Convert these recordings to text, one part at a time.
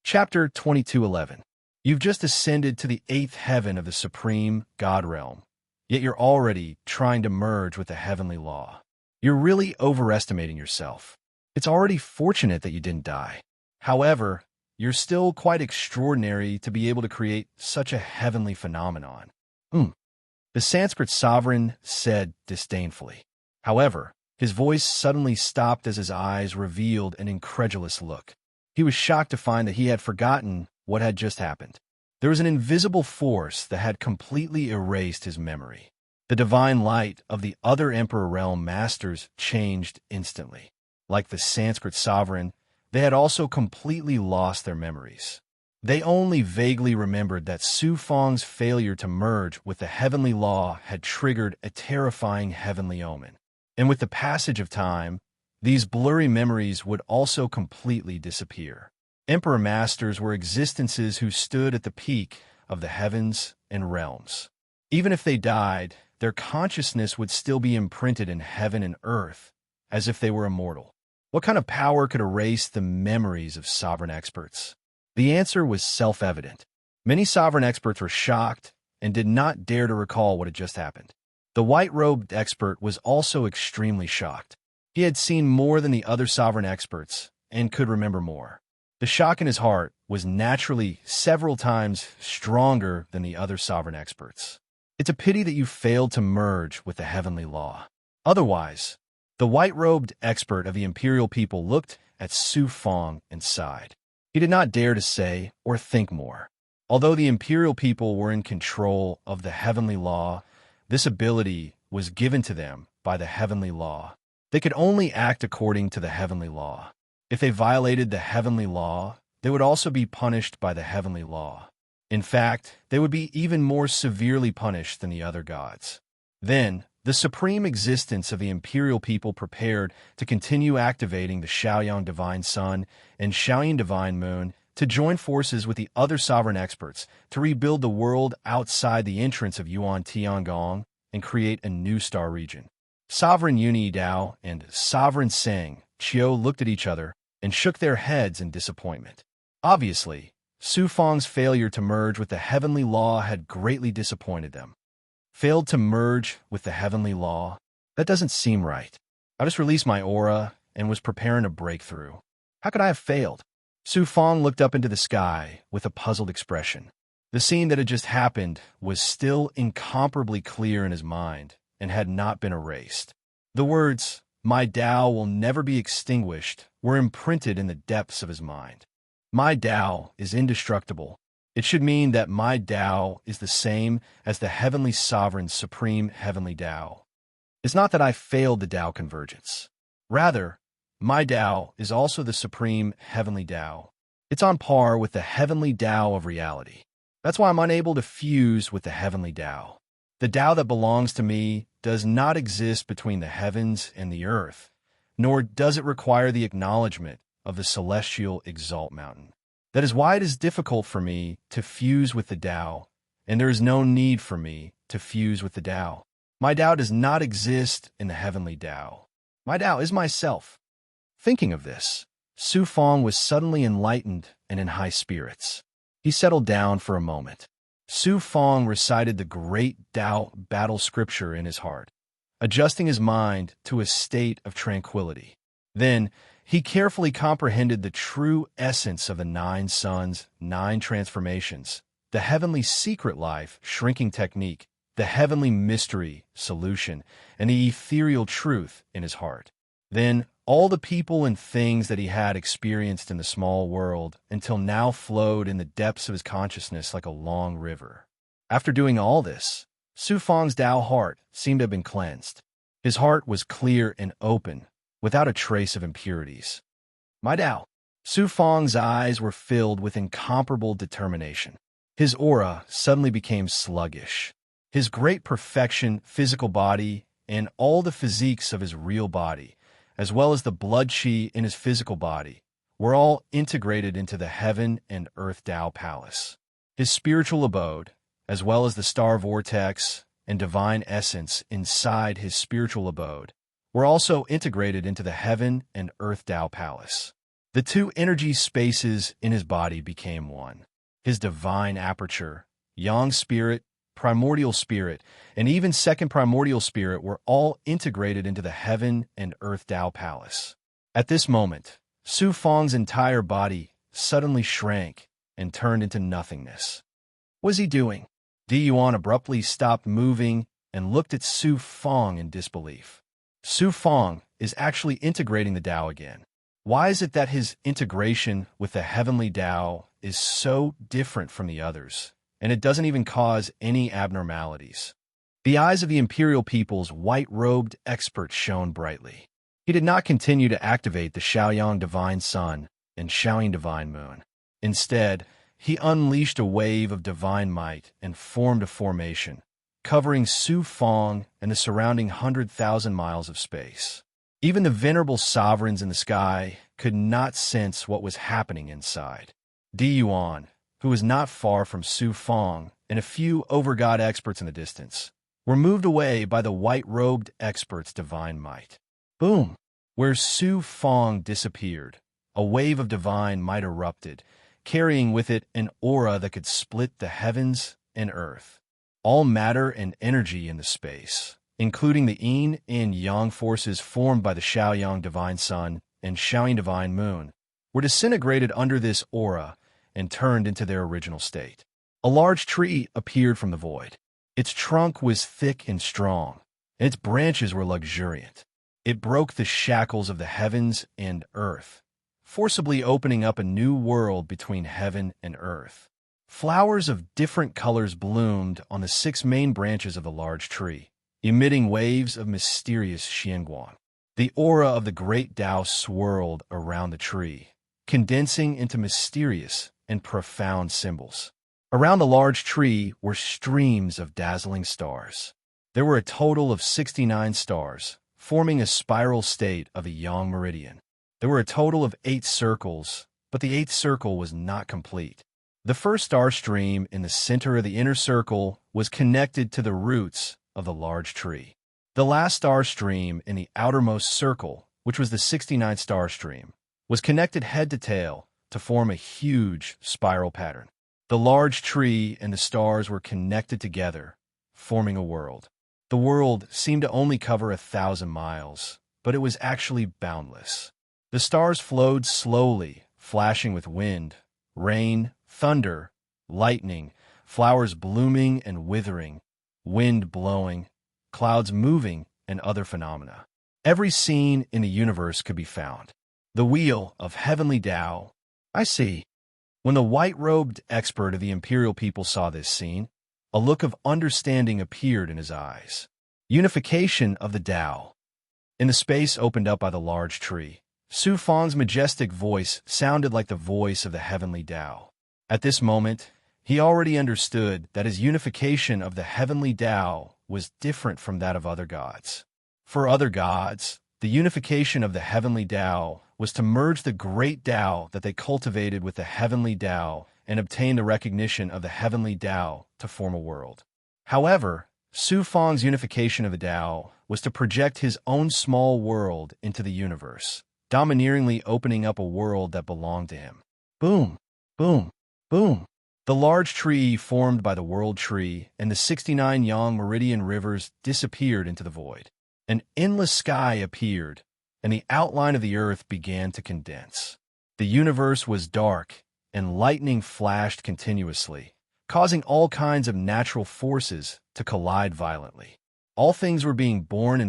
Chapter 2211. You've just ascended to the 8th heaven of the supreme God realm, yet you're already trying to merge with the heavenly law. You're really overestimating yourself. It's already fortunate that you didn't die. However, you're still quite extraordinary to be able to create such a heavenly phenomenon. The Sanskrit sovereign said disdainfully. However, his voice suddenly stopped as his eyes revealed an incredulous look. He was shocked to find that he had forgotten what had just happened. There was an invisible force that had completely erased his memory. The divine light of the other Emperor Realm Masters changed instantly. Like the Sanskrit sovereign, they had also completely lost their memories. They only vaguely remembered that Su Feng's failure to merge with the heavenly law had triggered a terrifying heavenly omen. And with the passage of time, these blurry memories would also completely disappear. Emperor Masters were existences who stood at the peak of the heavens and realms. Even if they died, their consciousness would still be imprinted in heaven and earth, as if they were immortal. What kind of power could erase the memories of sovereign experts? The answer was self-evident. Many sovereign experts were shocked and did not dare to recall what had just happened. The white-robed expert was also extremely shocked. He had seen more than the other sovereign experts and could remember more. The shock in his heart was naturally several times stronger than the other sovereign experts. It's a pity that you failed to merge with the heavenly law. Otherwise, the white-robed expert of the imperial people looked at Su Feng and sighed. He did not dare to say or think more. Although the imperial people were in control of the heavenly law, this ability was given to them by the heavenly law. They could only act according to the heavenly law. If they violated the heavenly law, they would also be punished by the heavenly law. In fact, they would be even more severely punished than the other gods. Then, the supreme existence of the imperial people prepared to continue activating the Shaoyang Divine Sun and Shaoyin Divine Moon to join forces with the other sovereign experts to rebuild the world outside the entrance of Yuan Tiangong and create a new star region. Sovereign Uni Dao and Sovereign Seng Qiu looked at each other and shook their heads in disappointment. Obviously, Su Feng's failure to merge with the heavenly law had greatly disappointed them. Failed to merge with the heavenly law? That doesn't seem right. I just released my aura and was preparing a breakthrough. How could I have failed? Su Feng looked up into the sky with a puzzled expression. The scene that had just happened was still incomparably clear in his mind and had not been erased. The words, "My Tao will never be extinguished," were imprinted in the depths of his mind. My Tao is indestructible. It should mean that my Tao is the same as the Heavenly Sovereign's supreme Heavenly Tao. It's not that I failed the Tao convergence. Rather, my Tao is also the supreme Heavenly Tao. It's on par with the Heavenly Tao of reality. That's why I'm unable to fuse with the Heavenly Tao. The Tao that belongs to me does not exist between the heavens and the earth, nor does it require the acknowledgement of the celestial exalt mountain. That is why it is difficult for me to fuse with the Tao, and there is no need for me to fuse with the Tao. My Tao does not exist in the heavenly Tao. My Tao is myself. Thinking of this, Su Feng was suddenly enlightened and in high spirits. He settled down for a moment. Su Feng recited the great Tao battle scripture in his heart, adjusting his mind to a state of tranquility. Then, he carefully comprehended the true essence of the 9 suns, 9 transformations, the heavenly secret life shrinking technique, the heavenly mystery solution, and the ethereal truth in his heart. Then, all the people and things that he had experienced in the small world until now flowed in the depths of his consciousness like a long river. After doing all this, Su Feng's Tao heart seemed to have been cleansed. His heart was clear and open, without a trace of impurities. My Tao. Su Feng's eyes were filled with incomparable determination. His aura suddenly became sluggish. His great perfection, physical body, and all the physiques of his real body, as well as the blood chi in his physical body, were all integrated into the heaven and earth Tao palace. His spiritual abode, as well as the star vortex and divine essence inside his spiritual abode, were also integrated into the heaven and earth Tao palace. The two energy spaces in his body became one. His divine aperture, yang spirit, primordial spirit, and even second primordial spirit were all integrated into the heaven and earth Tao palace. At this moment, Su Fang's entire body suddenly shrank and turned into nothingness. What was he doing? Di Yuan abruptly stopped moving and looked at Su Fang in disbelief. Su Fang is actually integrating the Tao again. Why is it that his integration with the heavenly Tao is so different from the others, and it doesn't even cause any abnormalities? The eyes of the imperial people's white-robed expert shone brightly. He did not continue to activate the Shaoyang divine sun and Shaoyin divine moon. Instead, he unleashed a wave of divine might and formed a formation, covering Su Fang and the surrounding 100,000 miles of space. Even the venerable sovereigns in the sky could not sense what was happening inside. Di Yuan, who was not far from Su Fang, and a few over-god experts in the distance, were moved away by the white-robed expert's divine might. Boom! Where Su Fang disappeared, a wave of divine might erupted, carrying with it an aura that could split the heavens and earth. All matter and energy in the space, including the yin and yang forces formed by the Shaoyang divine sun and Shaoyin divine moon, were disintegrated under this aura and turned into their original state. A large tree appeared from the void. Its trunk was thick and strong, and its branches were luxuriant. It broke the shackles of the heavens and earth, forcibly opening up a new world between heaven and earth. Flowers of different colors bloomed on the 6 main branches of the large tree, emitting waves of mysterious xianguang. The aura of the great Tao swirled around the tree, condensing into mysterious and profound symbols. Around the large tree were streams of dazzling stars. There were a total of 69 stars, forming a spiral state of a yang meridian. There were a total of 8 circles, but the 8th circle was not complete. The first star stream in the center of the inner circle was connected to the roots of the large tree. The last star stream in the outermost circle, which was the 69th star stream, was connected head to tail to form a huge spiral pattern. The large tree and the stars were connected together, forming a world. The world seemed to only cover 1,000 miles, but it was actually boundless. The stars flowed slowly, flashing with wind, rain, thunder, lightning, flowers blooming and withering, wind blowing, clouds moving, and other phenomena. Every scene in the universe could be found. The wheel of heavenly Tao. I see. When the white-robed expert of the imperial people saw this scene, a look of understanding appeared in his eyes. Unification of the Tao. In the space opened up by the large tree, Su Fang's majestic voice sounded like the voice of the heavenly Tao. At this moment, he already understood that his unification of the heavenly Tao was different from that of other gods. For other gods, the unification of the heavenly Tao was to merge the great Tao that they cultivated with the heavenly Tao and obtain the recognition of the heavenly Tao to form a world. However, Su Fang's unification of the Tao was to project his own small world into the universe, domineeringly opening up a world that belonged to him. Boom, boom, boom. The large tree formed by the world tree and the 69 yang meridian rivers disappeared into the void. An endless sky appeared, and the outline of the earth began to condense. The universe was dark, and lightning flashed continuously, causing all kinds of natural forces to collide violently. All things were being born,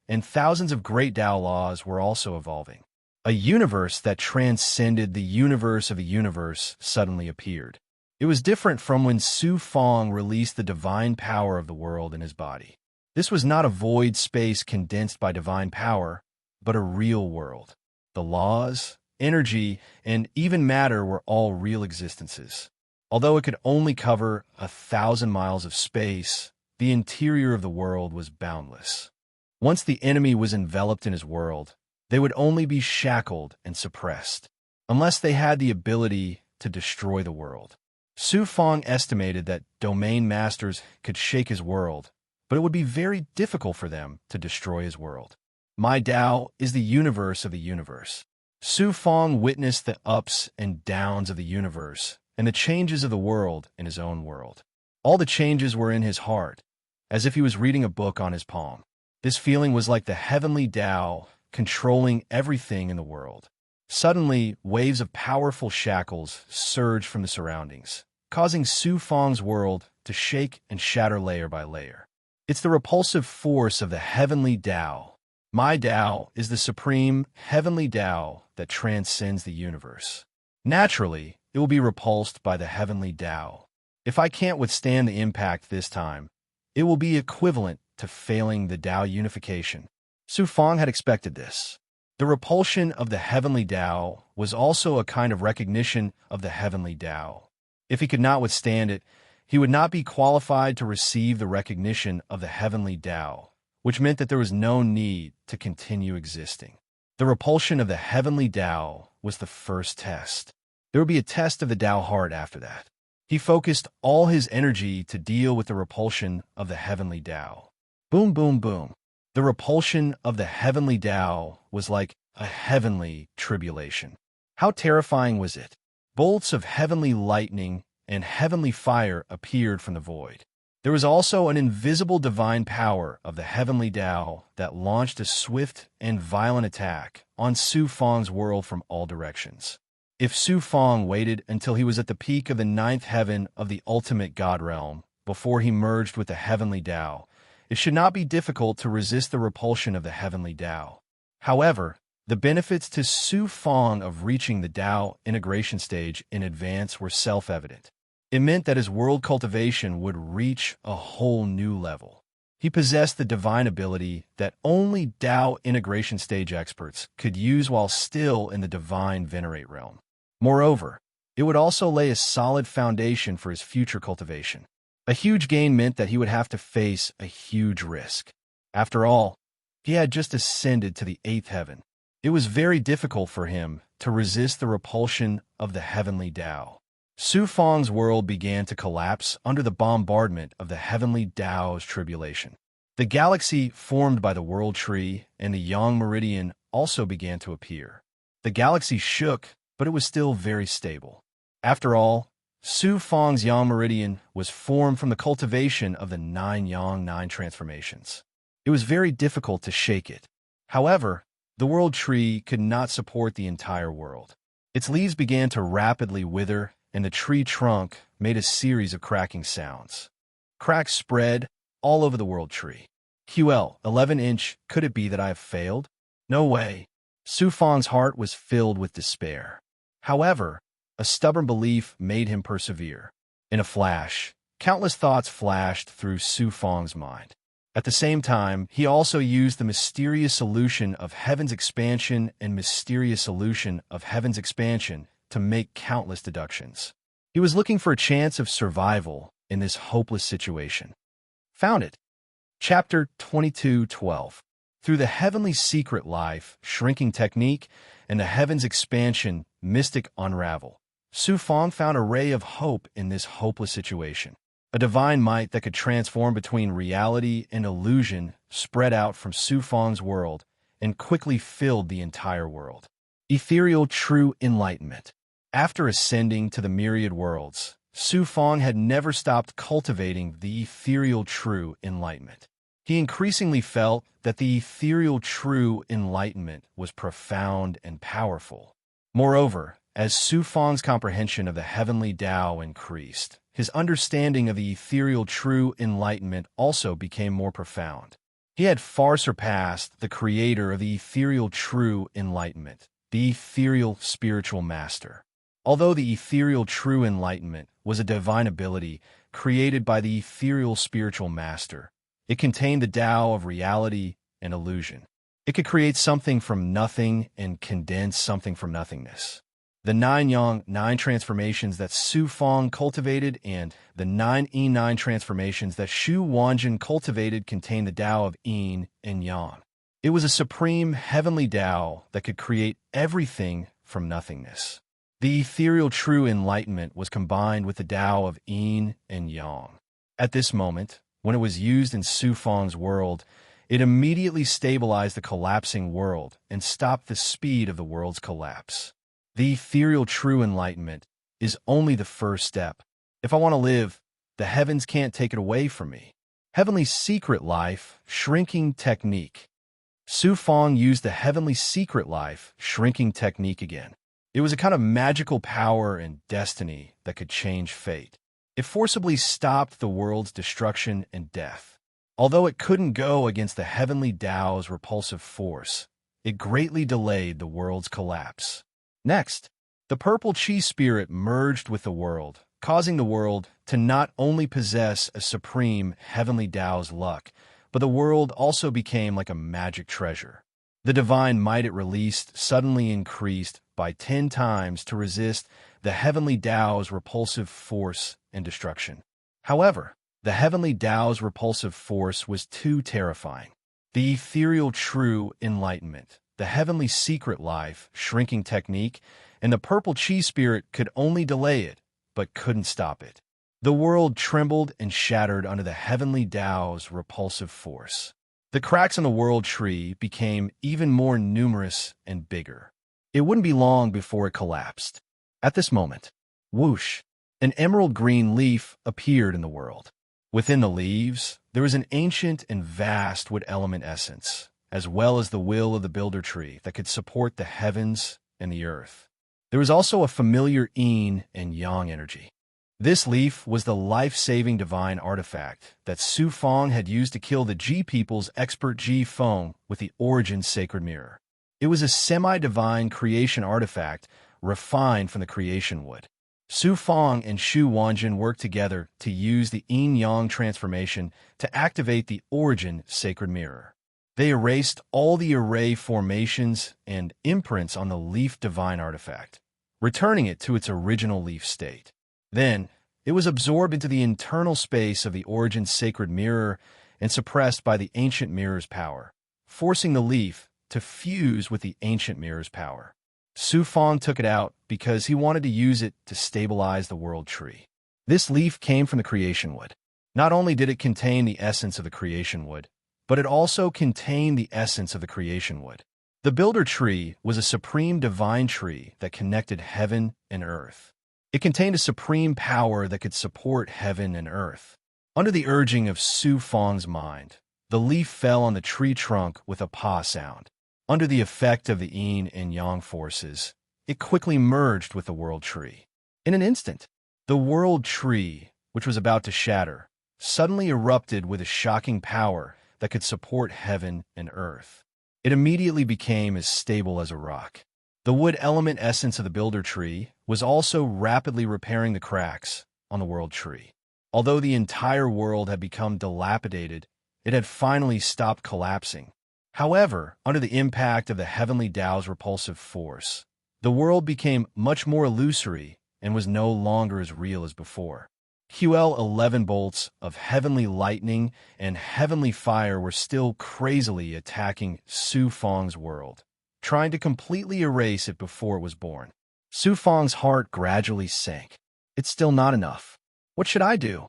and thousands of great Tao laws were also evolving. A universe that transcended the universe of a universe suddenly appeared. It was different from when Su Fang released the divine power of the world in his body. This was not a void space condensed by divine power, but a real world. The laws, energy, and even matter were all real existences. Although it could only cover 1,000 miles of space, the interior of the world was boundless. Once the enemy was enveloped in his world, they would only be shackled and suppressed, unless they had the ability to destroy the world. Su Fang estimated that domain masters could shake his world, but it would be very difficult for them to destroy his world. My Tao is the universe of the universe. Su Fong witnessed the ups and downs of the universe and the changes of the world in his own world. All the changes were in his heart, as if he was reading a book on his palm. This feeling was like the heavenly Tao controlling everything in the world. Suddenly, waves of powerful shackles surged from the surroundings, causing Su Fong's world to shake and shatter layer by layer. It's the repulsive force of the heavenly Tao. My Tao is the supreme heavenly Tao that transcends the universe. Naturally, it will be repulsed by the heavenly Tao. If I can't withstand the impact this time, it will be equivalent to failing the Tao unification. Su Fong had expected this. The repulsion of the heavenly Tao was also a kind of recognition of the heavenly Tao. If he could not withstand it, he would not be qualified to receive the recognition of the heavenly Tao, which meant that there was no need to continue existing. The repulsion of the heavenly Tao was the first test. There would be a test of the Tao heart after that. He focused all his energy to deal with the repulsion of the heavenly Tao. Boom, boom, boom. The repulsion of the heavenly Tao was like a heavenly tribulation. How terrifying was it? Bolts of heavenly lightning and heavenly fire appeared from the void. There was also an invisible divine power of the heavenly Tao that launched a swift and violent attack on Su Fong's world from all directions. If Su Fong waited until he was at the peak of the ninth heaven of the ultimate God realm before he merged with the heavenly Tao, it should not be difficult to resist the repulsion of the heavenly Tao. However, the benefits to Su Fong of reaching the Tao integration stage in advance were self-evident. It meant that his world cultivation would reach a whole new level. He possessed the divine ability that only Tao integration stage experts could use while still in the divine venerate realm. Moreover, it would also lay a solid foundation for his future cultivation. A huge gain meant that he would have to face a huge risk. After all, he had just ascended to the eighth heaven. It was very difficult for him to resist the repulsion of the heavenly Tao. Su Fong's world began to collapse under the bombardment of the heavenly Tao's tribulation. The galaxy formed by the world tree and the yang meridian also began to appear. The galaxy shook, but it was still very stable. After all, Su Fong's yang meridian was formed from the cultivation of the 9 yang 9 transformations. It was very difficult to shake it. However, the world tree could not support the entire world. Its leaves began to rapidly wither, and the tree trunk made a series of cracking sounds. Cracks spread all over the world tree. QL, 11-inch, could it be that I have failed? No way. Su Fong's heart was filled with despair. However, a stubborn belief made him persevere. In a flash, countless thoughts flashed through Su Fong's mind. At the same time, he also used the mysterious solution of heaven's expansion and mysterious solution of heaven's expansion to make countless deductions. He was looking for a chance of survival in this hopeless situation. Found it. Chapter 22:12. Through the heavenly secret life, shrinking technique, and the heaven's expansion, mystic unravel, Su Fong found a ray of hope in this hopeless situation. A divine might that could transform between reality and illusion spread out from Su Fong's world and quickly filled the entire world. Ethereal true enlightenment. After ascending to the myriad worlds, Su Fong had never stopped cultivating the ethereal true enlightenment. He increasingly felt that the ethereal true enlightenment was profound and powerful. Moreover, as Su Fong's comprehension of the heavenly Tao increased, his understanding of the ethereal true enlightenment also became more profound. He had far surpassed the creator of the ethereal true enlightenment, the ethereal spiritual master. Although the ethereal true enlightenment was a divine ability created by the ethereal spiritual master, it contained the Tao of reality and illusion. It could create something from nothing and condense something from nothingness. The 9 yang 9 transformations that Su Fong cultivated and the 9 yin 9 transformations that Xu Wanjin cultivated contained the Tao of yin and yang. It was a supreme heavenly Tao that could create everything from nothingness. The ethereal true enlightenment was combined with the Tao of yin and yang. At this moment, when it was used in Su Fong's world, It immediately stabilized the collapsing world and stopped the speed of the world's collapse. The ethereal true enlightenment is only the first step. If I want to live, the heavens can't take it away from me. Heavenly secret life, shrinking technique. Su Fong used the heavenly secret life, shrinking technique again. It was a kind of magical power and destiny that could change fate. It forcibly stopped the world's destruction and death. Although it couldn't go against the heavenly Tao's repulsive force, it greatly delayed the world's collapse. Next, the purple chi spirit merged with the world, causing the world to not only possess a supreme heavenly Tao's luck, but the world also became like a magic treasure. The divine might it released suddenly increased by 10 times to resist the heavenly Tao's repulsive force and destruction. However, the heavenly Tao's repulsive force was too terrifying. The ethereal true enlightenment, the heavenly secret life, shrinking technique, and the purple chi spirit could only delay it, but couldn't stop it. The world trembled and shattered under the heavenly Tao's repulsive force. The cracks in the world tree became even more numerous and bigger. It wouldn't be long before it collapsed. At this moment, whoosh, an emerald green leaf appeared in the world. Within the leaves, there was an ancient and vast wood element essence, as well as the will of the builder tree that could support the heavens and the earth. There was also a familiar yin and yang energy. This leaf was the life-saving divine artifact that Su Fong had used to kill the Ji people's expert Ji Feng with the Origin Sacred Mirror. It was a semi-divine creation artifact refined from the creation wood. Su Fong and Xu Wanjin worked together to use the yin-yang transformation to activate the Origin Sacred Mirror. They erased all the array formations and imprints on the leaf divine artifact, returning it to its original leaf state. Then, it was absorbed into the internal space of the Origin Sacred Mirror and suppressed by the Ancient Mirror's power, forcing the leaf to fuse with the Ancient Mirror's power. Su Fong took it out because he wanted to use it to stabilize the world tree. This leaf came from the creation wood. Not only did it contain the essence of the creation wood, but it also contained the essence of the creation wood. The builder tree was a supreme divine tree that connected heaven and earth. It contained a supreme power that could support heaven and earth. Under the urging of Su Fong's mind, the leaf fell on the tree trunk with a pa sound. Under the effect of the yin and yang forces, it quickly merged with the world tree. In an instant, the world tree, which was about to shatter, suddenly erupted with a shocking power that could support heaven and earth. It immediately became as stable as a rock. The wood element essence of the builder tree was also rapidly repairing the cracks on the world tree. Although the entire world had become dilapidated, it had finally stopped collapsing. However, under the impact of the heavenly Tao's repulsive force, the world became much more illusory and was no longer as real as before. QL 11 bolts of heavenly lightning and heavenly fire were still crazily attacking Su Fong's world, trying to completely erase it before it was born. Su Fong's heart gradually sank. It's still not enough. What should I do?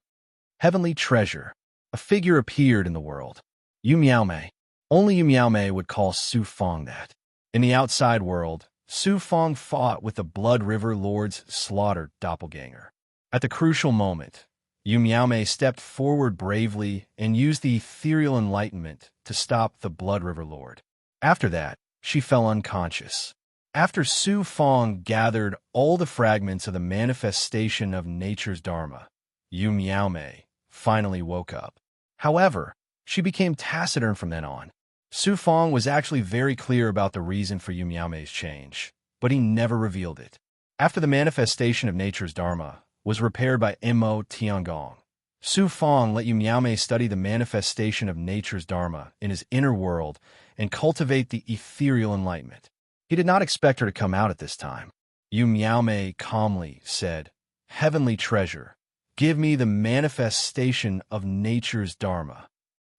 Heavenly treasure. A figure appeared in the world. Yu Miaomei. Only Yu Miaomei would call Su Fong that. In the outside world, Su Fong fought with the Blood River Lord's slaughtered doppelganger. At the crucial moment, Yu Miaomei stepped forward bravely and used the ethereal enlightenment to stop the Blood River Lord. After that, she fell unconscious. After Su Fong gathered all the fragments of the manifestation of nature's Dharma, Yu Miaomei finally woke up. However, she became taciturn from then on. Su Fong was actually very clear about the reason for Yu Miaomei's change, but he never revealed it. After the manifestation of nature's Dharma was repaired by Mo Tiangong, Su Fong let Yu Miaomei study the manifestation of nature's Dharma in his inner world and cultivate the ethereal enlightenment. He did not expect her to come out at this time. Yu Miaomei calmly said, "Heavenly treasure, give me the manifestation of nature's Dharma."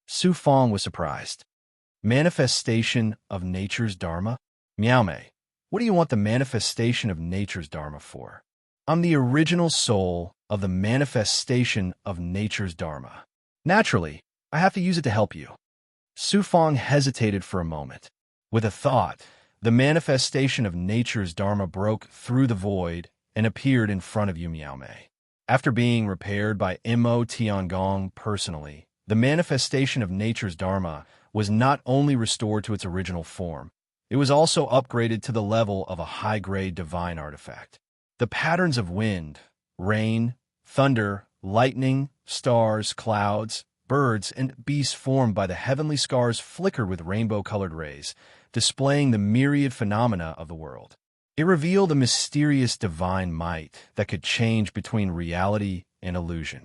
Su Fong was surprised. Manifestation of nature's Dharma? Miaomei, what do you want the manifestation of nature's Dharma for? I'm the original soul of the manifestation of nature's Dharma. Naturally, I have to use it to help you. Sufang hesitated for a moment. With a thought, the manifestation of nature's Dharma broke through the void and appeared in front of Yu Miaomei. After being repaired by Mo Tiangong personally, the manifestation of nature's Dharma was not only restored to its original form, it was also upgraded to the level of a high-grade divine artifact. The patterns of wind, rain, thunder, lightning, stars, clouds, birds, and beasts formed by the heavenly scars flickered with rainbow-colored rays, displaying the myriad phenomena of the world. It revealed a mysterious divine might that could change between reality and illusion.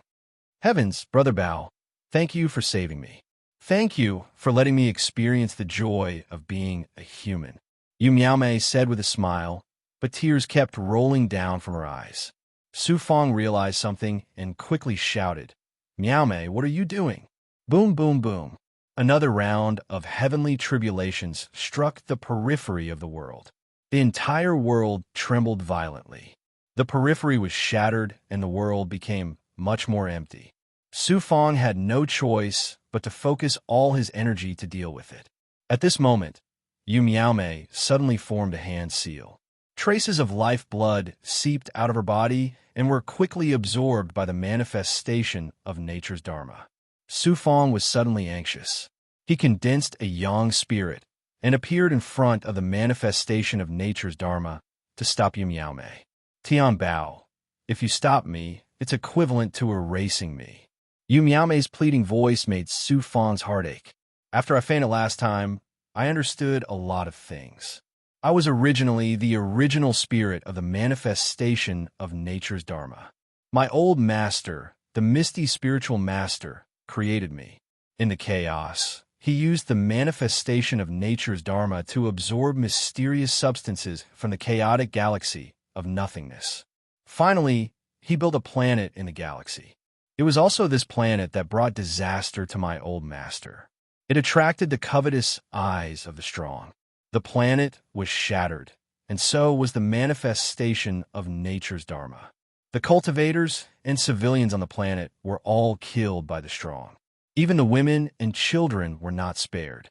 Heavens, Brother Bao, thank you for saving me. Thank you for letting me experience the joy of being a human, Yu Miaomei said with a smile, but tears kept rolling down from her eyes. Sufang realized something and quickly shouted, "Miaomei, what are you doing?" Boom, boom, boom. Another round of heavenly tribulations struck the periphery of the world. The entire world trembled violently. The periphery was shattered and the world became much more empty. Sufang had no choice but to focus all his energy to deal with it. At this moment, Yu Miaomei suddenly formed a hand seal. Traces of lifeblood seeped out of her body and were quickly absorbed by the manifestation of nature's Dharma. Sufang was suddenly anxious. He condensed a yang spirit and appeared in front of the manifestation of nature's Dharma to stop Yu Miaomei. Tian Bao, if you stop me, it's equivalent to erasing me. Yu Miaomei's pleading voice made Sufang's heart ache. After I fainted last time, I understood a lot of things. I was originally the original spirit of the manifestation of nature's Dharma. My old master, the misty spiritual master, created me. In the chaos, he used the manifestation of nature's Dharma to absorb mysterious substances from the chaotic galaxy of nothingness. Finally, he built a planet in the galaxy. It was also this planet that brought disaster to my old master. It attracted the covetous eyes of the strong. The planet was shattered, and so was the manifestation of nature's Dharma. The cultivators and civilians on the planet were all killed by the strong. Even the women and children were not spared.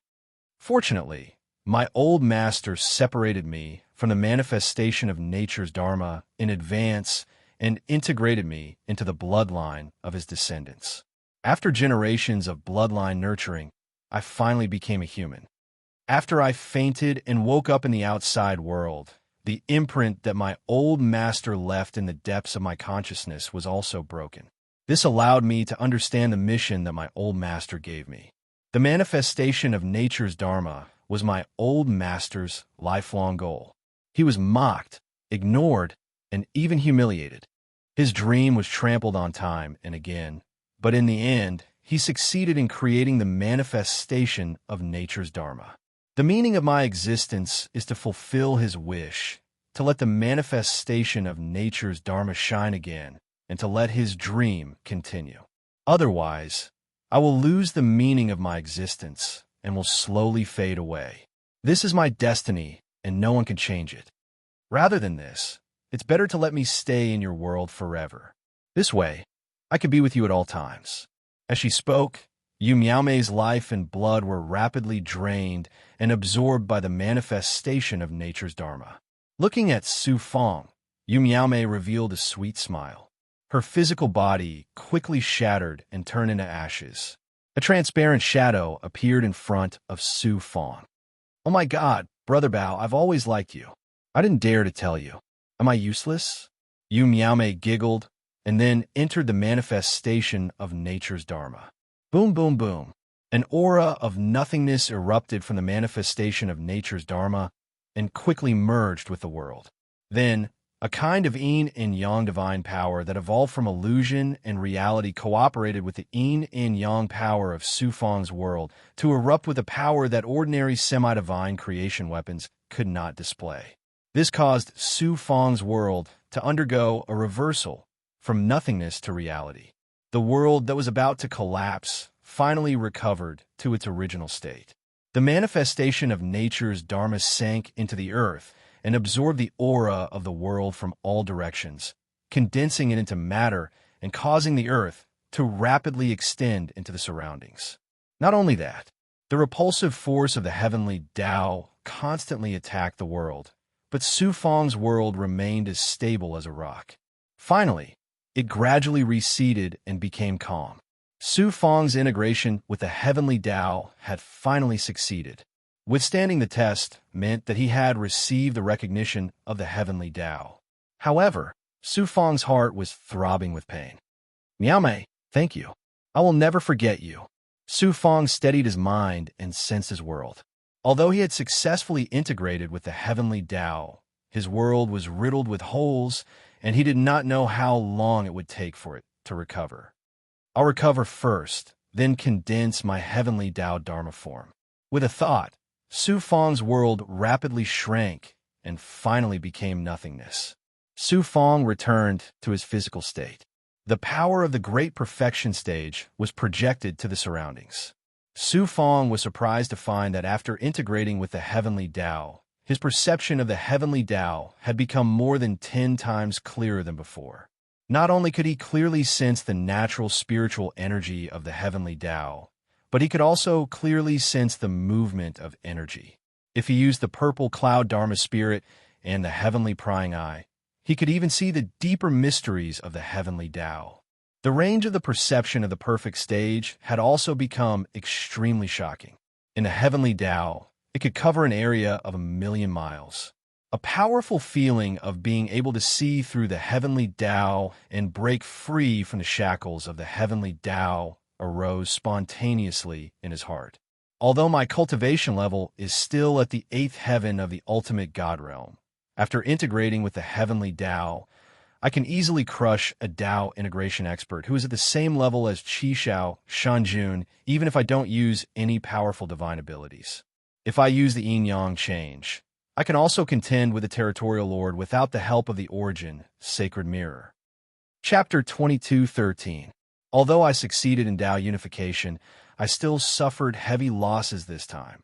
Fortunately, my old master separated me from the manifestation of nature's Dharma in advance and integrated me into the bloodline of his descendants. After generations of bloodline nurturing, I finally became a human. After I fainted and woke up in the outside world, the imprint that my old master left in the depths of my consciousness was also broken. This allowed me to understand the mission that my old master gave me. The manifestation of nature's Dharma was my old master's lifelong goal. He was mocked, ignored, and even humiliated. His dream was trampled on time and again, but in the end, he succeeded in creating the manifestation of nature's Dharma. The meaning of my existence is to fulfill his wish, to let the manifestation of nature's Dharma shine again, and to let his dream continue. Otherwise, I will lose the meaning of my existence and will slowly fade away. This is my destiny, and no one can change it. Rather than this, it's better to let me stay in your world forever. This way, I can be with you at all times. As she spoke, Yu Miaomei's life and blood were rapidly drained and absorbed by the manifestation of nature's Dharma. Looking at Sufang, Yu Miaomei revealed a sweet smile. Her physical body quickly shattered and turned into ashes. A transparent shadow appeared in front of Sufang. "Oh my God, Brother Bao, I've always liked you. I didn't dare to tell you. Am I useless?" Yu Miaomei giggled and then entered the manifestation of nature's Dharma. Boom, boom, boom. An aura of nothingness erupted from the manifestation of nature's Dharma and quickly merged with the world. Then, a kind of yin and yang divine power that evolved from illusion and reality cooperated with the yin and yang power of Sufang's world to erupt with a power that ordinary semi-divine creation weapons could not display. This caused Sufang's world to undergo a reversal from nothingness to reality. The world that was about to collapse finally recovered to its original state. The manifestation of nature's Dharma sank into the earth and absorbed the aura of the world from all directions, condensing it into matter and causing the earth to rapidly extend into the surroundings. Not only that, The repulsive force of the heavenly Tao constantly attacked the world, but Su Fang's world remained as stable as a rock. Finally, it gradually receded and became calm. Su Fang's integration with the heavenly Tao had finally succeeded. Withstanding the test meant that he had received the recognition of the heavenly Tao. However, Su Fang's heart was throbbing with pain. Miao Mei, thank you. I will never forget you. Su Fang steadied his mind and sensed his world. Although he had successfully integrated with the heavenly Tao, his world was riddled with holes, and he did not know how long it would take for it to recover. I'll recover first, then condense my heavenly Tao Dharma form. With a thought, Su Fang's world rapidly shrank and finally became nothingness. Su Fang returned to his physical state. The power of the Great Perfection stage was projected to the surroundings. Su Fang was surprised to find that after integrating with the heavenly Tao, his perception of the heavenly Tao had become more than 10 times clearer than before. Not only could he clearly sense the natural spiritual energy of the heavenly Tao, but he could also clearly sense the movement of energy. If he used the purple cloud Dharma spirit and the heavenly prying eye, he could even see the deeper mysteries of the heavenly Tao. The range of the perception of the perfect stage had also become extremely shocking. In the heavenly Tao, it could cover an area of 1,000,000 miles. A powerful feeling of being able to see through the heavenly Tao and break free from the shackles of the heavenly Tao arose spontaneously in his heart. Although my cultivation level is still at the 8th heaven of the ultimate God realm, after integrating with the heavenly Tao, I can easily crush a Tao integration expert who is at the same level as Qi Shao, Shanjun, even if I don't use any powerful divine abilities. If I use the yin-yang change, I can also contend with the territorial lord without the help of the origin, sacred mirror. Chapter 22:13. Although I succeeded in Tao unification, I still suffered heavy losses this time.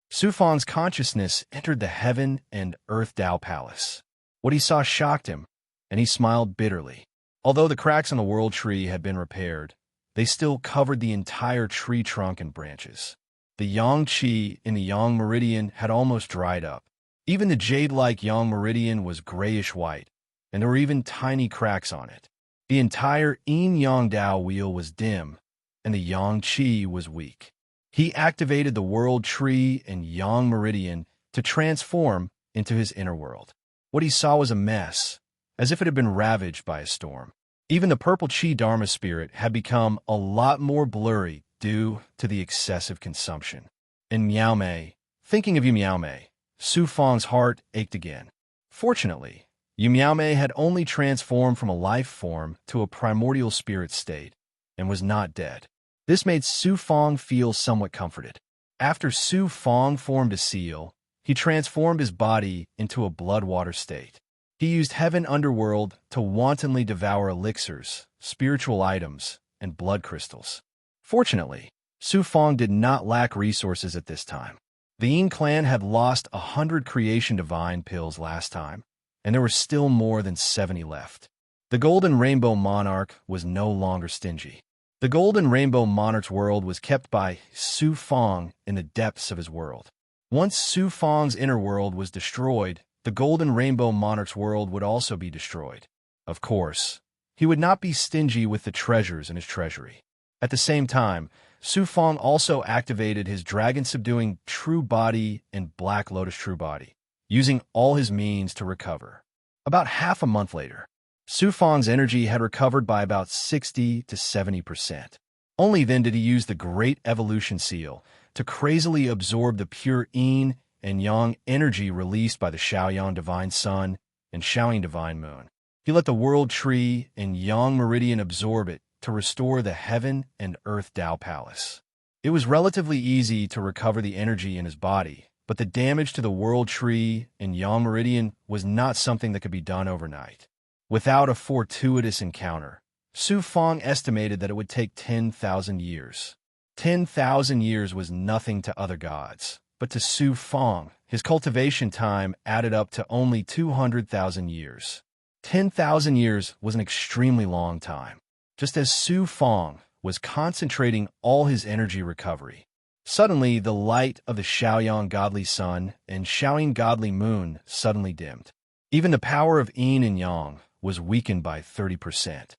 Su Fang's consciousness entered the heaven and earth Tao palace. What he saw shocked him, and he smiled bitterly. Although the cracks in the world tree had been repaired, they still covered the entire tree trunk and branches. The yang qi in the yang meridian had almost dried up. Even the jade-like yang meridian was grayish-white, and there were even tiny cracks on it. The entire yin-yang Tao wheel was dim, and the yang qi was weak. He activated the world tree and yang meridian to transform into his inner world. What he saw was a mess, as if it had been ravaged by a storm. Even the purple Qi Dharma spirit had become a lot more blurry due to the excessive consumption. And Miao Mei, thinking of you Miao Mei, Su Fang's heart ached again. Fortunately, Yu Miao Mei had only transformed from a life form to a primordial spirit state and was not dead. This made Su Fang feel somewhat comforted. After Su Fang formed a seal, he transformed his body into a blood-water state. He used heaven underworld to wantonly devour elixirs, spiritual items, and blood crystals. Fortunately, Su Fang did not lack resources at this time. The Yin clan had lost 100 creation divine pills last time, and there were still more than 70 left. The Golden Rainbow Monarch was no longer stingy. The Golden Rainbow Monarch's world was kept by Su Fang in the depths of his world. Once Su Fang's inner world was destroyed, the Golden Rainbow Monarch's world would also be destroyed. Of course, he would not be stingy with the treasures in his treasury. At the same time, Su Fang also activated his dragon-subduing True Body and Black Lotus True Body, using all his means to recover. About half a month later, Su Fang's energy had recovered by about 60 to 70%. Only then did he use the Great Evolution Seal to crazily absorb the pure yin and yang energy released by the Shaoyang Divine Sun and Shaoyin Divine Moon. He let the World Tree and Yang Meridian absorb it to restore the Heaven and Earth Tao Palace. It was relatively easy to recover the energy in his body, but the damage to the World Tree and Yang Meridian was not something that could be done overnight. Without a fortuitous encounter, Su Fang estimated that it would take 10,000 years. 10,000 years was nothing to other gods, but to Su Fang, his cultivation time added up to only 200,000 years. 10,000 years was an extremely long time. Just as Su Fang was concentrating all his energy recovery, Suddenly, the light of the Shaoyang godly sun and Shaoyin godly moon suddenly dimmed. Even the power of yin and yang was weakened by 30%.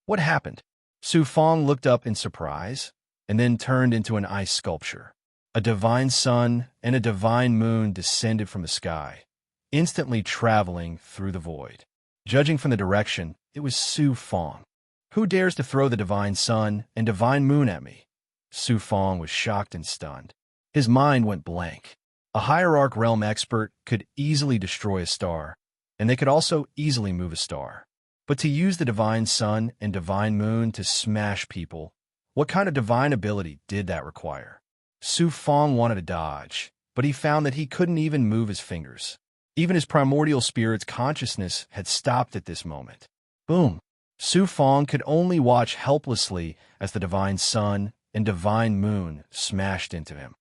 What happened? Su Fong looked up in surprise and then turned into an ice sculpture. A divine sun and a divine moon descended from the sky, instantly traveling through the void. Judging from the direction, it was Su Fong. Who dares to throw the divine sun and divine moon at me? Su Fong was shocked and stunned. His mind went blank. A hierarch realm expert could easily destroy a star, and they could also easily move a star. But to use the divine sun and divine moon to smash people, what kind of divine ability did that require? Su Fong wanted to dodge, but he found that he couldn't even move his fingers. Even his primordial spirit's consciousness had stopped at this moment. Boom! Su Fong could only watch helplessly as the divine sun and divine moon smashed into him.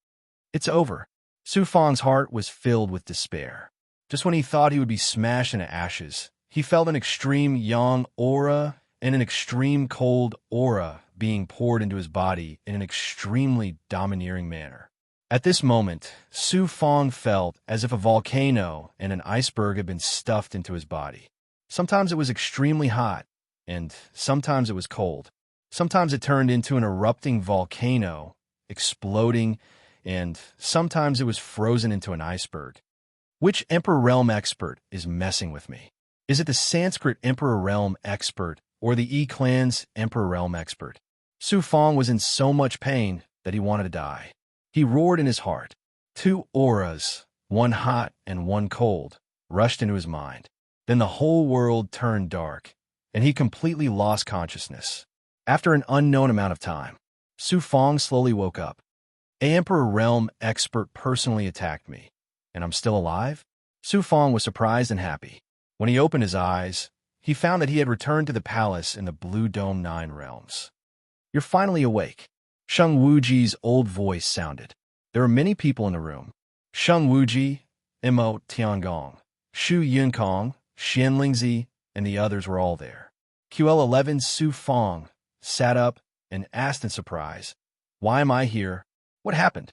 It's over. Su Fong's heart was filled with despair. Just when he thought he would be smashed into ashes, he felt an extreme yang aura and an extreme cold aura being poured into his body in an extremely domineering manner. At this moment, Su Fong felt as if a volcano and an iceberg had been stuffed into his body. Sometimes it was extremely hot, and sometimes it was cold. Sometimes it turned into an erupting volcano, exploding, and sometimes it was frozen into an iceberg. Which Emperor Realm expert is messing with me? Is it the Sanskrit Emperor Realm expert or the E-Clan's Emperor Realm expert? Su Fong was in so much pain that he wanted to die. He roared in his heart. Two auras, one hot and one cold, rushed into his mind. Then the whole world turned dark, and he completely lost consciousness. After an unknown amount of time, Su Fong slowly woke up. An Emperor Realm expert personally attacked me, and I'm still alive? Su Fong was surprised and happy. When he opened his eyes, he found that he had returned to the palace in the Blue Dome 9 realms. You're finally awake. Sheng Wuji's old voice sounded. There were many people in the room. Sheng Wuji, Mo Tiangong, Shu Yunkong, Xian Lingzi, and the others were all there. QL11 Su Fong sat up and asked in surprise, "Why am I here? What happened?"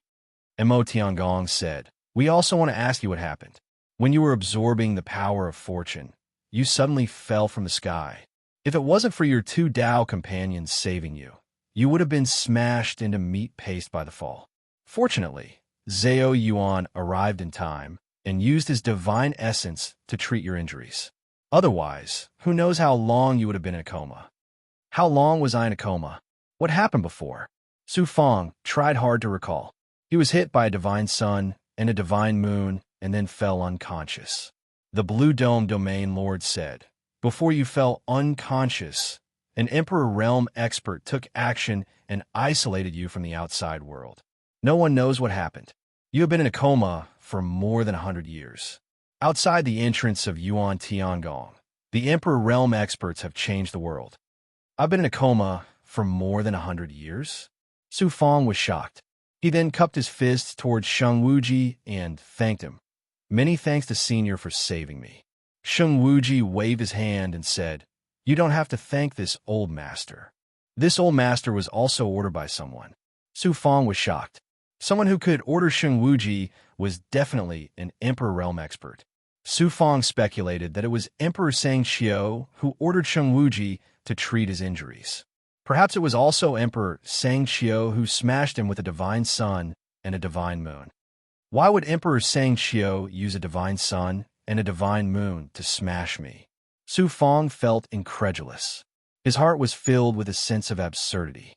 Mo Tiangong said, "We also want to ask you what happened. When you were absorbing the power of fortune, you suddenly fell from the sky. If it wasn't for your two Dao companions saving you, you would have been smashed into meat paste by the fall. Fortunately, Zhao Yuan arrived in time and used his divine essence to treat your injuries. Otherwise, who knows how long you would have been in a coma." How long was I in a coma? What happened before? Su Fong tried hard to recall. He was hit by a divine sun and a divine moon and then fell unconscious. The Blue Dome Domain Lord said, "Before you fell unconscious, an Emperor Realm expert took action and isolated you from the outside world. No one knows what happened. You have been in a coma for more than 100 years. Outside the entrance of Yuan Tiangong, the Emperor Realm experts have changed the world. I've been in a coma for more than 100 years? Su Fong was shocked. He then cupped his fist towards Sheng Wuji and thanked him. "Many thanks to Senior for saving me." Sheng Wuji waved his hand and said, "You don't have to thank this old master." This old master was also ordered by someone. Su Fong was shocked. Someone who could order Sheng Wuji was definitely an Emperor Realm expert. Su Fong speculated that it was Emperor Sang Xiao who ordered Sheng Wuji to treat his injuries. Perhaps it was also Emperor Sang Xiao who smashed him with a divine sun and a divine moon. Why would Emperor Sang Xiao use a divine sun and a divine moon to smash me? Su Fong felt incredulous. His heart was filled with a sense of absurdity.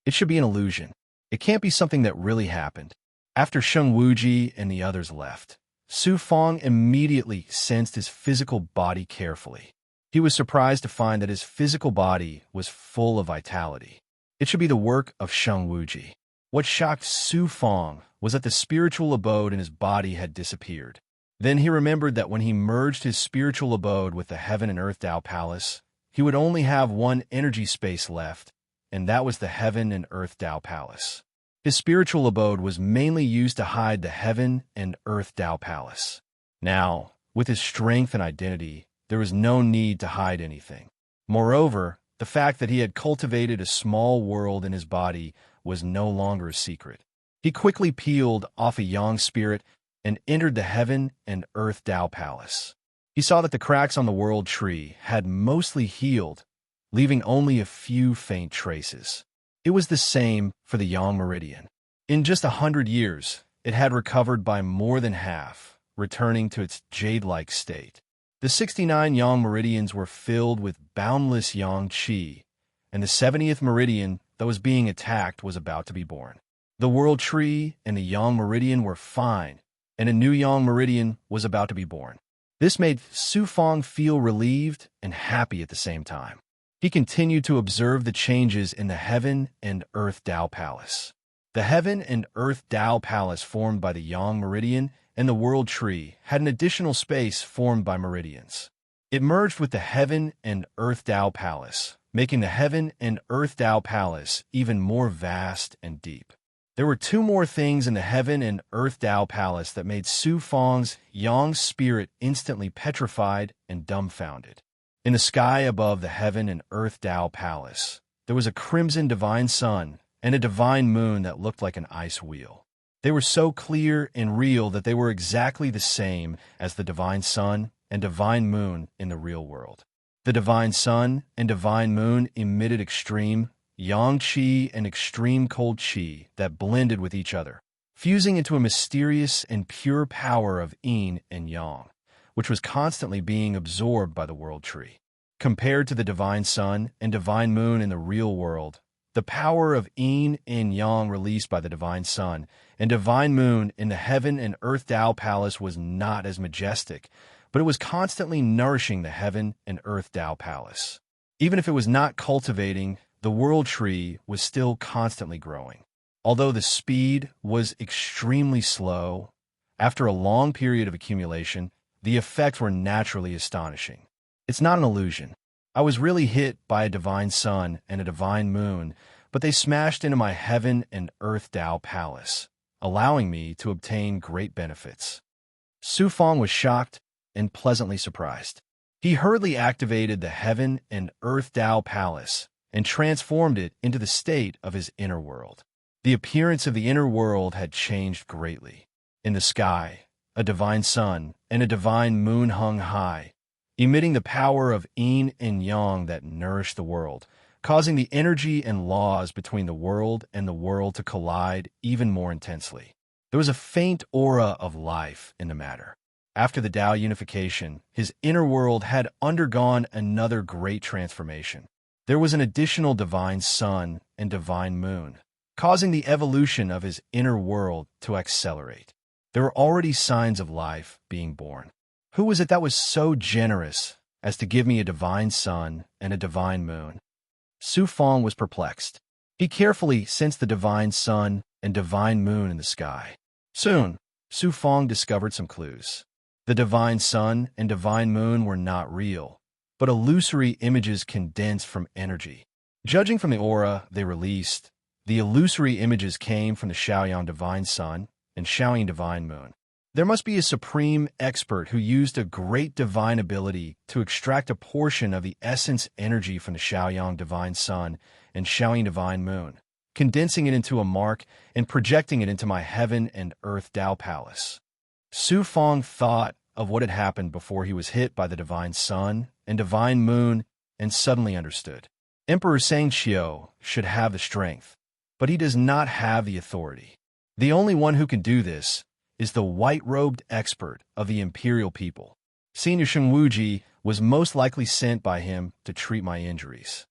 It should be an illusion. It can't be something that really happened. After Sheng Wuji and the others left, Su Fong immediately sensed his physical body carefully. He was surprised to find that his physical body was full of vitality. It should be the work of Sheng Wuji. What shocked Su Fong was that the spiritual abode in his body had disappeared. Then he remembered that when he merged his spiritual abode with the Heaven and Earth Tao Palace, he would only have one energy space left, and that was the Heaven and Earth Tao Palace. His spiritual abode was mainly used to hide the Heaven and Earth Tao Palace. Now, with his strength and identity, there was no need to hide anything. Moreover, the fact that he had cultivated a small world in his body was no longer a secret. He quickly peeled off a Yang spirit and entered the Heaven and Earth Tao Palace. He saw that the cracks on the world tree had mostly healed, leaving only a few faint traces. It was the same for the Yang Meridian. In just 100 years, it had recovered by more than half, returning to its jade-like state. The 69 Yang Meridians were filled with boundless Yang Qi, and the 70th Meridian that was being attacked was about to be born. The world tree and the Yang Meridian were fine, and a new Yang Meridian was about to be born. This made Su Fong feel relieved and happy at the same time. He continued to observe the changes in the Heaven and Earth Tao Palace. The Heaven and Earth Tao Palace formed by the Yang Meridian and the World Tree had an additional space formed by meridians. It merged with the Heaven and Earth Tao Palace, making the Heaven and Earth Tao Palace even more vast and deep. There were two more things in the Heaven and Earth Tao Palace that made Su Fong's Yang spirit instantly petrified and dumbfounded. In the sky above the Heaven and Earth Tao Palace, there was a crimson divine sun and a divine moon that looked like an ice wheel. They were so clear and real that they were exactly the same as the divine sun and divine moon in the real world. The divine sun and divine moon emitted extreme Yang Qi and extreme cold Qi that blended with each other, fusing into a mysterious and pure power of yin and yang, which was constantly being absorbed by the world tree. Compared to the divine sun and divine moon in the real world, the power of yin and yang released by the divine sun and divine moon in the Heaven and Earth Tao Palace was not as majestic, but it was constantly nourishing the Heaven and Earth Tao Palace. Even if it was not cultivating, the world tree was still constantly growing. Although the speed was extremely slow, after a long period of accumulation, the effects were naturally astonishing. It's not an illusion. I was really hit by a divine sun and a divine moon, but they smashed into my Heaven and Earth Tao Palace, allowing me to obtain great benefits. Su Fong was shocked and pleasantly surprised. He hurriedly activated the Heaven and Earth Tao Palace and transformed it into the state of his inner world. The appearance of the inner world had changed greatly. In the sky, a divine sun and a divine moon hung high, emitting the power of yin and yang that nourished the world, causing the energy and laws between the world and the world to collide even more intensely. There was a faint aura of life in the matter. After the Tao unification, his inner world had undergone another great transformation. There was an additional divine sun and divine moon, causing the evolution of his inner world to accelerate. There were already signs of life being born. Who was it that was so generous as to give me a divine sun and a divine moon? Su Fong was perplexed. He carefully sensed the divine sun and divine moon in the sky. Soon, Su Fong discovered some clues. The divine sun and divine moon were not real, but illusory images condensed from energy. Judging from the aura they released, the illusory images came from the Shaoyang divine sun and Shaoyin divine moon. There must be a supreme expert who used a great divine ability to extract a portion of the essence energy from the Shaoyang divine sun and Shaoyin divine moon, condensing it into a mark and projecting it into my Heaven and Earth Tao Palace. Su Fong thought of what had happened before he was hit by the divine sun and divine moon and suddenly understood. Emperor Sangqiu should have the strength, but he does not have the authority. The only one who can do this is the white-robed expert of the imperial people. Senior Sheng Wuji was most likely sent by him to treat my injuries.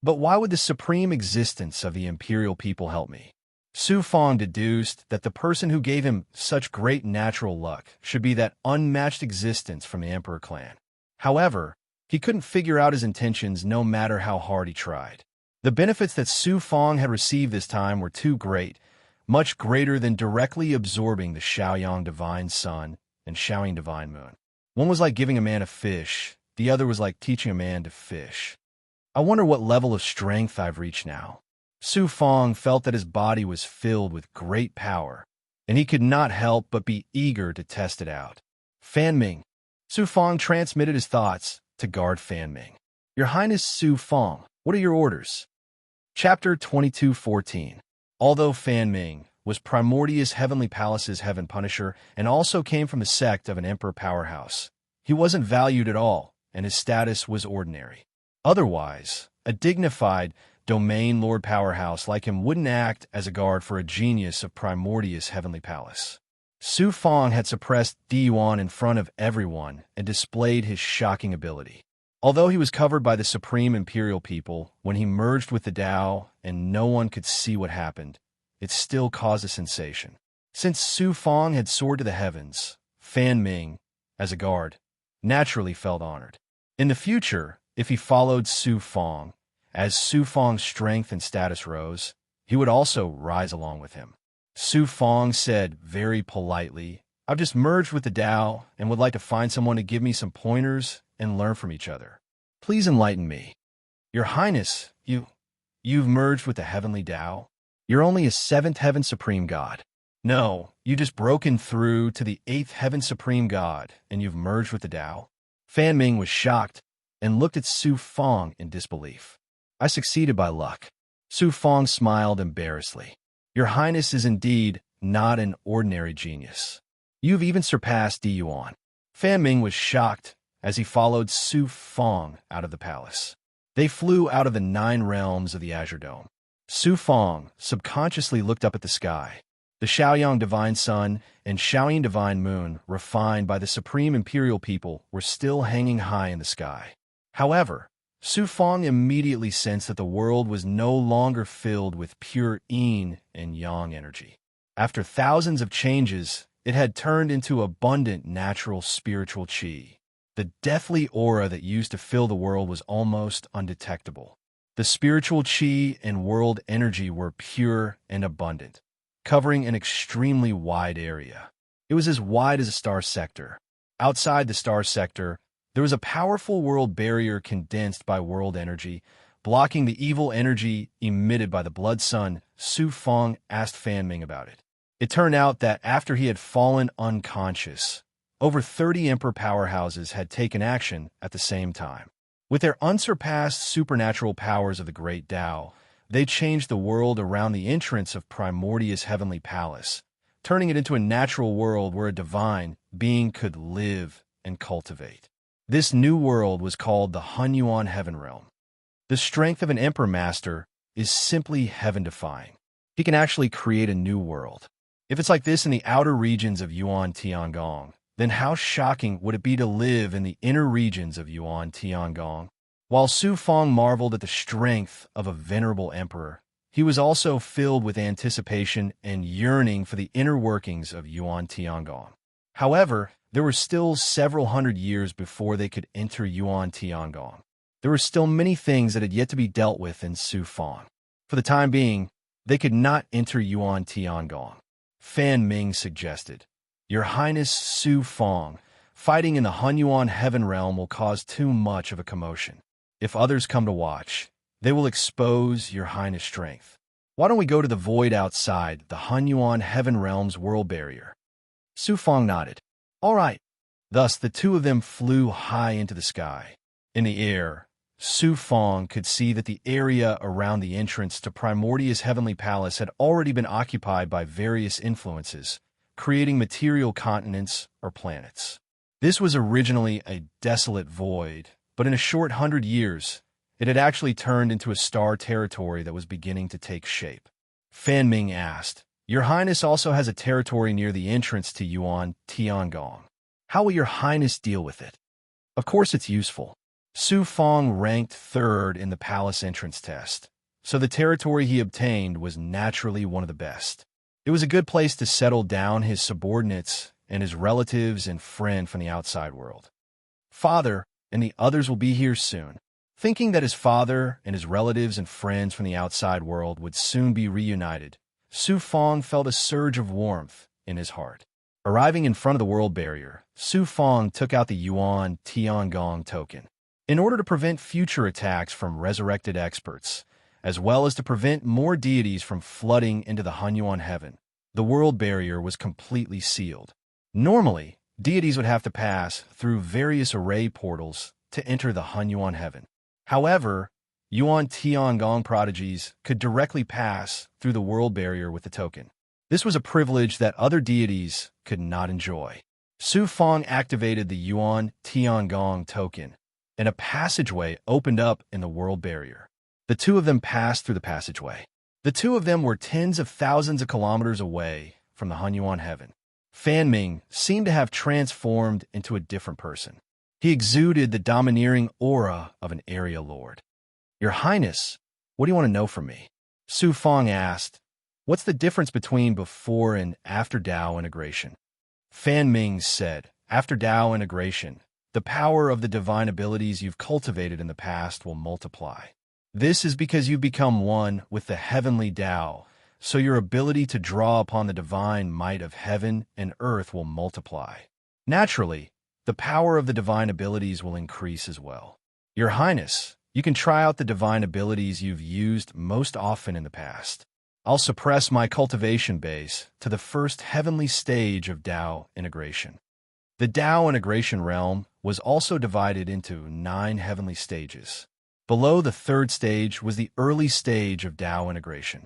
But why would the supreme existence of the imperial people help me? Su Fong deduced that the person who gave him such great natural luck should be that unmatched existence from the Emperor clan. However, he couldn't figure out his intentions no matter how hard he tried. The benefits that Su Fong had received this time were too great, much greater than directly absorbing the Shaoyang divine sun and Shaoyin divine moon. One was like giving a man a fish, the other was like teaching a man to fish. I wonder what level of strength I've reached now. Su Fong felt that his body was filled with great power, and he could not help but be eager to test it out. Fan Ming. Su Fong transmitted his thoughts to guard Fan Ming. Your Highness Su Fong, what are your orders? Chapter 22:14. Although Fan Ming was Primordius Heavenly Palace's Heaven Punisher and also came from the sect of an Emperor powerhouse. He wasn't valued at all, and his status was ordinary. Otherwise, a dignified domain lord powerhouse like him wouldn't act as a guard for a genius of Primordius Heavenly Palace. Su Fong had suppressed Di Yuan in front of everyone and displayed his shocking ability. Although he was covered by the Supreme Imperial People, when he merged with the Tao and no one could see what happened, it still caused a sensation. Since Su Fong had soared to the heavens, Fan Ming, as a guard, naturally felt honored. In the future, if he followed Su Fong, as Su Fong's strength and status rose, he would also rise along with him. Su Fong said very politely, "I've just merged with the Tao and would like to find someone to give me some pointers and learn from each other. Please enlighten me." "Your Highness, you've merged with the Heavenly Tao? You're only a 7th Heaven Supreme God." "No, you just broken through to the 8th Heaven Supreme God and you've merged with the Tao?" Fan Ming was shocked and looked at Su Fong in disbelief. "I succeeded by luck." Su Fong smiled embarrassedly. "Your Highness is indeed not an ordinary genius. You've even surpassed Di Yuan." Fan Ming was shocked as he followed Su Fong out of the palace. They flew out of the 9 realms of the Azure Dome. Su Fong subconsciously looked up at the sky. The Shaoyang Divine Sun and Shaoyin Divine Moon, refined by the Supreme Imperial People, were still hanging high in the sky. However, Su Fong immediately sensed that the world was no longer filled with pure yin and yang energy. After thousands of changes, it had turned into abundant natural spiritual qi. The deathly aura that used to fill the world was almost undetectable. The spiritual qi and world energy were pure and abundant, covering an extremely wide area. It was as wide as a star sector. Outside the star sector, there was a powerful world barrier condensed by world energy, blocking the evil energy emitted by the Blood Sun. Su Fong asked Fan Ming about it. It turned out that after he had fallen unconscious, over 30 Emperor powerhouses had taken action at the same time. With their unsurpassed supernatural powers of the Great Tao, they changed the world around the entrance of Primordius Heavenly Palace, turning it into a natural world where a divine being could live and cultivate. This new world was called the Hunyuan Heaven Realm. The strength of an Emperor Master is simply heaven-defying. He can actually create a new world. If it's like this in the outer regions of Yuan Tiangong, then how shocking would it be to live in the inner regions of Yuan Tiangong? While Su Fong marveled at the strength of a venerable emperor, he was also filled with anticipation and yearning for the inner workings of Yuan Tiangong. However, there were still several hundred years before they could enter Yuan Tiangong. There were still many things that had yet to be dealt with in Su Fong. For the time being, they could not enter Yuan Tiangong. Fan Ming suggested, "Your Highness Su Fong, fighting in the Hunyuan Heaven Realm will cause too much of a commotion. If others come to watch, they will expose your Highness' strength. Why don't we go to the void outside the Hunyuan Heaven Realm's world barrier?" Su Fong nodded. "All right." Thus, the two of them flew high into the sky. In the air, Su Fong could see that the area around the entrance to Primordius Heavenly Palace had already been occupied by various influences, creating material continents or planets. This was originally a desolate void, but in a short 100 years, it had actually turned into a star territory that was beginning to take shape. Fan Ming asked, "Your Highness also has a territory near the entrance to Yuan Tiangong. How will your Highness deal with it?" "Of course it's useful." Su Fong ranked 3rd in the palace entrance test, so the territory he obtained was naturally one of the best. It was a good place to settle down his subordinates and his relatives and friend from the outside world. Father and the others will be here soon. Thinking that his father and his relatives and friends from the outside world would soon be reunited, Su Fong felt a surge of warmth in his heart. Arriving in front of the world barrier, Su Fong took out the Yuan Tiangong token. In order to prevent future attacks from resurrected experts, as well as to prevent more deities from flooding into the Hunyuan Heaven, the world barrier was completely sealed. Normally, deities would have to pass through various array portals to enter the Hunyuan Heaven. However, Yuan Tiangong prodigies could directly pass through the world barrier with the token. This was a privilege that other deities could not enjoy. Su Fang activated the Yuan Tiangong token, and a passageway opened up in the world barrier. The two of them passed through the passageway. The two of them were tens of thousands of kilometers away from the Hunyuan heaven. Fan Ming seemed to have transformed into a different person. He exuded the domineering aura of an area lord. "Your Highness, what do you want to know from me?" Su Fang asked. "What's the difference between before and after Dao integration?" Fan Ming said, "After Dao integration, the power of the divine abilities you've cultivated in the past will multiply. This is because you've become one with the heavenly Dao, so your ability to draw upon the divine might of heaven and earth will multiply. Naturally, the power of the divine abilities will increase as well. Your Highness, you can try out the divine abilities you've used most often in the past. I'll suppress my cultivation base to the first heavenly stage of Dao integration." The Dao integration realm was also divided into 9 heavenly stages. Below the 3rd stage was the early stage of Dao integration.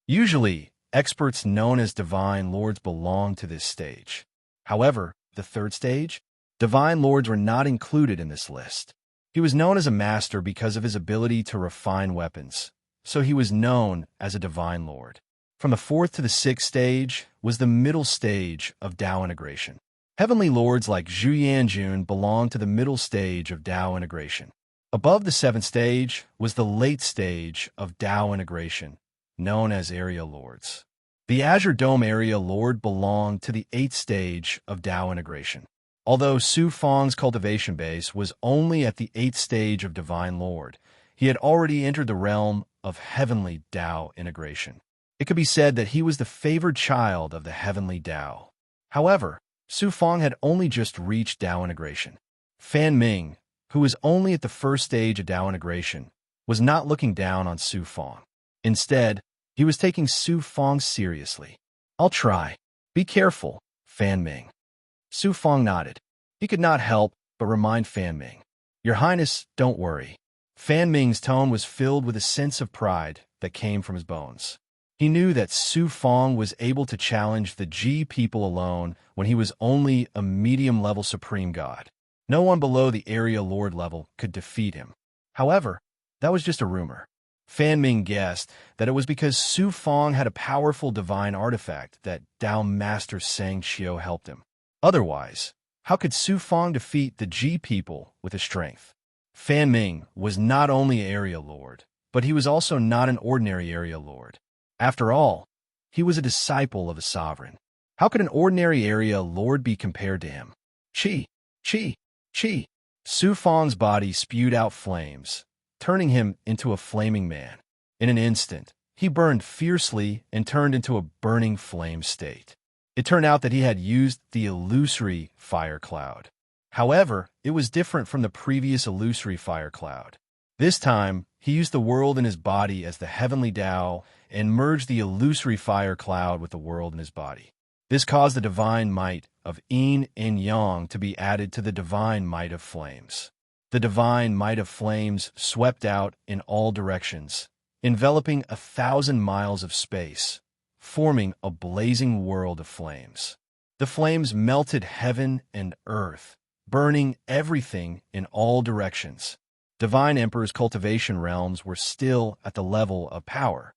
Usually, experts known as divine lords belong to this stage. However, the 3rd stage, divine lords were not included in this list. He was known as a master because of his ability to refine weapons, so he was known as a divine lord. From the 4th to the 6th stage was the middle stage of Dao integration. Heavenly lords like Zhu Yanjun belonged to the middle stage of Dao integration. Above the 7th stage was the late stage of Dao integration, known as area lords. The Azure Dome area lord belonged to the 8th stage of Dao integration. Although Su Fang's cultivation base was only at the 8th stage of divine lord, he had already entered the realm of heavenly Dao integration. It could be said that he was the favored child of the heavenly Dao. However, Su Fang had only just reached Dao integration. Fan Ming, who was only at the 1st stage of Dao integration, was not looking down on Su Fang. Instead, he was taking Su Fang seriously. "I'll try. Be careful, Fan Ming." Su Fang nodded. He could not help but remind Fan Ming, "Your Highness, don't worry." Fan Ming's tone was filled with a sense of pride that came from his bones. He knew that Su Fang was able to challenge the Ji people alone when he was only a medium-level supreme god. No one below the area lord level could defeat him. However, that was just a rumor. Fan Ming guessed that it was because Su Fang had a powerful divine artifact that Dao Master Sang Qiu helped him. Otherwise, how could Su Fang defeat the Ji people with his strength? Fan Ming was not only an area lord, but he was also not an ordinary area lord. After all, he was a disciple of a sovereign. How could an ordinary area lord be compared to him? Chi, chi, chi. Su Fang's body spewed out flames, turning him into a flaming man. In an instant, he burned fiercely and turned into a burning flame state. It turned out that he had used the illusory fire cloud. However, it was different from the previous illusory fire cloud. This time, he used the world in his body as the heavenly Dao and merged the illusory fire cloud with the world in his body. This caused the divine might of yin and yang to be added to the divine might of flames. The divine might of flames swept out in all directions, enveloping 1,000 miles of space, forming a blazing world of flames. The flames melted heaven and earth, burning everything in all directions. Divine Emperor's cultivation realms were still at the level of power.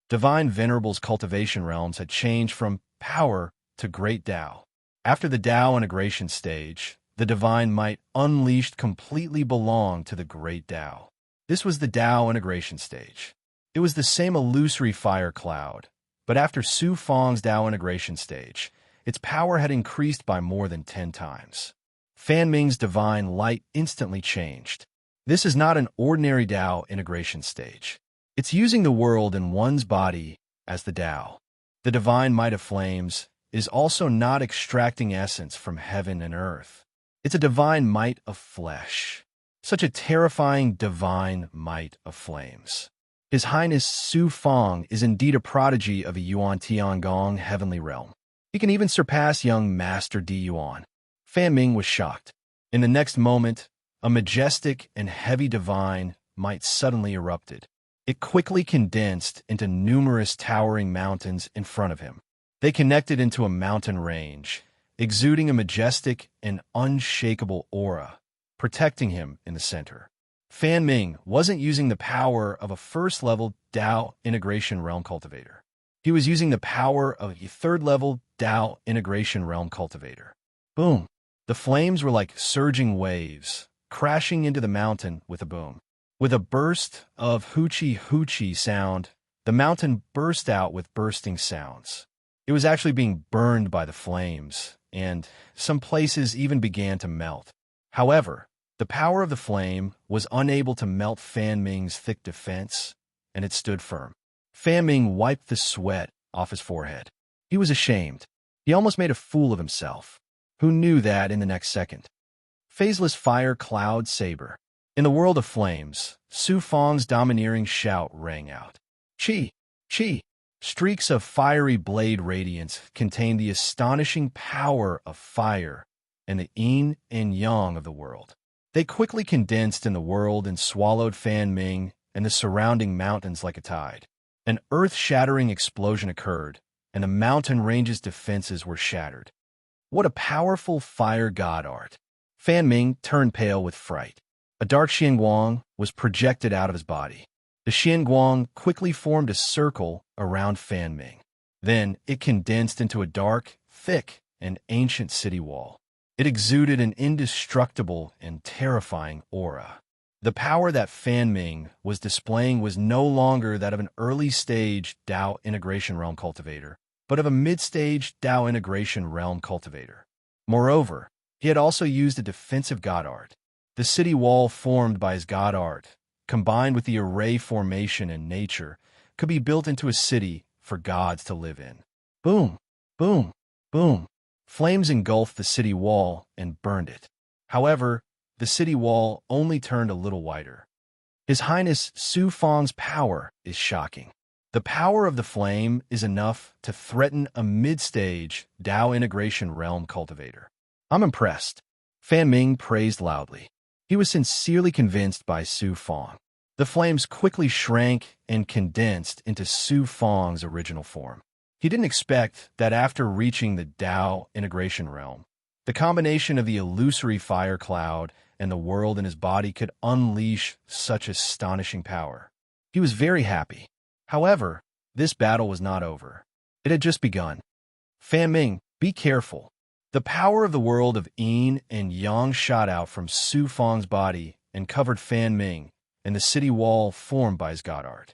Divine Venerable's cultivation realms had changed from power to great Dao. After the Dao integration stage, the divine might unleashed completely belonged to the great Dao. This was the Dao integration stage. It was the same illusory fire cloud, but after Su Fang's Dao integration stage, its power had increased by more than 10 times. Fan Ming's divine light instantly changed. This is not an ordinary Dao integration stage. It's using the world in one's body as the Dao. The divine might of flames is also not extracting essence from heaven and earth. It's a divine might of flesh. Such a terrifying divine might of flames. His Highness Su Fang is indeed a prodigy of a Yuan Tiangong heavenly realm. He can even surpass young Master Di Yuan. Fan Ming was shocked. In the next moment, a majestic and heavy divine might suddenly erupted. It quickly condensed into numerous towering mountains in front of him. They connected into a mountain range, exuding a majestic and unshakable aura, protecting him in the center. Fan Ming wasn't using the power of a first-level Dao integration realm cultivator. He was using the power of a third-level Dao integration realm cultivator. Boom! The flames were like surging waves, crashing into the mountain with a boom. With a burst of hoochie-hoochie sound, the mountain burst out with bursting sounds. It was actually being burned by the flames, and some places even began to melt. However, the power of the flame was unable to melt Fan Ming's thick defense, and it stood firm. Fan Ming wiped the sweat off his forehead. He was ashamed. He almost made a fool of himself. Who knew that in the next second? Phaseless fire cloud saber. In the world of flames, Su Fang's domineering shout rang out. Chi! Chi! Streaks of fiery blade radiance contained the astonishing power of fire and the yin and yang of the world. They quickly condensed in the world and swallowed Fan Ming and the surrounding mountains like a tide. An earth-shattering explosion occurred, and the mountain range's defenses were shattered. What a powerful fire god art! Fan Ming turned pale with fright. A dark Xianguang was projected out of his body. The Xianguang quickly formed a circle around Fan Ming. Then it condensed into a dark, thick, and ancient city wall. It exuded an indestructible and terrifying aura. The power that Fan Ming was displaying was no longer that of an early-stage Dao integration realm cultivator, but of a mid-stage Dao integration realm cultivator. Moreover, he had also used a defensive god art. The city wall formed by his god art, combined with the array formation in nature, could be built into a city for gods to live in. Boom! Boom! Boom! Flames engulfed the city wall and burned it. However, the city wall only turned a little whiter. His Highness Su Fang's power is shocking. The power of the flame is enough to threaten a mid-stage Dao integration realm cultivator. I'm impressed. Fan Ming praised loudly. He was sincerely convinced by Su Fang. The flames quickly shrank and condensed into Su Fang's original form. He didn't expect that after reaching the Dao integration realm, the combination of the illusory fire cloud and the world in his body could unleash such astonishing power. He was very happy. However, this battle was not over. It had just begun. Fan Ming, be careful. The power of the world of yin and yang shot out from Su Fang's body and covered Fan Ming and the city wall formed by his god art.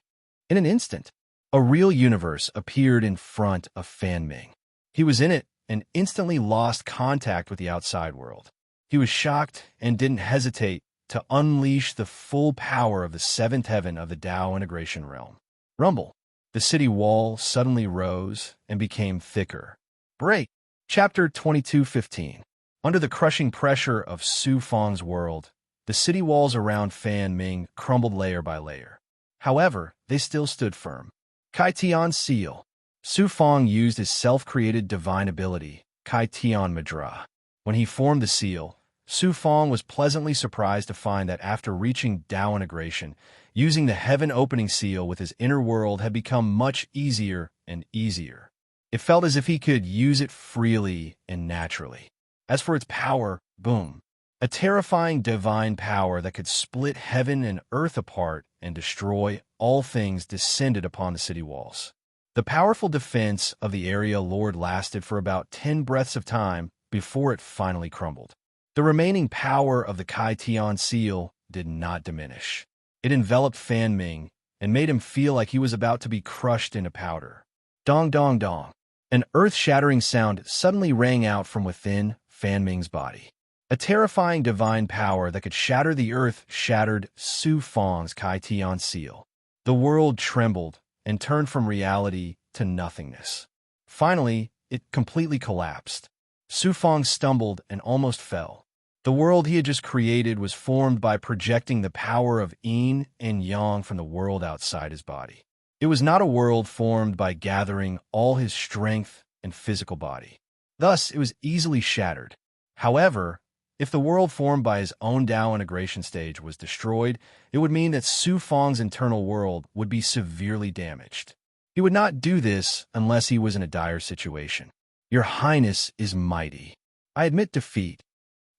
In an instant, a real universe appeared in front of Fan Ming. He was in it and instantly lost contact with the outside world. He was shocked and didn't hesitate to unleash the full power of the seventh heaven of the Dao integration realm. Rumble. The city wall suddenly rose and became thicker. Break. Chapter 22:15. Under the crushing pressure of Su Fang's world, the city walls around Fan Ming crumbled layer by layer. However, they still stood firm. Kai Tian's seal. Su Fang used his self-created divine ability, Kai Tian Madra. When he formed the seal, Su Fang was pleasantly surprised to find that after reaching Dao integration, using the heaven-opening seal with his inner world had become much easier and easier. It felt as if he could use it freely and naturally. As for its power, boom. A terrifying divine power that could split heaven and earth apart and destroy all things descended upon the city walls. The powerful defense of the area Lord lasted for about 10 breaths of time before it finally crumbled. The remaining power of the Kai Tian seal did not diminish. It enveloped Fan Ming and made him feel like he was about to be crushed into powder. Dong dong dong. An earth-shattering sound suddenly rang out from within Fan Ming's body. A terrifying divine power that could shatter the earth shattered Su Fang's Kai Tian seal. The world trembled and turned from reality to nothingness. Finally, it completely collapsed. Su Fang stumbled and almost fell. The world he had just created was formed by projecting the power of yin and yang from the world outside his body. It was not a world formed by gathering all his strength and physical body. Thus, it was easily shattered. However, if the world formed by his own Dao integration stage was destroyed, it would mean that Su Fang's internal world would be severely damaged. He He would not do this unless he was in a dire situation. Your Highness is mighty. I admit defeat.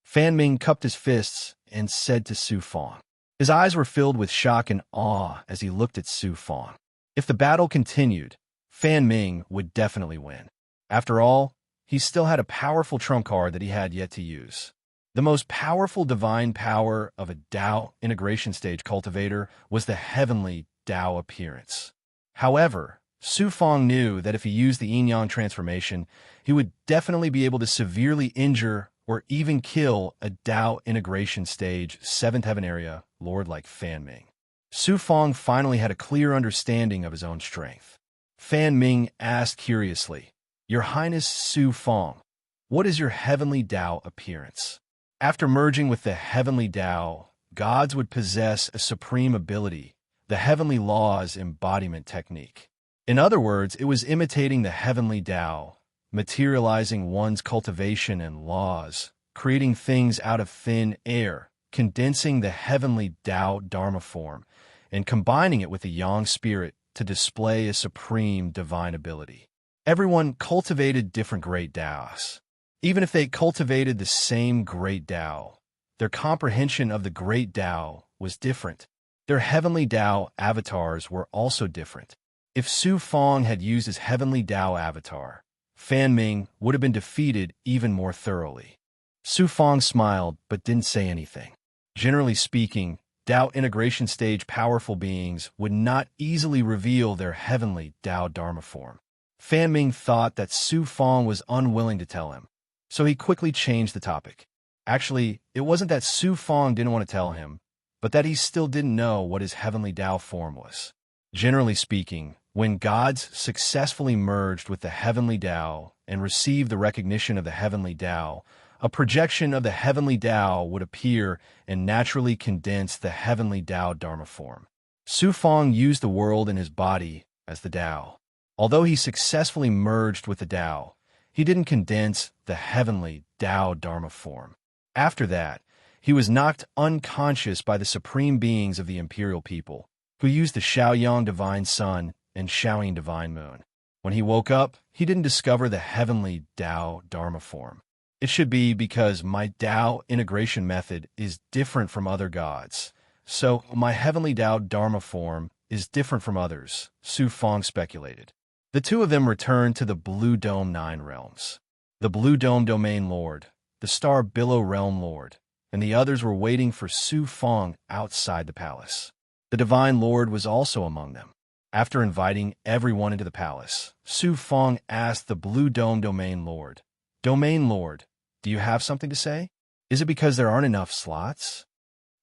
Fan Ming cupped his fists and said to Su Fong. His eyes were filled with shock and awe as he looked at Su Fong. If the battle continued, Fan Ming would definitely win. After all, he still had a powerful trump card that he had yet to use. The most powerful divine power of a Tao integration stage cultivator was the heavenly Tao appearance. However, Su Fong knew that if he used the yin-yang transformation, he would definitely be able to severely injure or even kill a Tao integration stage 7th heaven area lord like Fan Ming. Su Fong finally had a clear understanding of his own strength. Fan Ming asked curiously, Your Highness Su Fong, what is your heavenly Tao appearance? After merging with the heavenly Tao, gods would possess a supreme ability, the heavenly law's embodiment technique. In other words, it was imitating the heavenly Tao, materializing one's cultivation and laws, creating things out of thin air, condensing the heavenly Tao Dharma form, and combining it with the yang spirit to display a supreme divine ability. Everyone cultivated different great Taos. Even if they cultivated the same great Tao, their comprehension of the great Tao was different. Their heavenly Tao avatars were also different. If Su Fong had used his heavenly Tao avatar, Fan Ming would have been defeated even more thoroughly. Su Fong smiled but didn't say anything. Generally speaking, Tao integration stage powerful beings would not easily reveal their heavenly Tao Dharma form. Fan Ming thought that Su Fong was unwilling to tell him, so he quickly changed the topic. Actually, it wasn't that Su Fong didn't want to tell him, but that he still didn't know what his heavenly Tao form was. Generally speaking, when gods successfully merged with the heavenly Tao and received the recognition of the heavenly Tao, a projection of the heavenly Tao would appear and naturally condense the heavenly Tao Dharma form. Su Fong used the world in his body as the Tao. Although he successfully merged with the Tao, he didn't condense the heavenly Tao Dharma form. After that, he was knocked unconscious by the supreme beings of the imperial people, who used the Shaoyang divine sun and Shaoyin divine moon. When he woke up, he didn't discover the heavenly Tao Dharma form. It should be because my Tao integration method is different from other gods, so my heavenly Tao Dharma form is different from others, Su Fong speculated. The two of them returned to the Blue Dome 9 realms. The Blue Dome Domain Lord, the Star Billow Realm Lord, and the others were waiting for Su Fong outside the palace. The Divine Lord was also among them. After inviting everyone into the palace, Su Fong asked the Blue Dome Domain Lord, Domain Lord, do you have something to say? Is it because there aren't enough slots?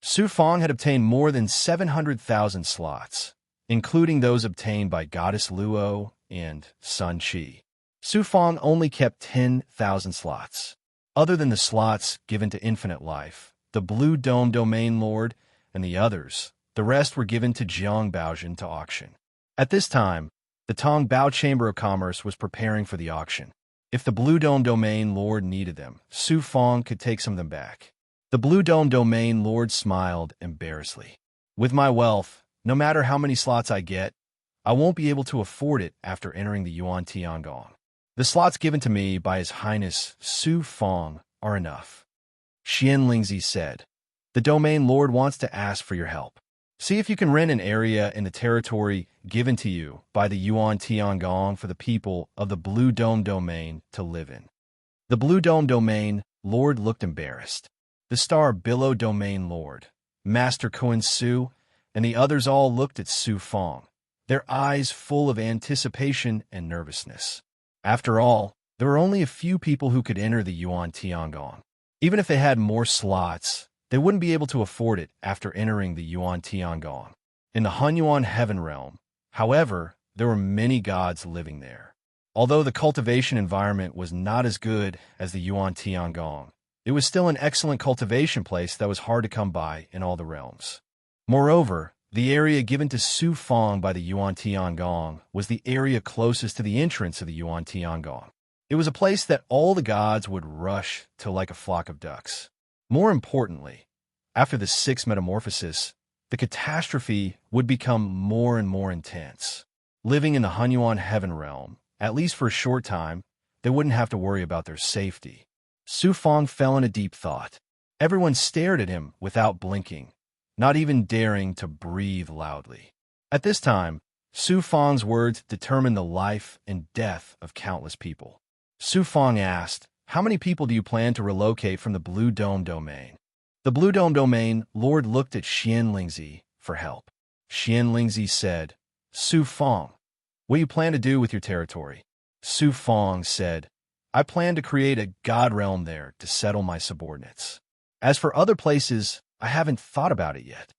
Su Fong had obtained more than 700,000 slots, including those obtained by Goddess Luo and Sun Qi. Su Fong only kept 10,000 slots. Other than the slots given to Infinite Life, the Blue Dome Domain Lord, and the others, the rest were given to Jiang Baojin to auction. At this time, the Tong Bao Chamber of Commerce was preparing for the auction. If the Blue Dome Domain Lord needed them, Su Fong could take some of them back. The Blue Dome Domain Lord smiled embarrassedly. With my wealth, no matter how many slots I get, I won't be able to afford it after entering the Yuan Tiangong. The slots given to me by His Highness Su Fong are enough. Xian Lingzi said, The Domain Lord wants to ask for your help. See if you can rent an area in the territory given to you by the Yuan Tiangong for the people of the Blue Dome Domain to live in. The Blue Dome Domain Lord looked embarrassed. The Star Billow Domain Lord, Master Kun Su, and the others all looked at Su Fong, their eyes full of anticipation and nervousness. After all, there were only a few people who could enter the Yuan Tiangong. Even if they had more slots, they wouldn't be able to afford it after entering the Yuan Tiangong. In the Hunyuan Heaven Realm, however, there were many gods living there. Although the cultivation environment was not as good as the Yuan Tiangong, it was still an excellent cultivation place that was hard to come by in all the realms. Moreover, the area given to Su Fong by the Yuan Tiangong was the area closest to the entrance of the Yuan Tiangong. It was a place that all the gods would rush to like a flock of ducks. More importantly, after the sixth metamorphosis, the catastrophe would become more and more intense. Living in the Hunyuan heaven realm, at least for a short time, they wouldn't have to worry about their safety. Su Fong fell into deep thought. Everyone stared at him without blinking, not even daring to breathe loudly. At this time, Su Fong's words determined the life and death of countless people. Su Fong asked, "How many people do you plan to relocate from the Blue Dome domain?" The Blue Dome domain lord looked at Xian Lingzi for help. Xian Lingzi said, "Su Fong, what do you plan to do with your territory?" Su Fong said, "I plan to create a god realm there to settle my subordinates. As for other places, I haven't thought about it yet."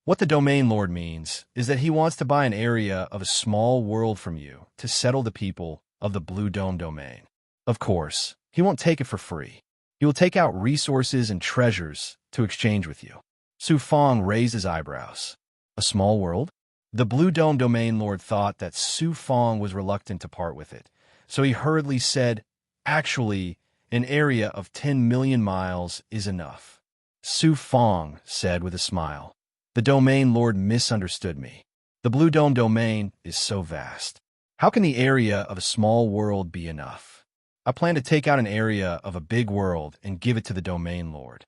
What the domain lord means is that he wants to buy an area of a small world from you to settle the people of the Blue Dome domain. Of course, he won't take it for free. He will take out resources and treasures to exchange with you. Su Fong raised his eyebrows. A small world? The Blue Dome domain lord thought that Su Fong was reluctant to part with it, so he hurriedly said, "Actually, an area of 10 million miles is enough." Su Fong said with a smile, "The domain lord misunderstood me. The Blue Dome domain is so vast. How can the area of a small world be enough? I plan to take out an area of a big world and give it to the domain lord."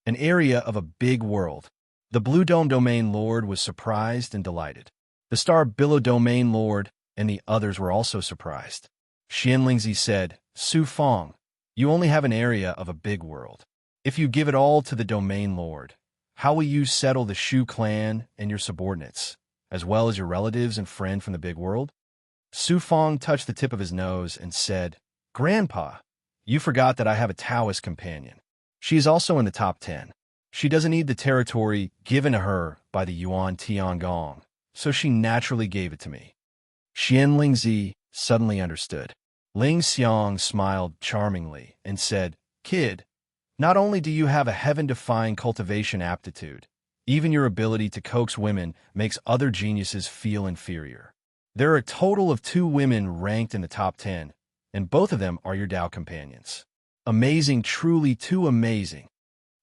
An area of a big world. The Blue Dome domain lord was surprised and delighted. The Star Billow domain lord and the others were also surprised. Xian Lingzi said, "Su Fong, you only have an area of a big world. If you give it all to the domain lord, how will you settle the Shu clan and your subordinates, as well as your relatives and friend from the big world?" Su Fong touched the tip of his nose and said, "Grandpa, you forgot that I have a Taoist companion. She is also in the top 10. She doesn't need the territory given to her by the Yuan Tiangong, so she naturally gave it to me." Xian Lingzi suddenly understood. Ling Xiang smiled charmingly and said, "Kid, not only do you have a heaven-defying cultivation aptitude, even your ability to coax women makes other geniuses feel inferior. There are a total of 2 women ranked in the top 10, and both of them are your Tao companions. Amazing, truly too amazing."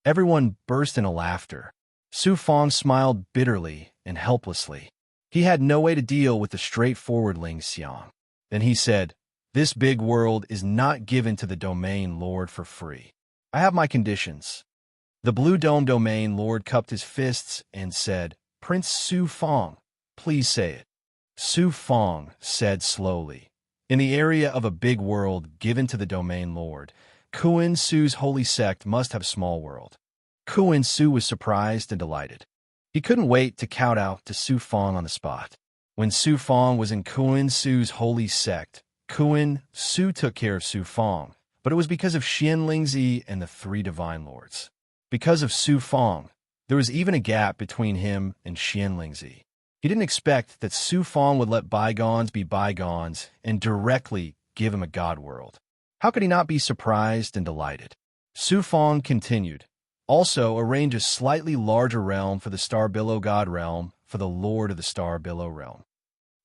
Everyone burst into laughter. Su Fong smiled bitterly and helplessly. He had no way to deal with the straightforward Ling Xiang. Then he said, "This big world is not given to the domain lord for free. I have my conditions." The Blue Dome domain lord cupped his fists and said, "Prince Su Fong, please say it." Su Fong said slowly, "In the area of a big world given to the domain lord, Kuan Su's holy sect must have small world." Kuan Su was surprised and delighted. He couldn't wait to kowtow to Su Fong on the spot. When Su Fong was in Kuan Su's holy sect, Kuan Su took care of Su Fong, but it was because of Xian Lingzi and the 3 divine lords. Because of Su Fong, there was even a gap between him and Xian Lingzi. He didn't expect that Su Fong would let bygones be bygones and directly give him a god world. How could he not be surprised and delighted? Su Fong continued, "Also arrange a slightly larger realm for the Star Billow God realm for the Lord of the Star Billow realm."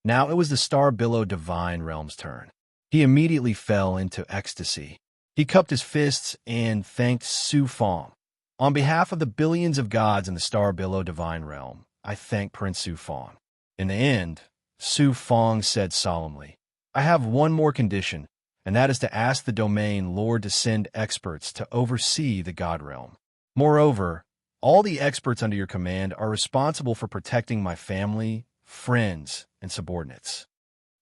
Now it was the Star Billow divine realm's turn. He immediately fell into ecstasy. He cupped his fists and thanked Su Fong. "On behalf of the billions of gods in the Star Billow divine realm, I thank Prince Su Fong." In the end, Su Fong said solemnly, "I have one more condition, and that is to ask the domain lord to send experts to oversee the god realm. Moreover, all the experts under your command are responsible for protecting my family, friends, and subordinates."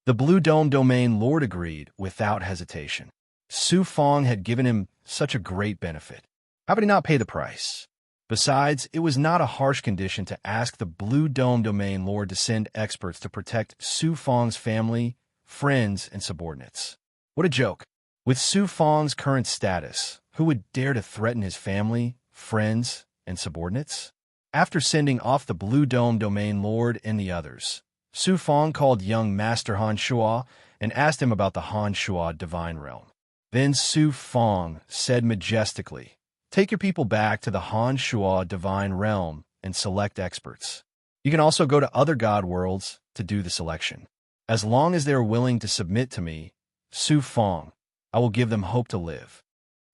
The Blue Dome domain lord agreed without hesitation. Su Fong had given him such a great benefit. How could he not pay the price? Besides, it was not a harsh condition to ask the Blue Dome domain lord to send experts to protect Su Fong's family, friends, and subordinates. What a joke. With Su Fong's current status, who would dare to threaten his family, friends, and subordinates? After sending off the Blue Dome domain lord and the others, Su Fong called young Master Han Shua and asked him about the Han Shua divine realm. Then Su Fong said majestically, "Take your people back to the Han Shua divine realm and select experts. You can also go to other god worlds to do the selection. As long as they are willing to submit to me, Su Fong, I will give them hope to live."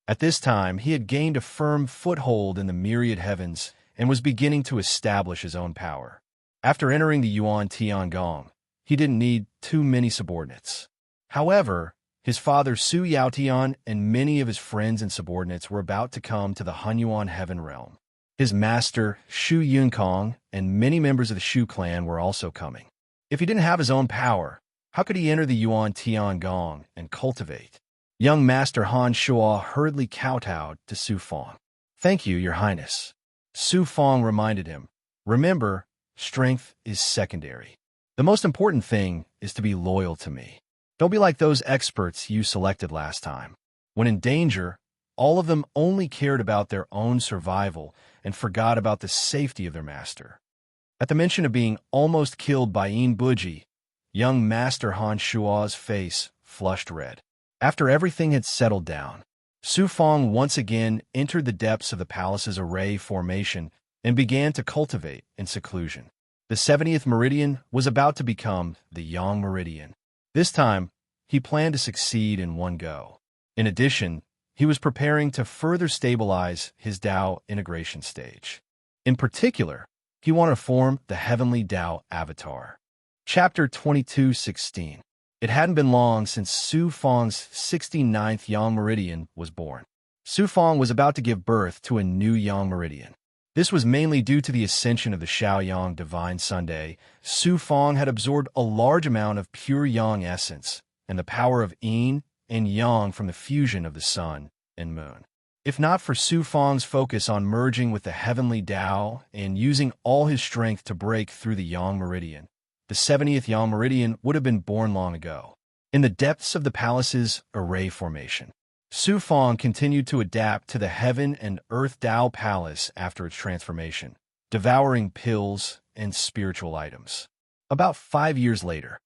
At this time, he had gained a firm foothold in the myriad heavens and was beginning to establish his own power. After entering the Yuan Tiangong, he didn't need too many subordinates. However, his father Su Yaotian and many of his friends and subordinates were about to come to the Hunyuan heaven realm. His master, Shu Yunkong, and many members of the Shu clan were also coming. If he didn't have his own power, how could he enter the Yuan Tiangong and cultivate? Young Master Han Shuo hurriedly kowtowed to Su Fong. "Thank you, Your Highness." Su Fong reminded him, "Remember, strength is secondary. The most important thing is to be loyal to me. Don't be like those experts you selected last time. When in danger, all of them only cared about their own survival and forgot about the safety of their master." At the mention of being almost killed by Yin Buji, young Master Han Shuo's face flushed red. After everything had settled down, Su Fong once again entered the depths of the palace's array formation and began to cultivate in seclusion. The 70th meridian was about to become the Yang meridian. This time, he planned to succeed in one go. In addition, he was preparing to further stabilize his Dao integration stage. In particular, he wanted to form the Heavenly Dao Avatar. Chapter 22:16. It hadn't been long since Su Fong's 69th Yang meridian was born. Su Fong was about to give birth to a new Yang meridian. This was mainly due to the ascension of the Shaoyang Divine Sunday. Su Fong had absorbed a large amount of pure Yang essence and the power of Yin and Yang from the fusion of the sun and moon. If not for Su Fong's focus on merging with the Heavenly Dao and using all his strength to break through the Yang meridian, the 70th Yang meridian would have been born long ago. In the depths of the palace's array formation, Su Fong continued to adapt to the Heaven and Earth Dao Palace after its transformation, devouring pills and spiritual items. About 5 years later,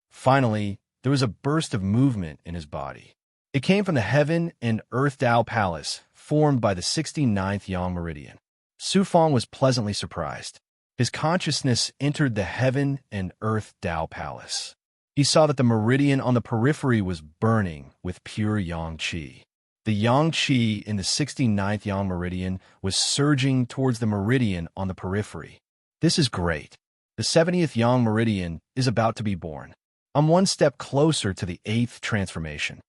finally, there was a burst of movement in his body. It came from the Heaven and Earth Dao Palace, formed by the 69th Yang meridian. Su Fong was pleasantly surprised. His consciousness entered the Heaven and Earth Dao Palace. He saw that the meridian on the periphery was burning with pure Yang Qi. The Yang Qi in the 69th Yang meridian was surging towards the meridian on the periphery. "This is great. The 70th Yang meridian is about to be born. I'm one step closer to the 8th transformation."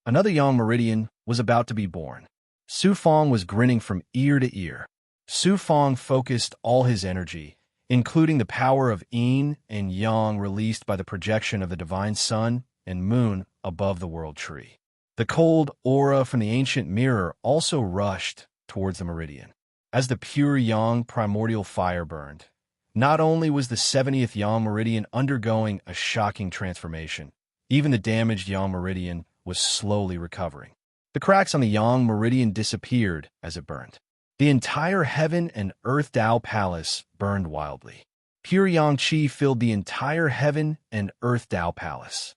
Another Yang meridian was about to be born. Su Fong was grinning from ear to ear. Su Fong focused all his energy, including the power of Yin and Yang released by the projection of the divine sun and moon above the world tree. The cold aura from the ancient mirror also rushed towards the meridian. As the pure Yang primordial fire burned, not only was the 70th Yang meridian undergoing a shocking transformation, even the damaged Yang meridian was slowly recovering. The cracks on the Yang meridian disappeared as it burned. The entire Heaven and Earth Dao Palace burned wildly. Pure Yang Qi filled the entire Heaven and Earth Dao Palace.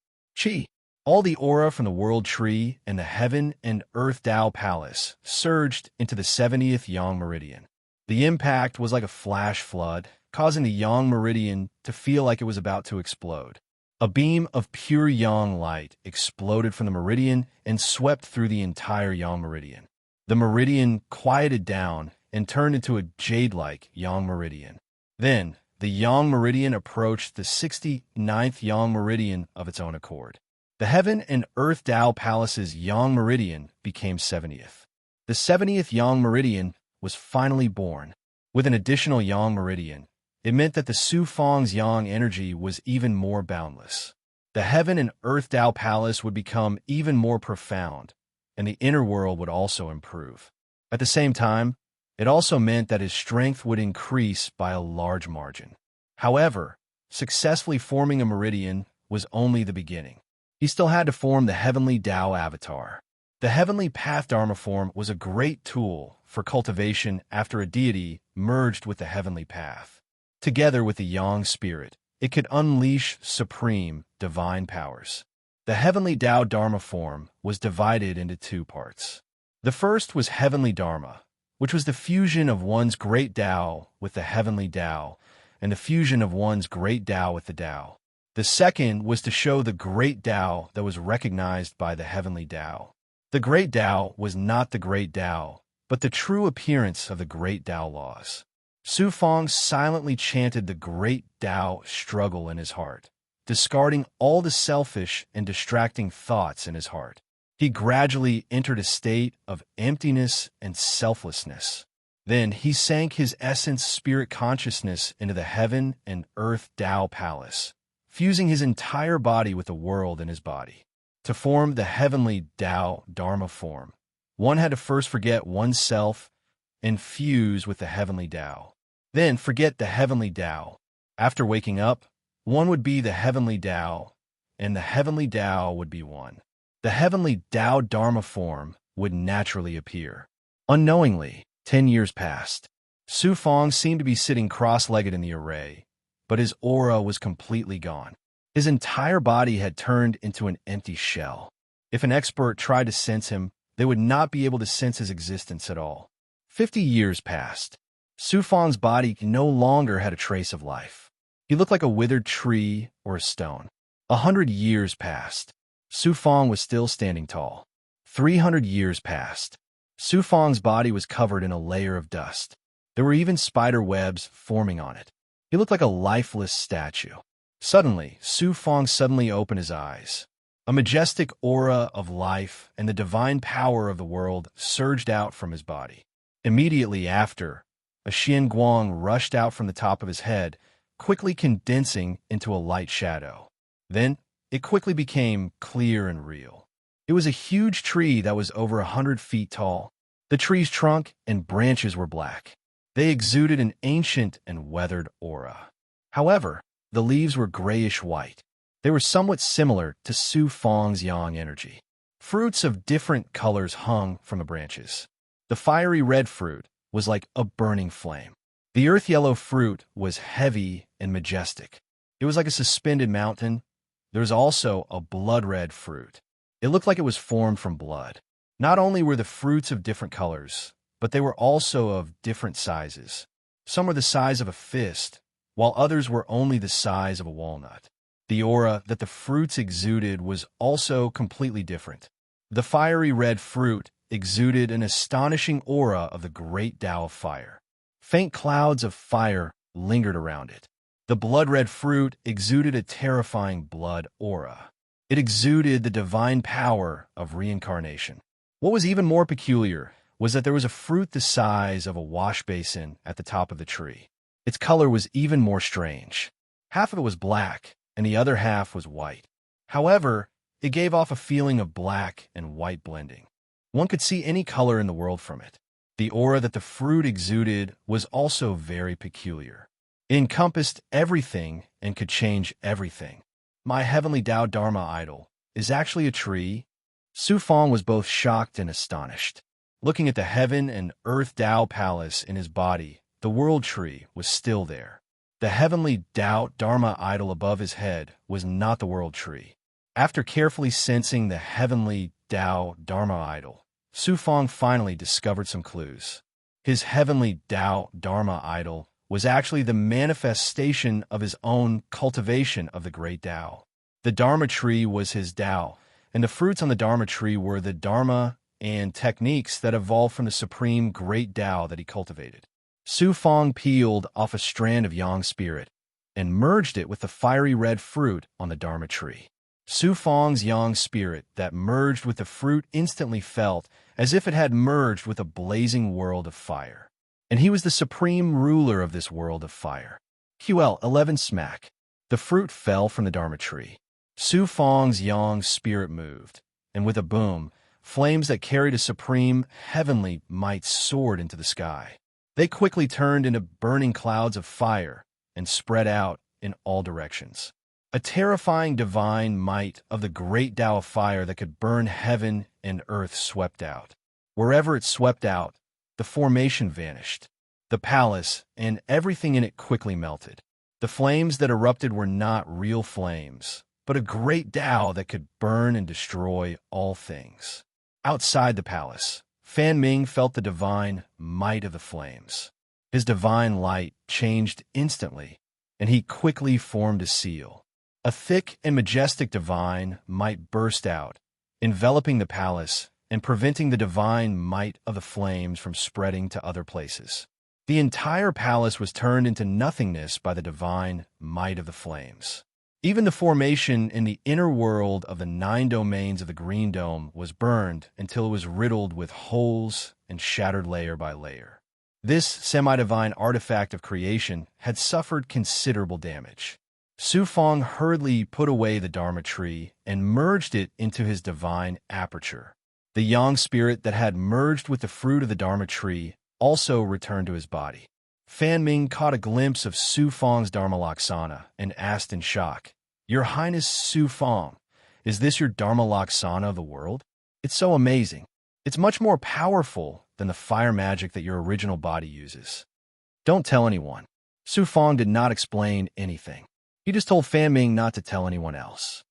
All the aura from the World Tree and the Heaven and Earth Dao Palace surged into the 70th Yang Meridian. The impact was like a flash flood, causing the Yang Meridian to feel like it was about to explode. A beam of pure Yang light exploded from the meridian and swept through the entire Yang Meridian. The meridian quieted down and turned into a jade-like Yang Meridian. Then, the Yang Meridian approached the 69th Yang Meridian of its own accord. The Heaven and Earth Dao Palace's Yang Meridian became 70th. The 70th Yang Meridian was finally born. With an additional Yang Meridian, it meant that the Su Fong's Yang energy was even more boundless. The Heaven and Earth Dao Palace would become even more profound, and the inner world would also improve. At the same time, it also meant that his strength would increase by a large margin. However, successfully forming a meridian was only the beginning. He still had to form the Heavenly Dao Avatar. The Heavenly Path Dharma form was a great tool for cultivation after a deity merged with the Heavenly Path. Together with the Yang Spirit, it could unleash supreme divine powers. The Heavenly Dao Dharma form was divided into two parts. The first was Heavenly Dharma, which was the fusion of one's great Dao with the Heavenly Dao, and the fusion of one's great Dao with the Dao. The second was to show the great Dao that was recognized by the Heavenly Dao. The great Dao was not the great Dao, but the true appearance of the great Dao laws. Su Fong silently chanted the great Tao struggle in his heart, discarding all the selfish and distracting thoughts in his heart. He gradually entered a state of emptiness and selflessness. Then he sank his essence spirit consciousness into the heaven and earth Tao palace, fusing his entire body with the world in his body. To form the heavenly Tao Dharma form, one had to first forget oneself and fuse with the heavenly Tao. Then forget the heavenly Tao. After waking up, one would be the heavenly Tao, and the heavenly Tao would be one. The heavenly Tao Dharma form would naturally appear. Unknowingly, 10 years passed. Su Fong seemed to be sitting cross-legged in the array, but his aura was completely gone. His entire body had turned into an empty shell. If an expert tried to sense him, they would not be able to sense his existence at all. 50 years passed. Su Fong's body no longer had a trace of life. He looked like a withered tree or a stone. 100 years passed. Su Fong was still standing tall. 300 years passed. Su Fong's body was covered in a layer of dust. There were even spider webs forming on it. He looked like a lifeless statue. Suddenly, Su Fong suddenly opened his eyes. A majestic aura of life and the divine power of the world surged out from his body. Immediately after, a Xian Guang rushed out from the top of his head, quickly condensing into a light shadow. Then, it quickly became clear and real. It was a huge tree that was over 100 feet tall. The tree's trunk and branches were black. They exuded an ancient and weathered aura. However, the leaves were grayish-white. They were somewhat similar to Su Fong's yang energy. Fruits of different colors hung from the branches. The fiery red fruit was like a burning flame. The earth-yellow fruit was heavy and majestic. It was like a suspended mountain. There was also a blood-red fruit. It looked like it was formed from blood. Not only were the fruits of different colors, but they were also of different sizes. Some were the size of a fist, while others were only the size of a walnut. The aura that the fruits exuded was also completely different. The fiery red fruit exuded an astonishing aura of the great Tao of fire. Faint clouds of fire lingered around it. The blood-red fruit exuded a terrifying blood aura. It exuded the divine power of reincarnation. What was even more peculiar was that there was a fruit the size of a wash basin at the top of the tree. Its color was even more strange. Half of it was black, and the other half was white. However, it gave off a feeling of black and white blending. One could see any color in the world from it. The aura that the fruit exuded was also very peculiar. It encompassed everything and could change everything. My heavenly Tao Dharma idol is actually a tree. Su Fong was both shocked and astonished. Looking at the heaven and earth Tao palace in his body, the world tree was still there. The heavenly Tao Dharma idol above his head was not the world tree. After carefully sensing the heavenly Tao Dharma idol, Su Fong finally discovered some clues. His heavenly Tao Dharma idol was actually the manifestation of his own cultivation of the great Tao. The Dharma tree was his Tao, and the fruits on the Dharma tree were the Dharma and techniques that evolved from the supreme great Tao that he cultivated. Su Fong peeled off a strand of yang spirit and merged it with the fiery red fruit on the Dharma tree. Su Fong's yang spirit that merged with the fruit instantly felt as if it had merged with a blazing world of fire. And he was the supreme ruler of this world of fire. QL 11 smack. The fruit fell from the Dharma tree. Su Fong's yang spirit moved, and with a boom, flames that carried a supreme, heavenly might soared into the sky. They quickly turned into burning clouds of fire and spread out in all directions. A terrifying divine might of the great Tao of fire that could burn heaven and earth swept out. Wherever it swept out, the formation vanished. The palace and everything in it quickly melted. The flames that erupted were not real flames, but a great Tao that could burn and destroy all things. Outside the palace, Fan Ming felt the divine might of the flames. His divine light changed instantly, and he quickly formed a seal. A thick and majestic divine might burst out, enveloping the palace and preventing the divine might of the flames from spreading to other places. The entire palace was turned into nothingness by the divine might of the flames. Even the formation in the inner world of the 9 domains of the Green Dome was burned until it was riddled with holes and shattered layer by layer. This semi-divine artifact of creation had suffered considerable damage. Su Fong hurriedly put away the Dharma tree and merged it into his divine aperture. The yang spirit that had merged with the fruit of the Dharma tree also returned to his body. Fan Ming caught a glimpse of Su Fong's Dharma Laksana and asked in shock, "Your Highness Su Fong, is this your Dharma Laksana of the world? It's so amazing. It's much more powerful than the fire magic that your original body uses." "Don't tell anyone." Su Fong did not explain anything. He just told Fan Ming not to tell anyone else.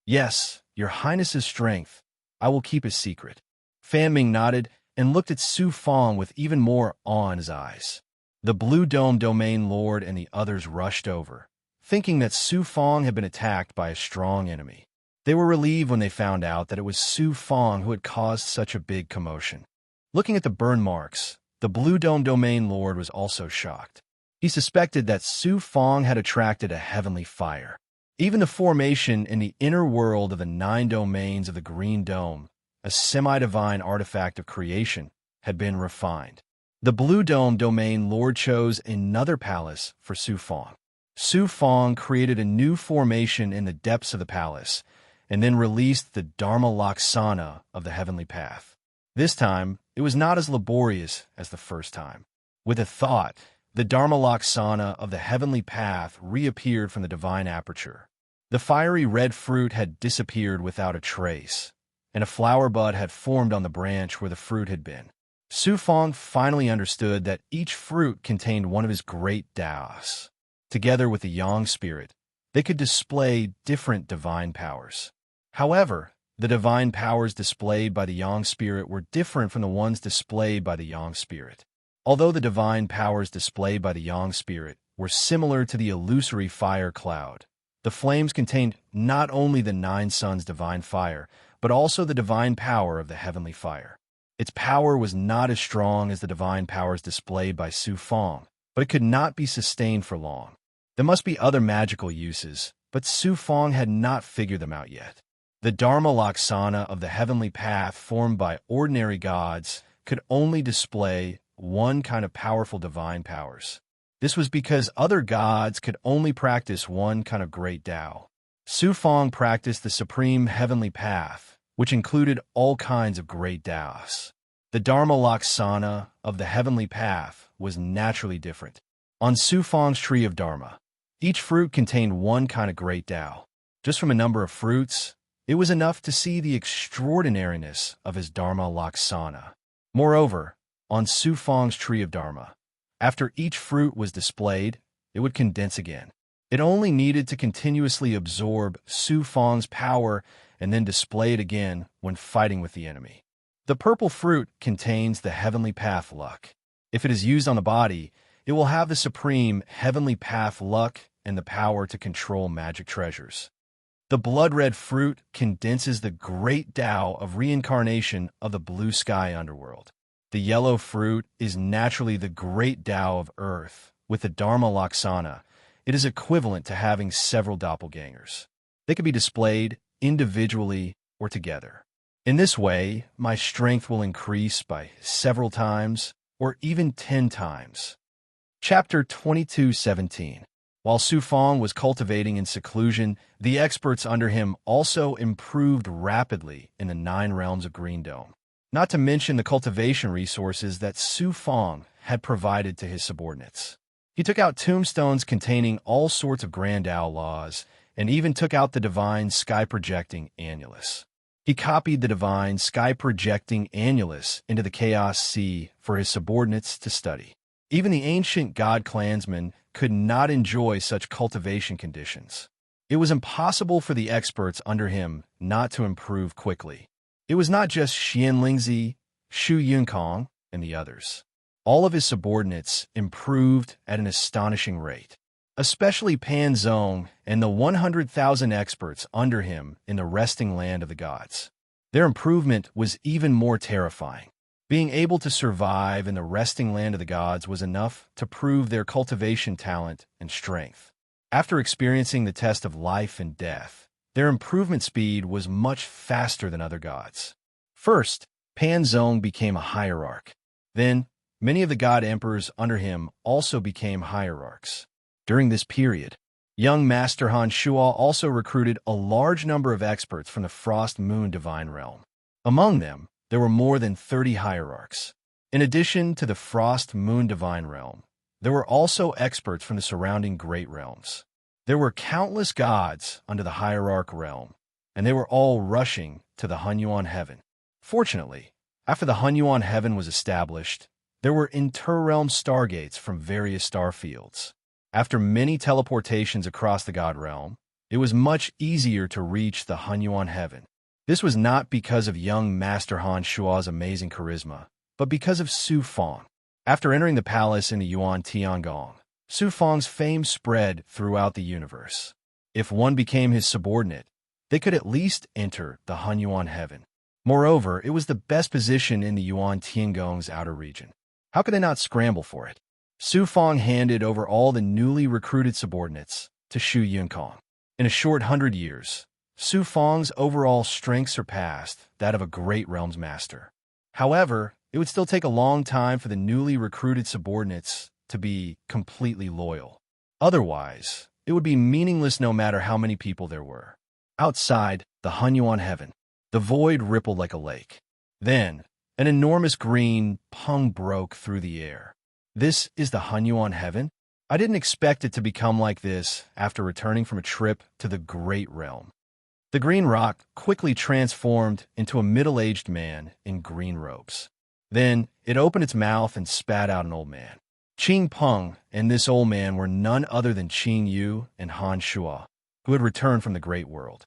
"Yes, your Highness's strength. I will keep his secret." Fan Ming nodded and looked at Su Fong with even more awe in his eyes. The Blue Dome Domain Lord and the others rushed over, thinking that Su Fong had been attacked by a strong enemy. They were relieved when they found out that it was Su Fong who had caused such a big commotion. Looking at the burn marks, the Blue Dome Domain Lord was also shocked. He suspected that Su Fong had attracted a heavenly fire. Even the formation in the inner world of the 9 domains of the Green Dome, a semi-divine artifact of creation, had been refined. The Blue Dome Domain Lord chose another palace for Su Fong. Su Fong created a new formation in the depths of the palace, and then released the Dharma Laksana of the heavenly path. This time, it was not as laborious as the first time. With a thought, the Dharma Laksana of the heavenly path reappeared from the divine aperture. The fiery red fruit had disappeared without a trace, and a flower bud had formed on the branch where the fruit had been. Su Fong finally understood that each fruit contained one of his great Taos. Together with the Yang spirit, they could display different divine powers. However, the divine powers displayed by the Yang spirit were different from the ones displayed by the Yang spirit. Although the divine powers displayed by the Yang spirit were similar to the illusory fire cloud, the flames contained not only the 9 suns' divine fire, but also the divine power of the heavenly fire. Its power was not as strong as the divine powers displayed by Su Fong, but it could not be sustained for long. There must be other magical uses, but Su Fong had not figured them out yet. The Dharma Laksana of the heavenly path formed by ordinary gods could only display one kind of powerful divine powers. This was because other gods could only practice one kind of great Tao. Su Fong practiced the supreme heavenly path, which included all kinds of great Taos. The Dharma Laksana of the heavenly path was naturally different. On Su Fong's tree of Dharma, each fruit contained one kind of great Tao. Just from a number of fruits, it was enough to see the extraordinariness of his Dharma Laksana. Moreover, on Su Fong's tree of Dharma, after each fruit was displayed, it would condense again. It only needed to continuously absorb Su Fong's power and then display it again when fighting with the enemy. The purple fruit contains the heavenly path luck. If it is used on the body, it will have the supreme heavenly path luck and the power to control magic treasures. The blood-red fruit condenses the great Tao of reincarnation of the blue sky underworld. The yellow fruit is naturally the great Tao of earth. With the Dharma Laksana, it is equivalent to having several doppelgangers. They can be displayed individually or together. In this way, my strength will increase by several times or even 10 times. Chapter 22:17. While Su Fong was cultivating in seclusion, the experts under him also improved rapidly in the 9 realms of Green Dome. Not to mention the cultivation resources that Su Fong had provided to his subordinates. He took out tombstones containing all sorts of grand Tao laws, and even took out the divine sky-projecting annulus. He copied the divine sky-projecting annulus into the Chaos Sea for his subordinates to study. Even the ancient god clansmen could not enjoy such cultivation conditions. It was impossible for the experts under him not to improve quickly. It was not just Xian Lingzi, Shu Yunkong, and the others. All of his subordinates improved at an astonishing rate, especially Pan Zong and the 100,000 experts under him in the resting land of the gods. Their improvement was even more terrifying. Being able to survive in the resting land of the gods was enough to prove their cultivation talent and strength. After experiencing the test of life and death, their improvement speed was much faster than other gods. First, Pan Zong became a hierarch. Then, many of the god emperors under him also became hierarchs. During this period, young Master Han Shuo also recruited a large number of experts from the Frost Moon Divine Realm. Among them, there were more than 30 hierarchs. In addition to the Frost Moon Divine Realm, there were also experts from the surrounding Great Realms. There were countless gods under the hierarch realm, and they were all rushing to the Hunyuan heaven. Fortunately, after the Hunyuan heaven was established, there were inter-realm stargates from various star fields. After many teleportations across the god realm, it was much easier to reach the Hunyuan heaven. This was not because of young Master Han Shuo's amazing charisma, but because of Su Fong. After entering the palace in the Yuan Tiangong, Su Fong's fame spread throughout the universe. If one became his subordinate, they could at least enter the Hunyuan heaven. Moreover, it was the best position in the Yuan Tiangong's outer region. How could they not scramble for it? Su Fong handed over all the newly recruited subordinates to Shu Yunkong. In a short 100 years, Su Fong's overall strength surpassed that of a great realms master. However, it would still take a long time for the newly recruited subordinates to be completely loyal. Otherwise, it would be meaningless no matter how many people there were. Outside the Hunyuan heaven, the void rippled like a lake. Then, an enormous green pung broke through the air. This is the Hunyuan heaven? I didn't expect it to become like this after returning from a trip to the Great Realm. The green rock quickly transformed into a middle-aged man in green robes. Then, it opened its mouth and spat out an old man. Qing Peng and this old man were none other than Qing Yu and Han Shuo, who had returned from the Great World.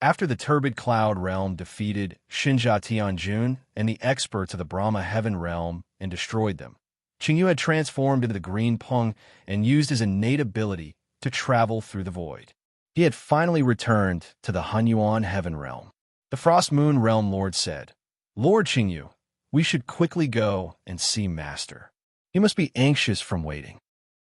After the turbid cloud realm defeated Xinjia Tianjun and the experts of the Brahma heaven realm and destroyed them, Qing Yu had transformed into the green Peng and used his innate ability to travel through the void. He had finally returned to the Hunyuan heaven realm. The Frost Moon Realm Lord said, "Lord Qing Yu, we should quickly go and see Master. He must be anxious from waiting."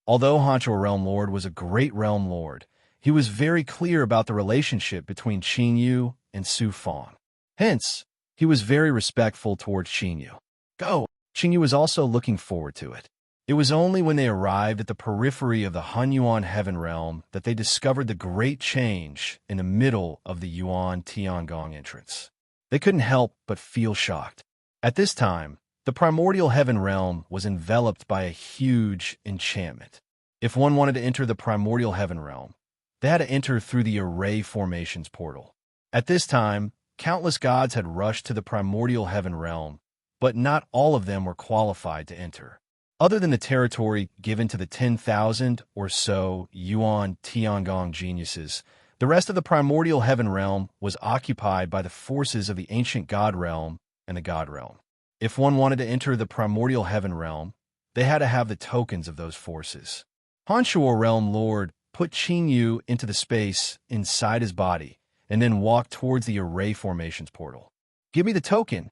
Although Hancho Realm Lord was a great realm lord, he was very clear about the relationship between Qing Yu and Su Fong. Hence, he was very respectful towards Qing Yu. Go! Qing Yu was also looking forward to it. It was only when they arrived at the periphery of the Hunyuan heaven realm that they discovered the great change in the middle of the Yuan Tiangong entrance. They couldn't help but feel shocked. At this time, the primordial heaven realm was enveloped by a huge enchantment. If one wanted to enter the primordial heaven realm, they had to enter through the array formations portal. At this time, countless gods had rushed to the primordial heaven realm, but not all of them were qualified to enter. Other than the territory given to the 10,000 or so Yuan Tiangong geniuses, the rest of the primordial heaven realm was occupied by the forces of the ancient god realm and the god realm. If one wanted to enter the primordial heaven realm, they had to have the tokens of those forces. Hanshuo Realm Lord put Qing Yu into the space inside his body and then walked towards the array formations portal. "Give me the token."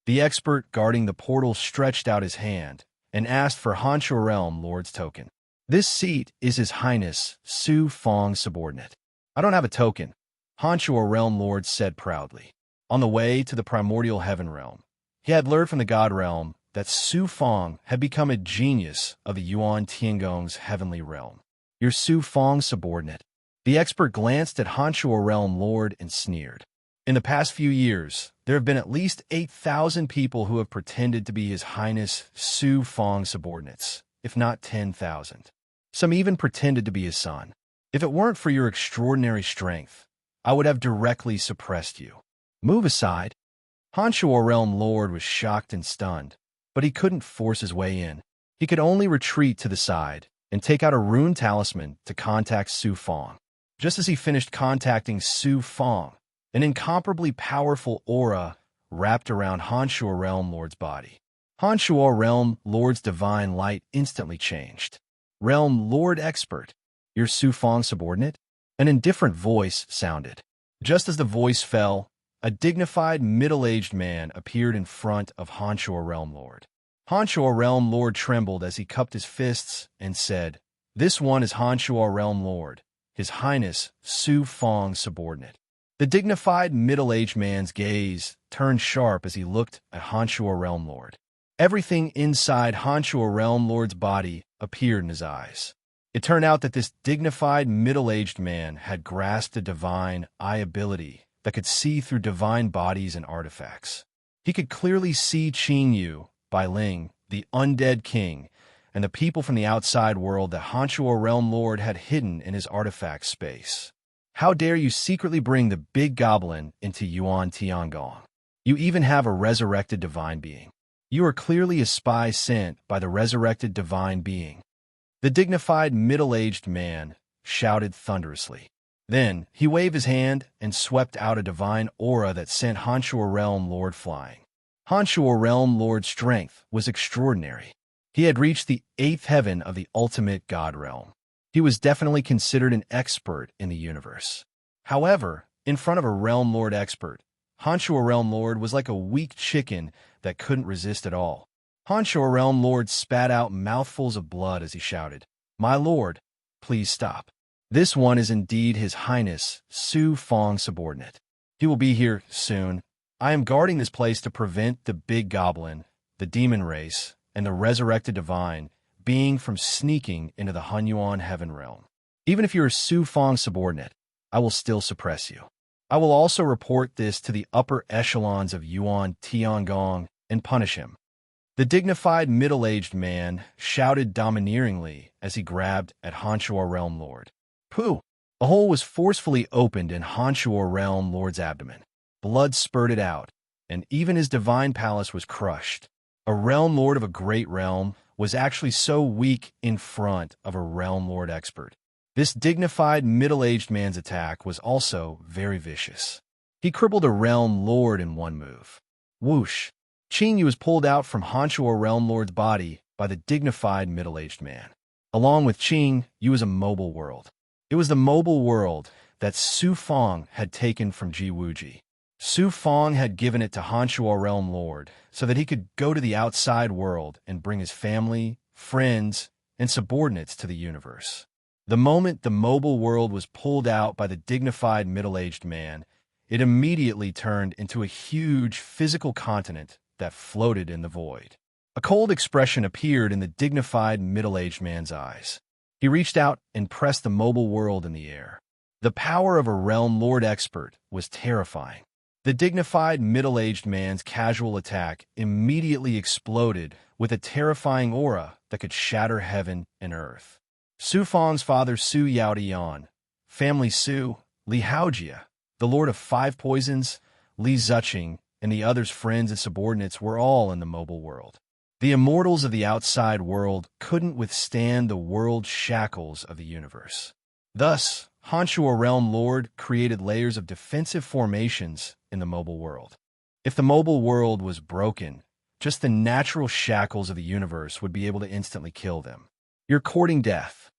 The expert guarding the portal stretched out his hand and asked for Hanshuo Realm Lord's token. "This seat is His Highness Su Fong's subordinate." "I don't have a token," Hanshuo Realm Lord said proudly. On the way to the primordial heaven realm, he had learned from the god realm that Su Fong had become a genius of the Yuan Tiangong's heavenly realm. "You're Su Fong's subordinate." The expert glanced at Hanshuo Realm Lord and sneered. In the past few years, there have been at least 8,000 people who have pretended to be His Highness Su Fong's subordinates, if not 10,000. Some even pretended to be his son. If it weren't for your extraordinary strength, I would have directly suppressed you. Move aside. Hanshuo Realm Lord was shocked and stunned, but he couldn't force his way in. He could only retreat to the side and take out a rune talisman to contact Su Fong. Just as he finished contacting Su Fong, an incomparably powerful aura wrapped around Hanshuo Realm Lord's body. Hanshuo Realm Lord's divine light instantly changed. "Realm Lord Expert, you're Su Fong's subordinate?" An indifferent voice sounded. Just as the voice fell, a dignified middle-aged man appeared in front of Hanshua Realm Lord. Hanshua Realm Lord trembled as he cupped his fists and said, "This one is Hanshua Realm Lord, His Highness Su Fong's subordinate." The dignified middle-aged man's gaze turned sharp as he looked at Hanshua Realm Lord. Everything inside Hanshua Realm Lord's body appeared in his eyes. It turned out that this dignified middle-aged man had grasped a divine eye ability that could see through divine bodies and artifacts. He could clearly see Qing Yu, Bai Ling, the undead king, and the people from the outside world that Hanshua Realm Lord had hidden in his artifact space. "How dare you secretly bring the big goblin into Yuan Tiangong? You even have a resurrected divine being. You are clearly a spy sent by the resurrected divine being." The dignified middle-aged man shouted thunderously. Then he waved his hand and swept out a divine aura that sent Hanshua Realm Lord flying. Hanshua Realm Lord's strength was extraordinary. He had reached the 8th heaven of the ultimate God realm. He was definitely considered an expert in the universe. However, in front of a Realm Lord expert, Hanshua Realm Lord was like a weak chicken that couldn't resist at all. Hanshua Realm Lord spat out mouthfuls of blood as he shouted, "My lord, please stop. This one is indeed His Highness Su Fong's subordinate. He will be here soon. I am guarding this place to prevent the big goblin, the demon race, and the resurrected divine being from sneaking into the Hunyuan heaven realm. Even if you are Su Fong's subordinate, I will still suppress you. I will also report this to the upper echelons of Yuan Tiangong and punish him." The dignified middle-aged man shouted domineeringly as he grabbed at Hanshua Realm Lord. Pooh! A hole was forcefully opened in Hanshua Realm Lord's abdomen. Blood spurted out, and even his divine palace was crushed. A Realm Lord of a great realm was actually so weak in front of a Realm Lord expert. This dignified middle-aged man's attack was also very vicious. He crippled a Realm Lord in one move. Whoosh! Qing Yu was pulled out from Hanshua Realm Lord's body by the dignified middle-aged man. Along with Qing Yu was a mobile world. It was the mobile world that Su Fong had taken from Ji Wuji. Su Fong had given it to Hanshua Realm Lord so that he could go to the outside world and bring his family, friends, and subordinates to the universe. The moment the mobile world was pulled out by the dignified middle-aged man, it immediately turned into a huge physical continent that floated in the void. A cold expression appeared in the dignified middle-aged man's eyes. He reached out and pressed the mobile world in the air. The power of a Realm Lord expert was terrifying. The dignified middle-aged man's casual attack immediately exploded with a terrifying aura that could shatter heaven and earth. Su Fong's father Su Yaodian, family Su, Li Haojia, the Lord of Five Poisons, Li Zuching, and the others' friends and subordinates were all in the mobile world. The immortals of the outside world couldn't withstand the world shackles of the universe. Thus, Hanshua Realm Lord created layers of defensive formations in the mobile world. If the mobile world was broken, just the natural shackles of the universe would be able to instantly kill them. "You're courting death."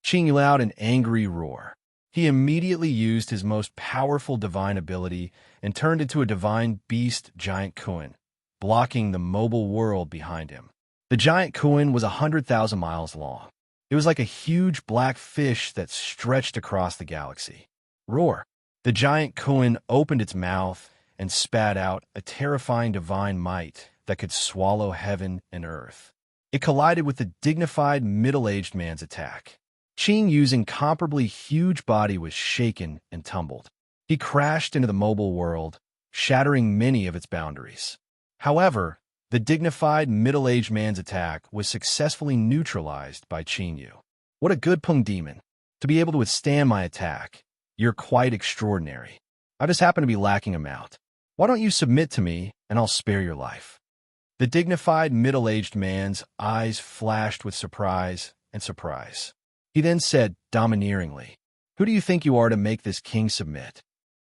Qing let out an angry roar. He immediately used his most powerful divine ability and turned into a divine beast giant Kuan, blocking the mobile world behind him. The giant Kuan was 100,000 miles long. It was like a huge black fish that stretched across the galaxy. Roar! The giant Kuan opened its mouth and spat out a terrifying divine might that could swallow heaven and earth. It collided with the dignified middle-aged man's attack. Qing Yu's incomparably huge body was shaken and tumbled. He crashed into the mobile world, shattering many of its boundaries. However, the dignified middle-aged man's attack was successfully neutralized by Qing Yu. "What a good Peng demon! To be able to withstand my attack, you're quite extraordinary. I just happen to be lacking a mount. Why don't you submit to me, and I'll spare your life?" The dignified middle-aged man's eyes flashed with surprise and surprise. He then said domineeringly, "Who do you think you are to make this king submit?"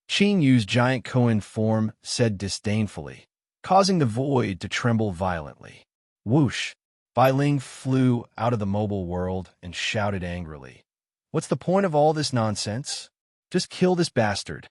Qing Yu's giant Koan form said disdainfully, causing the void to tremble violently. Whoosh! Bai Ling flew out of the mobile world and shouted angrily, "What's the point of all this nonsense? Just kill this bastard."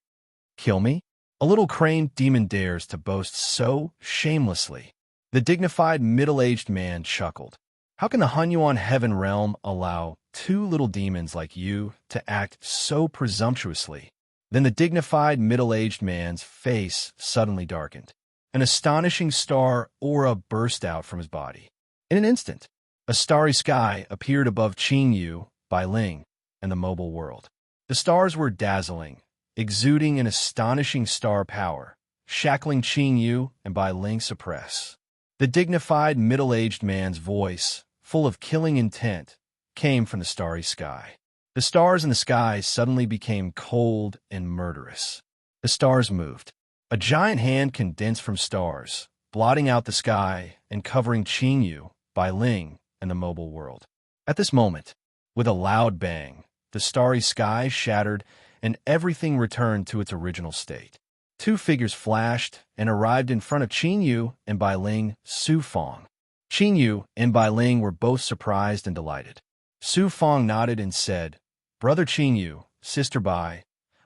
"Kill me? A little crane demon dares to boast so shamelessly. The dignified middle-aged man chuckled. How can the Hunyuan heaven realm allow two little demons like you to act so presumptuously? Then the dignified middle-aged man's face suddenly darkened. An astonishing star aura burst out from his body. In an instant, a starry sky appeared above Qingyu, Bailing, and the mobile world. The stars were dazzling, exuding an astonishing star power, shackling Qingyu and Bailing suppress. The dignified middle-aged man's voice, full of killing intent, came from the starry sky. The stars in the sky suddenly became cold and murderous. The stars moved. A giant hand condensed from stars, blotting out the sky and covering Qingyu, Bailing, and the mobile world. At this moment, with a loud bang, the starry sky shattered and everything returned to its original state. Two figures flashed and arrived in front of Qingyu and Bailing, Su Fong. Qingyu and Bailing were both surprised and delighted. Su Fong nodded and said, "Brother Qingyu, Sister Bai,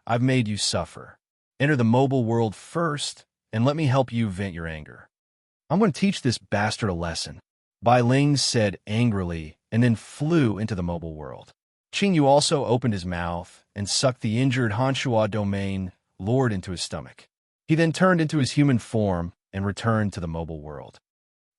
I've made you suffer. Enter the mobile world first, and let me help you vent your anger." "I'm going to teach this bastard a lesson," Bailing said angrily, and then flew into the mobile world. Qingyu also opened his mouth and sucked the injured Hanshua domain lord into his stomach. He then turned into his human form and returned to the mobile world.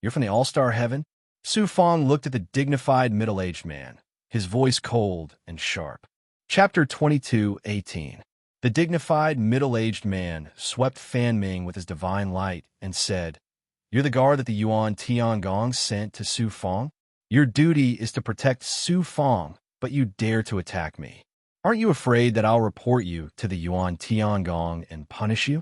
"You're from the All-Star Heaven?" Su Fong looked at the dignified middle-aged man, his voice cold and sharp. Chapter 22:18. The dignified middle-aged man swept Fan Ming with his divine light and said, "You're the guard that the Yuan Tiangong sent to Su Fong? Your duty is to protect Su Fong, but you dare to attack me. Aren't you afraid that I'll report you to the Yuan Tiangong and punish you?"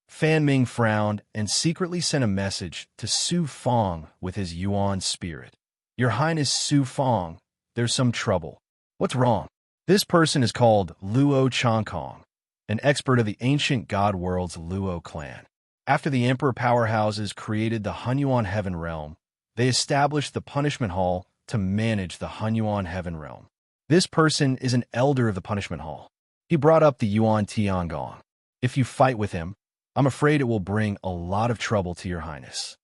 Fan Ming frowned and secretly sent a message to Su Fong with his Yuan spirit. "Your Highness Su Fong, there's some trouble." "What's wrong?" "This person is called Luo Changkong, an expert of the ancient god world's Luo clan. After the emperor powerhouses created the Hunyuan heaven realm, they established the punishment hall to manage the Hunyuan heaven realm. This person is an elder of the punishment hall. He brought up the Yuan Tiangong. If you fight with him, I'm afraid it will bring a lot of trouble to your highness."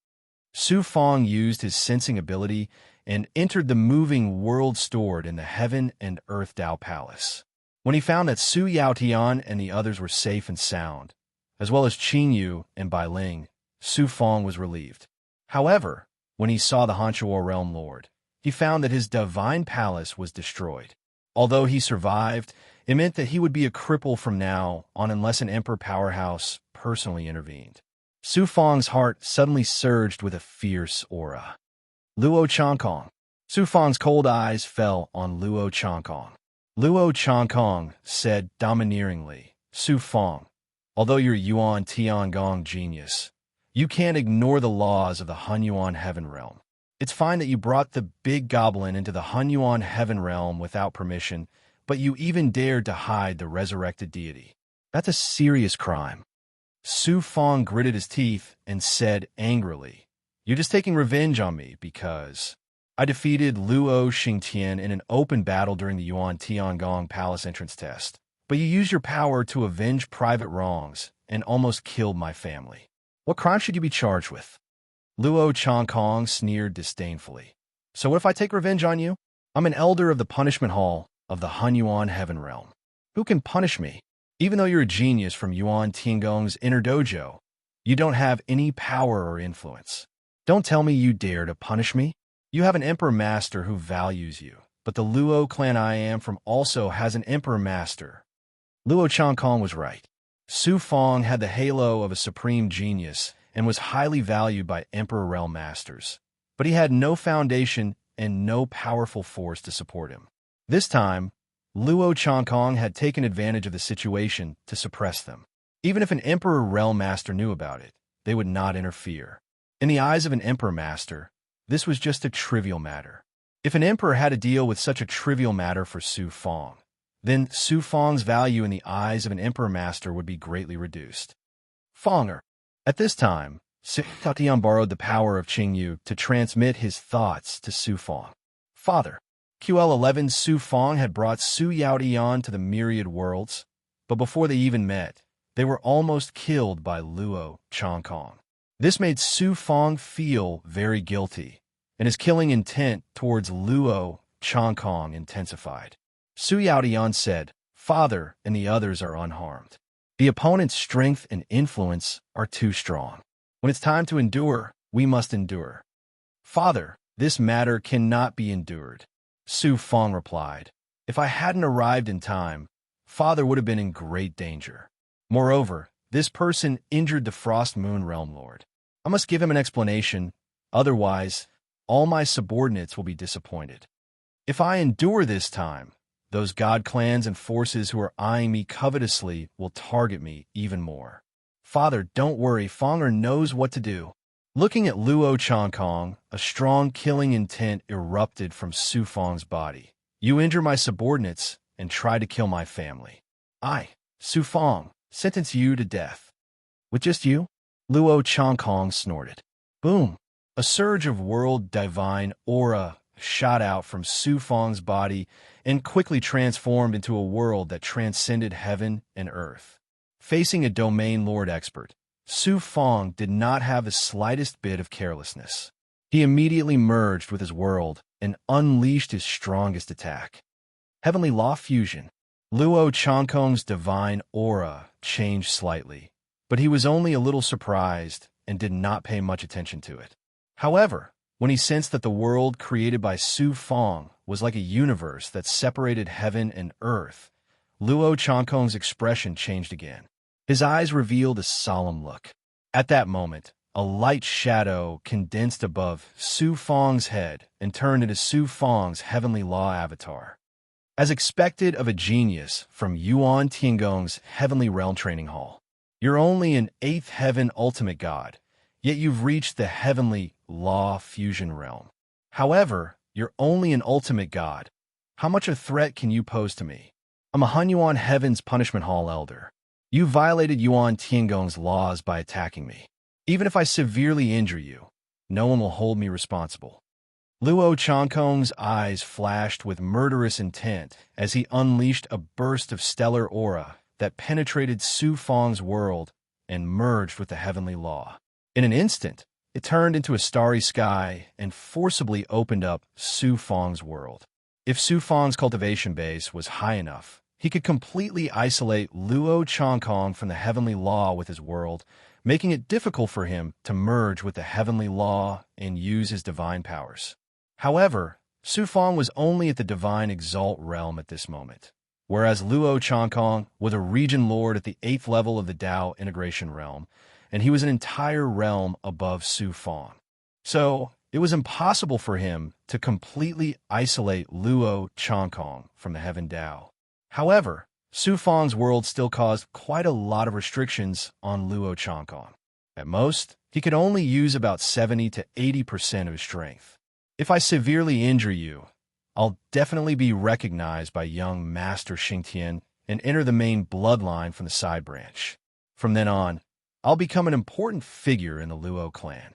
Su Fong used his sensing ability and entered the moving world stored in the Heaven and Earth Dao Palace. When he found that Su Yaotian and the others were safe and sound, as well as Qingyu and Bailing, Su Fong was relieved. However, when he saw the Hanshua realm lord, he found that his divine palace was destroyed. Although he survived, it meant that he would be a cripple from now on unless an emperor powerhouse personally intervened. Su Fong's heart suddenly surged with a fierce aura. "Luo Changkong." Su Fong's cold eyes fell on Luo Changkong. Luo Changkong said domineeringly, "Su Fong, although you're Yuan Tiangong genius, you can't ignore the laws of the Hunyuan heaven realm. It's fine that you brought the big goblin into the Hunyuan heaven realm without permission, but you even dared to hide the resurrected deity. That's a serious crime." Su Fong gritted his teeth and said angrily, "You're just taking revenge on me because I defeated Luo Xingtian in an open battle during the Yuan Tiangong Palace entrance test, but you used your power to avenge private wrongs and almost killed my family. What crime should you be charged with?" Luo Changkong sneered disdainfully. "So what if I take revenge on you? I'm an elder of the punishment hall of the Hunyuan heaven realm. Who can punish me? Even though you're a genius from Yuan Tiangong's inner dojo, you don't have any power or influence. Don't tell me you dare to punish me. You have an emperor master who values you, but the Luo clan I am from also has an emperor master." Luo Changkong was right. Su Fong had the halo of a supreme genius and was highly valued by emperor realm masters, but he had no foundation and no powerful force to support him. This time, Luo Changkong had taken advantage of the situation to suppress them. Even if an emperor realm master knew about it, they would not interfere. In the eyes of an emperor master, this was just a trivial matter. If an emperor had to deal with such a trivial matter for Su Fong, then Su Fong's value in the eyes of an emperor master would be greatly reduced. Fonger. At this time, Su Yaotian borrowed the power of Qingyu to transmit his thoughts to Su Fong. "Father." QL11 Su Fong had brought Su Yaotian to the myriad worlds, but before they even met, they were almost killed by Luo Changkong. This made Su Fong feel very guilty, and his killing intent towards Luo Changkong intensified. Su Yaodian said, "Father and the others are unharmed. The opponent's strength and influence are too strong. When it's time to endure, we must endure." "Father, this matter cannot be endured," Su Fong replied. "If I hadn't arrived in time, Father would have been in great danger. Moreover, this person injured the Frost Moon Realm Lord. I must give him an explanation, otherwise all my subordinates will be disappointed. If I endure this time, those god clans and forces who are eyeing me covetously will target me even more. Father, don't worry, Fonger knows what to do." Looking at Luo Changkong, a strong killing intent erupted from Su Fong's body. "You injure my subordinates and try to kill my family. I, Su Fong, sentence you to death." "With just you?" Luo Changkong snorted. Boom! A surge of world divine aura shot out from Su Fong's body and quickly transformed into a world that transcended heaven and earth. Facing a domain lord expert, Su Fong did not have the slightest bit of carelessness. He immediately merged with his world and unleashed his strongest attack. Heavenly Law Fusion. Luo Changkong's divine aura changed slightly, but he was only a little surprised and did not pay much attention to it. However, when he sensed that the world created by Su Fong was like a universe that separated heaven and earth, Luo Changkong's expression changed again. His eyes revealed a solemn look. At that moment, a light shadow condensed above Su Fong's head and turned into Su Fong's heavenly law avatar. As expected of a genius from Yuan Tiangong's Heavenly Realm Training Hall, you're only an 8th heaven ultimate god, yet you've reached the Heavenly Law Fusion realm. However, you're only an ultimate god. How much a threat can you pose to me? I'm a Hunyuan Heaven's Punishment Hall elder. You violated Yuan Tiangong's laws by attacking me. Even if I severely injure you, no one will hold me responsible." Luo Changkong's eyes flashed with murderous intent as he unleashed a burst of stellar aura that penetrated Su Fong's world and merged with the heavenly law. In an instant, it turned into a starry sky and forcibly opened up Su Fong's world. If Su Fong's cultivation base was high enough, he could completely isolate Luo Changkong from the heavenly law with his world, making it difficult for him to merge with the heavenly law and use his divine powers. However, Su Fong was only at the divine exalt realm at this moment, whereas Luo Changkong was a region lord at the 8th level of the Dao integration realm, and he was an entire realm above Su Fong. So, it was impossible for him to completely isolate Luo Changkong from the heaven Dao. However, Su Fong's world still caused quite a lot of restrictions on Luo Changkong. At most, he could only use about 70 to 80% of his strength. "If I severely injure you, I'll definitely be recognized by young Master Xingtian and enter the main bloodline from the side branch. From then on, I'll become an important figure in the Luo clan."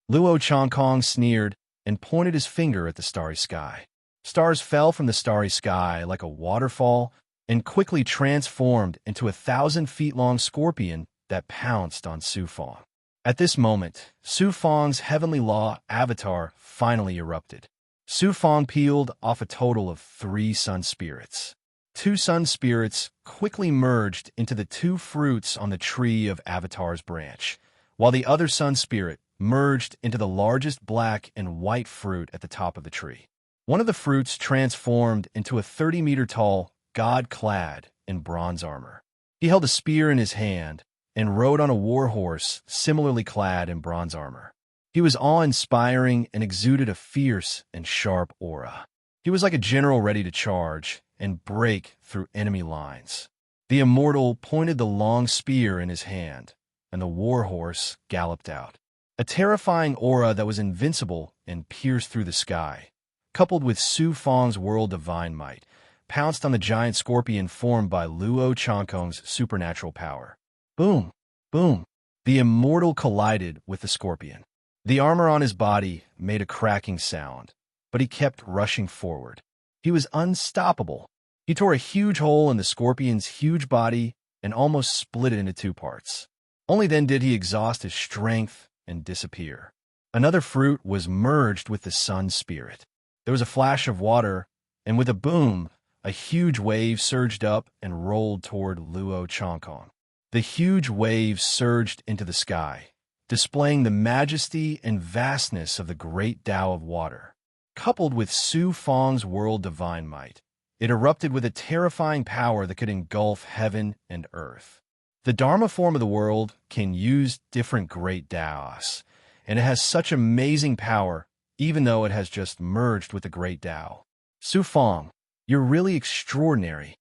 Luo Changkong sneered and pointed his finger at the starry sky. Stars fell from the starry sky like a waterfall and quickly transformed into a 1,000-feet-long scorpion that pounced on Su Fong. At this moment, Su Fong's heavenly law avatar finally erupted. Su Fong peeled off a total of 3 sun spirits. 2 sun spirits quickly merged into the 2 fruits on the tree of Avatar's branch, while the other sun spirit merged into the largest black and white fruit at the top of the tree. One of the fruits transformed into a 30-meter-tall god clad in bronze armor. He held a spear in his hand and rode on a war horse similarly clad in bronze armor. He was awe-inspiring and exuded a fierce and sharp aura. He was like a general ready to charge and break through enemy lines. The immortal pointed the long spear in his hand, and the war horse galloped out. A terrifying aura that was invincible and pierced through the sky, coupled with Su Fong's world divine might, pounced on the giant scorpion formed by Luo Changkong's supernatural power. Boom! Boom! The immortal collided with the scorpion. The armor on his body made a cracking sound, but he kept rushing forward. He was unstoppable. He tore a huge hole in the scorpion's huge body and almost split it into two parts. Only then did he exhaust his strength and disappear. Another fruit was merged with the sun's spirit. There was a flash of water, and with a boom, a huge wave surged up and rolled toward Luo Changkong. The huge wave surged into the sky, displaying the majesty and vastness of the great Tao of water. Coupled with Su Fang's world divine might, it erupted with a terrifying power that could engulf heaven and earth. The Dharma form of the world can use different great Taos, and it has such amazing power even though it has just merged with the great Tao. Su Fang, you're really extraordinary.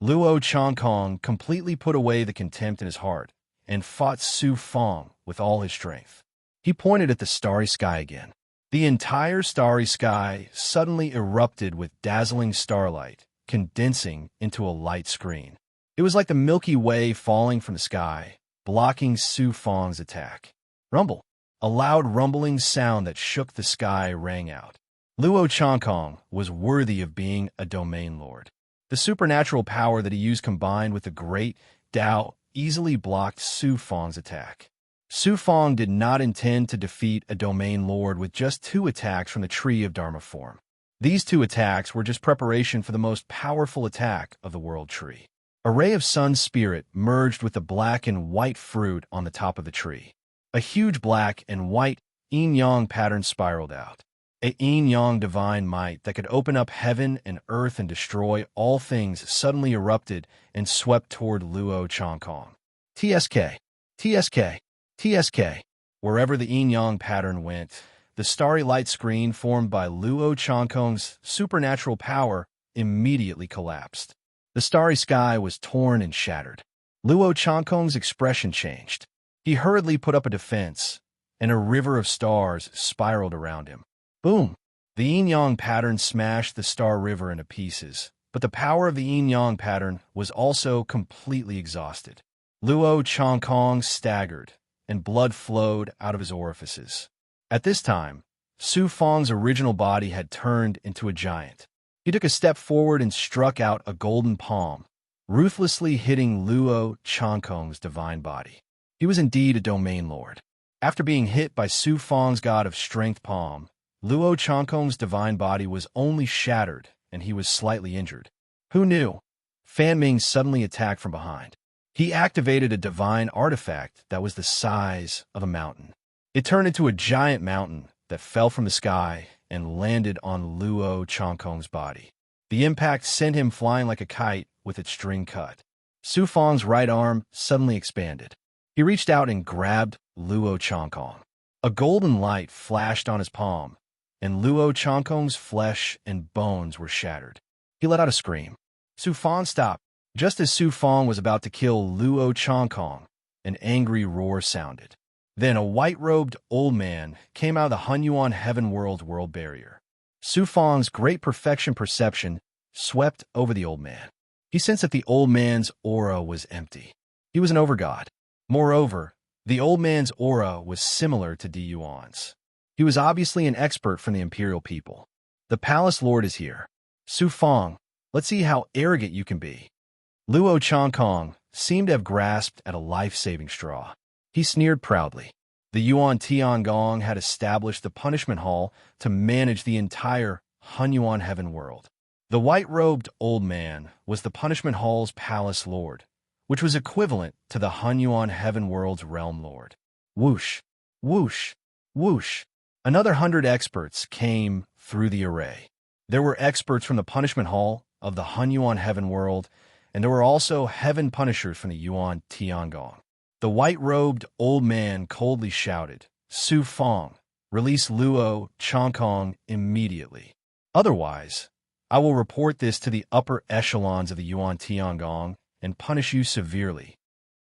Luo Changkong completely put away the contempt in his heart and fought Su Fang with all his strength. He pointed at the starry sky again. The entire starry sky suddenly erupted with dazzling starlight, condensing into a light screen. It was like the Milky Way falling from the sky, blocking Su Fang's attack. Rumble! A loud rumbling sound that shook the sky rang out. Luo Changkong was worthy of being a domain lord. The supernatural power that he used combined with the great Tao easily blocked Su Fang's attack. Su Fang did not intend to defeat a domain lord with just 2 attacks from the tree of Dharma form. These 2 attacks were just preparation for the most powerful attack of the world tree. A ray of sun's spirit merged with the black and white fruit on the top of the tree. A huge black and white yin-yang pattern spiraled out. A yin-yang divine might that could open up heaven and earth and destroy all things suddenly erupted and swept toward Luo Changkong. TSK, TSK, TSK. Wherever the yin-yang pattern went, the starry light screen formed by Luo Changkong's supernatural power immediately collapsed. The starry sky was torn and shattered. Luo Changkong's expression changed. He hurriedly put up a defense, and a river of stars spiraled around him. Boom! The yin-yang pattern smashed the star river into pieces, but the power of the yin-yang pattern was also completely exhausted. Luo Changkong staggered, and blood flowed out of his orifices. At this time, Su Fang's original body had turned into a giant. He took a step forward and struck out a golden palm, ruthlessly hitting Luo Changkong's divine body. He was indeed a domain lord. After being hit by Su Fang's god of strength palm, Luo Changkong's divine body was only shattered, and he was slightly injured. Who knew? Fan Ming suddenly attacked from behind. He activated a divine artifact that was the size of a mountain. It turned into a giant mountain that fell from the sky and landed on Luo Changkong's body. The impact sent him flying like a kite with its string cut. Su Fang's right arm suddenly expanded. He reached out and grabbed Luo Changkong. A golden light flashed on his palm, and Luo Changkong's flesh and bones were shattered. He let out a scream. Su Fang stopped. Just as Su Fang was about to kill Luo Changkong, an angry roar sounded. Then a white-robed old man came out of the Hunyuan Heaven World's world barrier. Su Fang's great perfection perception swept over the old man. He sensed that the old man's aura was empty. He was an overgod. Moreover, the old man's aura was similar to Di Yuan's. He was obviously an expert from the imperial people. The palace lord is here. Su Fang, let's see how arrogant you can be. Luo Changkong seemed to have grasped at a life-saving straw. He sneered proudly. The Yuan Tiangong had established the punishment hall to manage the entire Hunyuan Heaven world. The white-robed old man was the punishment hall's palace lord, which was equivalent to the Hunyuan Heaven world's realm lord. Whoosh, whoosh, whoosh. Another 100 experts came through the array. There were experts from the punishment hall of the Hunyuan Heaven world, and there were also heaven punishers from the Yuan Tiangong. The white-robed old man coldly shouted, Su Fang, release Luo Changkong immediately. Otherwise, I will report this to the upper echelons of the Yuan Tiangong and punish you severely.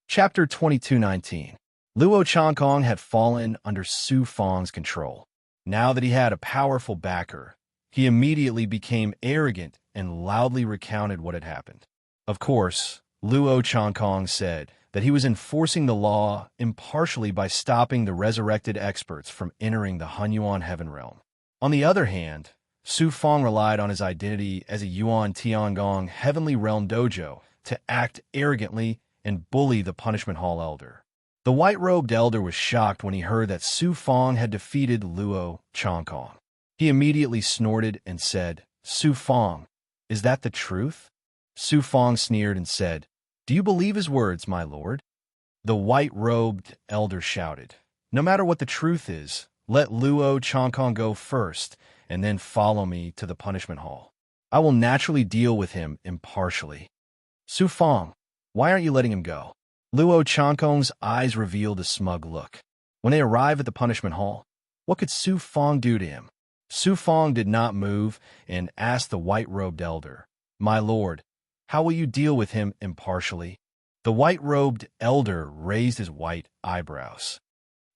Chapter 2219. Luo Changkong had fallen under Su Fang's control. Now that he had a powerful backer, he immediately became arrogant and loudly recounted what had happened. Of course, Luo Changkong said that he was enforcing the law impartially by stopping the resurrected experts from entering the Hunyuan Heaven realm. On the other hand, Su Fang relied on his identity as a Yuan Tiangong Heavenly Realm dojo to act arrogantly and bully the punishment hall elder. The white-robed elder was shocked when he heard that Su Fong had defeated Luo Changkong. He immediately snorted and said, "Su Fong, is that the truth?" Su Fong sneered and said, "Do you believe his words, my lord?" The white-robed elder shouted, "No matter what the truth is, let Luo Changkong go first, and then follow me to the punishment hall. I will naturally deal with him impartially." "Su Fong, why aren't you letting him go?" Luo Changkong's eyes revealed a smug look. When they arrived at the punishment hall, what could Su Fong do to him? Su Fong did not move and asked the white-robed elder, "My lord, how will you deal with him impartially?" The white-robed elder raised his white eyebrows.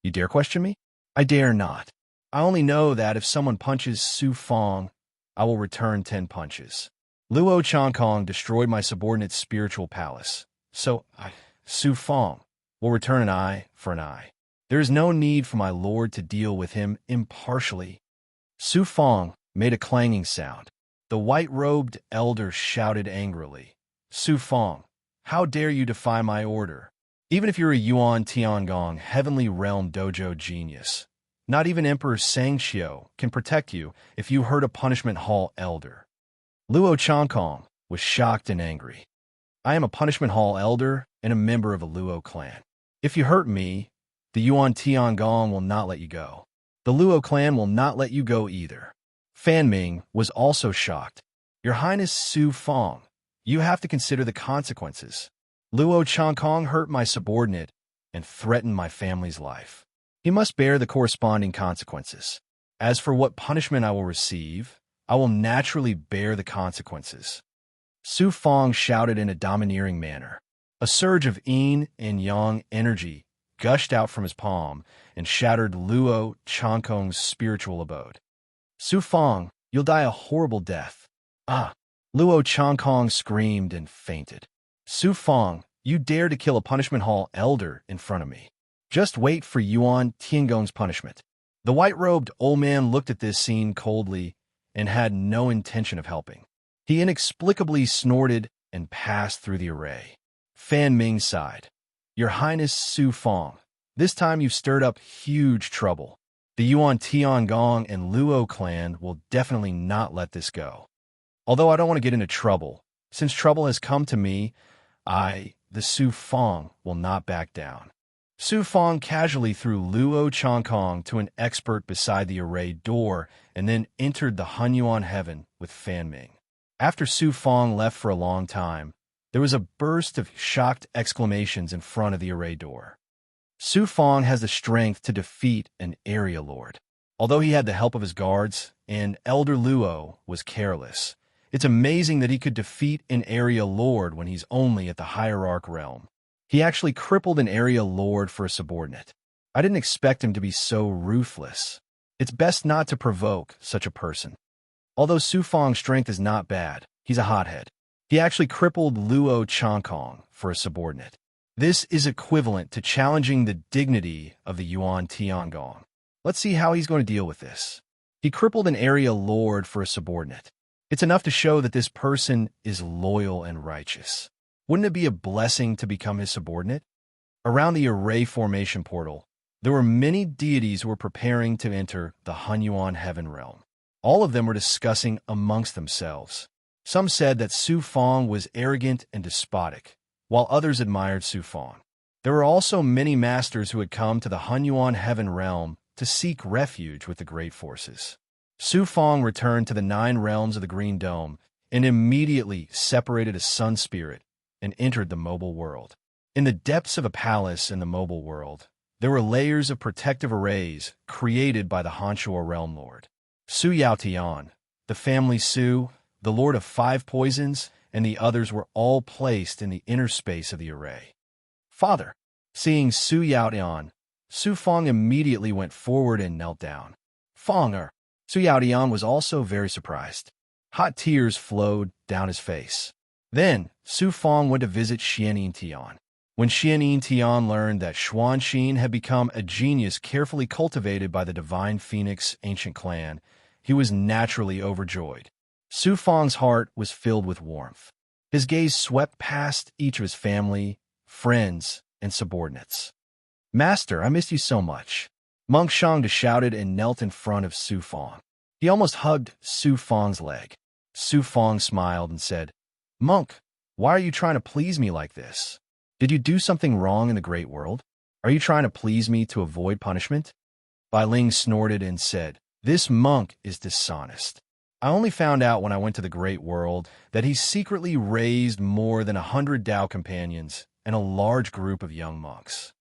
"You dare question me?" "I dare not. I only know that if someone punches Su Fong, I will return 10 punches. Luo Changkong destroyed my subordinate's spiritual palace, so Su Fong will return an eye for an eye. There is no need for my lord to deal with him impartially." Su Fong made a clanging sound. The white-robed elder shouted angrily, "Su Fong, how dare you defy my order? Even if you're a Yuan Tiangong Heavenly Realm Dojo genius, not even Emperor Sangxiu can protect you if you hurt a punishment hall elder." Luo Changkong was shocked and angry. "I am a punishment hall elder and a member of a Luo clan. If you hurt me, the Yuan Tiangong will not let you go. The Luo clan will not let you go either." Fan Ming was also shocked. "Your Highness Su Fong, you have to consider the consequences. Luo Changkong hurt my subordinate and threatened my family's life. He must bear the corresponding consequences. As for what punishment I will receive, I will naturally bear the consequences." Su Fong shouted in a domineering manner. A surge of yin and yang energy gushed out from his palm and shattered Luo Changkong's spiritual abode. "Su Fong, you'll die a horrible death." "Ah!" Luo Changkong screamed and fainted. "Su Fong, you dare to kill a punishment hall elder in front of me. Just wait for Yuan Tiangong's punishment." The white-robed old man looked at this scene coldly and had no intention of helping. He inexplicably snorted and passed through the array. Fan Ming sighed. "Your Highness Su Fong, this time you've stirred up huge trouble. The Yuan Tiangong and Luo clan will definitely not let this go. Although I don't want to get into trouble, since trouble has come to me, the Su Fong, will not back down." Su Fong casually threw Luo Changkong to an expert beside the array door and then entered the Hunyuan heaven with Fan Ming. After Su Fong left for a long time, there was a burst of shocked exclamations in front of the array door. Su Fong has the strength to defeat an area lord. Although he had the help of his guards, and Elder Luo was careless, it's amazing that he could defeat an area lord when he's only at the hierarch realm. He actually crippled an area lord for a subordinate. I didn't expect him to be so ruthless. It's best not to provoke such a person. Although Su Fong's strength is not bad, he's a hothead. He actually crippled Luo Changkong for a subordinate. This is equivalent to challenging the dignity of the Yuan Tiangong. Let's see how he's going to deal with this. He crippled an area lord for a subordinate. It's enough to show that this person is loyal and righteous. Wouldn't it be a blessing to become his subordinate? Around the array formation portal, there were many deities who were preparing to enter the Hunyuan heaven realm. All of them were discussing amongst themselves. Some said that Su Fong was arrogant and despotic, while others admired Su Fong. There were also many masters who had come to the Hunyuan heaven realm to seek refuge with the great forces. Su Fong returned to the 9 realms of the Green Dome and immediately separated a sun spirit and entered the mobile world. In the depths of a palace in the mobile world, there were layers of protective arrays created by the Hanshua realm lord. Su Yaotian, the family Su, the lord of 5 poisons, and the others were all placed in the inner space of the array. "Father!" Seeing Su Yaotian, Su Fong immediately went forward and knelt down. "Fonger!" Su Yaotian was also very surprised. Hot tears flowed down his face. Then, Su Fong went to visit Xian Tian. When Xian Tian learned that Xuan Xin had become a genius carefully cultivated by the Divine Phoenix ancient clan, he was naturally overjoyed. Su Fong's heart was filled with warmth. His gaze swept past each of his family, friends, and subordinates. Master, I missed you so much. Monk Shangda shouted and knelt in front of Su Fong. He almost hugged Su Fong's leg. Su Fong smiled and said, Monk, why are you trying to please me like this? Did you do something wrong in the great world? Are you trying to please me to avoid punishment? Bai Ling snorted and said, This monk is dishonest. I only found out when I went to the great world that he secretly raised more than 100 Tao companions and a large group of young monks.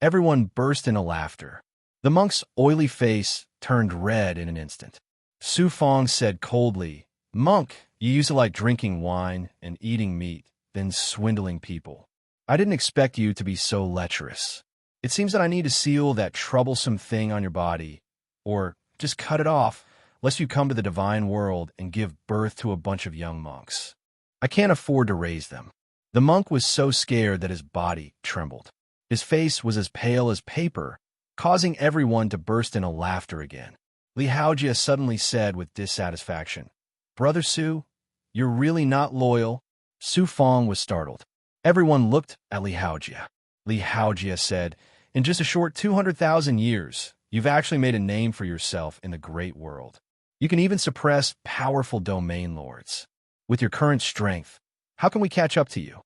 Everyone burst into laughter. The monk's oily face turned red in an instant. Su Fong said coldly, Monk, you used to like drinking wine and eating meat, then swindling people. I didn't expect you to be so lecherous. It seems that I need to seal that troublesome thing on your body, or just cut it off, lest you come to the divine world and give birth to a bunch of young monks. I can't afford to raise them. The monk was so scared that his body trembled. His face was as pale as paper, causing everyone to burst into laughter again. Li Haojia suddenly said with dissatisfaction, Brother Su, you're really not loyal. Su Fong was startled. Everyone looked at Li Haojia. Li Haojia said, In just a short 200,000 years, you've actually made a name for yourself in the great world. You can even suppress powerful domain lords. With your current strength, how can we catch up to you?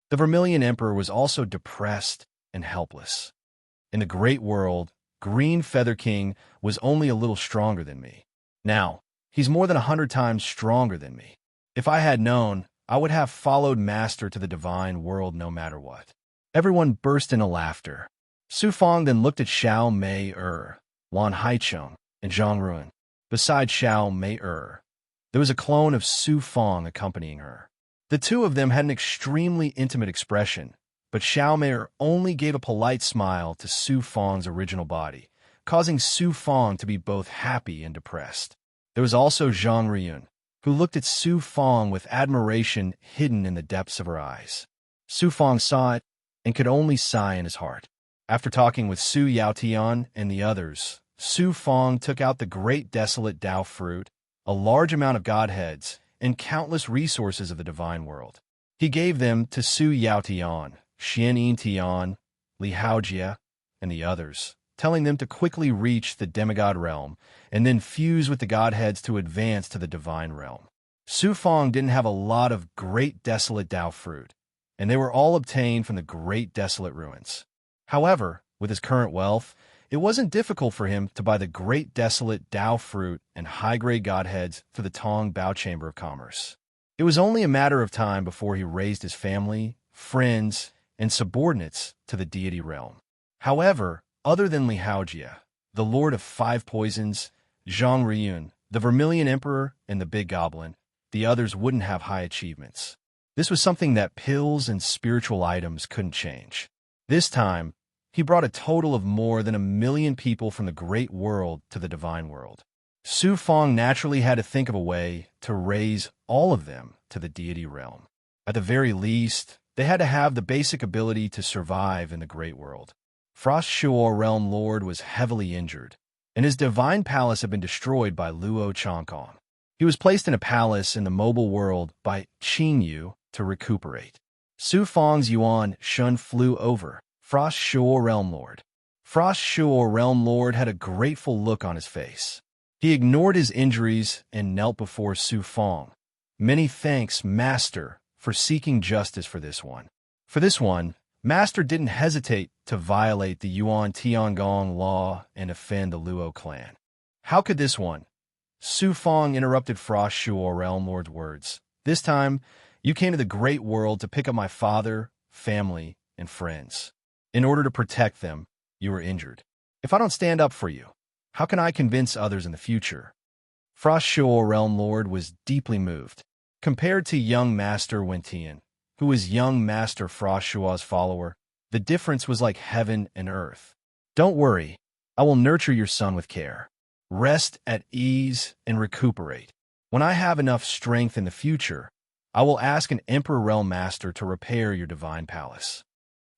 The Vermilion Emperor was also depressed and helpless. In the great world, Green Feather King was only a little stronger than me. Now, he's more than 100 times stronger than me. If I had known, I would have followed Master to the divine world no matter what. Everyone burst into laughter. Su Fong then looked at Xiao Mei-er, Wan Haicheng, and Zhang Ruan. Beside Xiao Mei-er, there was a clone of Su Fong accompanying her. The two of them had an extremely intimate expression, but Xiao Mei-er only gave a polite smile to Su Fong's original body, causing Su Fong to be both happy and depressed. There was also Zhang Ruan, who looked at Su Fong with admiration hidden in the depths of her eyes. Su Fong saw it and could only sigh in his heart. After talking with Su Yaotian and the others, Su Fong took out the great desolate Tao fruit, a large amount of godheads, and countless resources of the divine world. He gave them to Su Yaotian, Xian Yin Tian, Li Haojia, and the others, telling them to quickly reach the demigod realm and then fuse with the godheads to advance to the divine realm. Su Fong didn't have a lot of great desolate Tao fruit, and they were all obtained from the great desolate ruins. However, with his current wealth, it wasn't difficult for him to buy the great desolate Tao fruit and high-grade godheads through the Tong Bao Chamber of Commerce. It was only a matter of time before he raised his family, friends, and subordinates to the deity realm. However, other than Li Haojia, the Lord of Five Poisons, Zhang Ruan, the Vermilion Emperor, and the Big Goblin, the others wouldn't have high achievements. This was something that pills and spiritual items couldn't change. This time, he brought a total of more than 1 million people from the great world to the divine world. Su Fong naturally had to think of a way to raise all of them to the deity realm. At the very least, they had to have the basic ability to survive in the great world. Frost Shuo Realm Lord was heavily injured, and his divine palace had been destroyed by Luo Changkong. He was placed in a palace in the mobile world by Qin Yu to recuperate. Su Fong's Yuan Shun flew over Frost Shuo Realm Lord. Frost Shuo Realm Lord had a grateful look on his face. He ignored his injuries and knelt before Su Fong. Many thanks, Master, for seeking justice for this one. For this one, Master didn't hesitate to violate the Yuan Tiangong law and offend the Luo clan. How could this one? Su Fong interrupted Frost Shuo Realm Lord's words. This time, you came to the great world to pick up my father, family, and friends. In order to protect them, you were injured. If I don't stand up for you, how can I convince others in the future? Frost Shuo Realm Lord was deeply moved. Compared to young Master Wentian, who was young Master Frost Shuo's follower, the difference was like heaven and earth. Don't worry, I will nurture your son with care. Rest at ease and recuperate. When I have enough strength in the future, I will ask an Emperor Realm Master to repair your divine palace.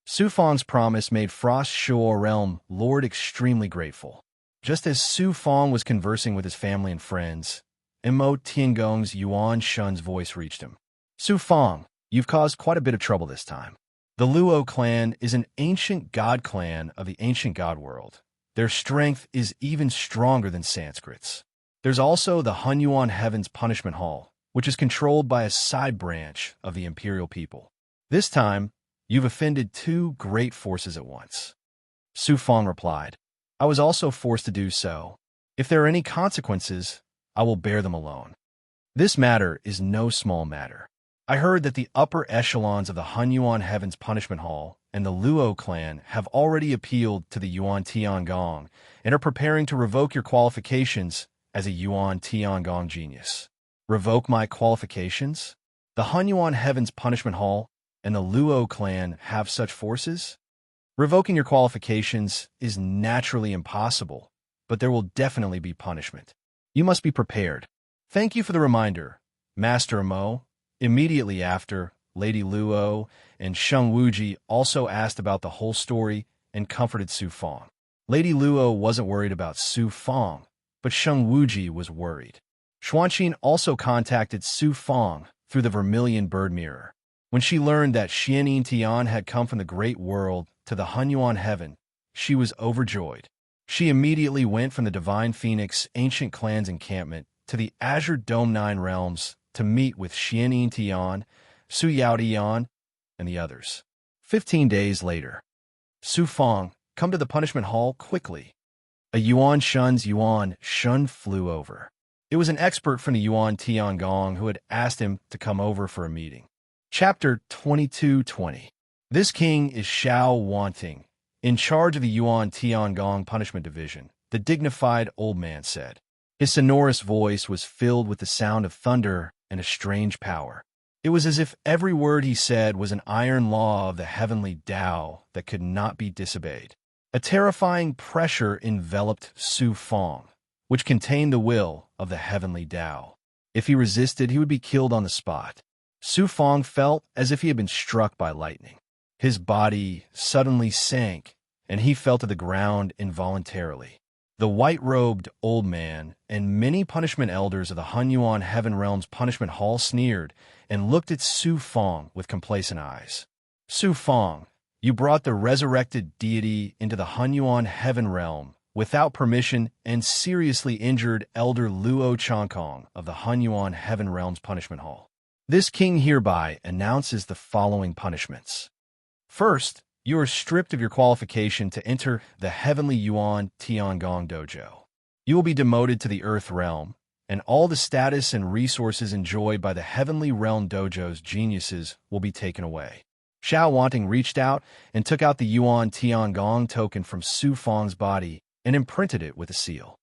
Su Fong's promise made Frost Shuo Realm Lord extremely grateful. Just as Su Fong was conversing with his family and friends, Mo Tiangong's Yuan Shun's voice reached him. Su Fong, you've caused quite a bit of trouble this time. The Luo clan is an ancient god clan of the ancient god world. Their strength is even stronger than Sanskrit's. There's also the Hunyuan Heaven's Punishment Hall, which is controlled by a side branch of the imperial people. This time, you've offended two great forces at once. Su Fang replied, I was also forced to do so. If there are any consequences, I will bear them alone. This matter is no small matter. I heard that the upper echelons of the Hunyuan Heaven's Punishment Hall and the Luo clan have already appealed to the Yuan Tiangong and are preparing to revoke your qualifications as a Yuan Tiangong genius. Revoke my qualifications? The Hunyuan Heaven's Punishment Hall and the Luo clan have such forces? Revoking your qualifications is naturally impossible, but there will definitely be punishment. You must be prepared. Thank you for the reminder, Master Mo. Immediately after, Lady Luo and Sheng Wuji also asked about the whole story and comforted Su Fang. Lady Luo wasn't worried about Su Fang, but Sheng Wuji was worried. Xuanqin also contacted Su Fang through the Vermilion Bird Mirror. When she learned that Xianyin Tian had come from the Great World to the Hunyuan Heaven, she was overjoyed. She immediately went from the Divine Phoenix Ancient Clan's encampment to the Azure Dome 9 Realms to meet with Xianyin Tian, Su Yaotian, and the others. 15 days later, Su Fang, come to the punishment hall quickly. A Yuan Shun's Yuan Shun flew over. It was an expert from the Yuan Tiangong who had asked him to come over for a meeting. Chapter 2220. This king is Xiao Wanting, in charge of the Yuan Tiangong Punishment Division, the dignified old man said. His sonorous voice was filled with the sound of thunder and a strange power. It was as if every word he said was an iron law of the heavenly Tao that could not be disobeyed. A terrifying pressure enveloped Su Fang, which contained the will of the heavenly Tao. If he resisted, he would be killed on the spot. Su Fang felt as if he had been struck by lightning. His body suddenly sank, and he fell to the ground involuntarily. The white-robed old man and many punishment elders of the Hunyuan Heaven Realm's Punishment Hall sneered and looked at Su Fang with complacent eyes. Su Fang, you brought the resurrected deity into the Hunyuan Heaven Realm without permission and seriously injured Elder Luo Changkong of the Hunyuan Heaven Realm's Punishment Hall. This king hereby announces the following punishments. First, you are stripped of your qualification to enter the Heavenly Yuan Tiangong Dojo. You will be demoted to the Earth Realm, and all the status and resources enjoyed by the Heavenly Realm Dojo's geniuses will be taken away. Xiao Wanting reached out and took out the Yuan Tiangong token from Su Fang's body and imprinted it with a seal.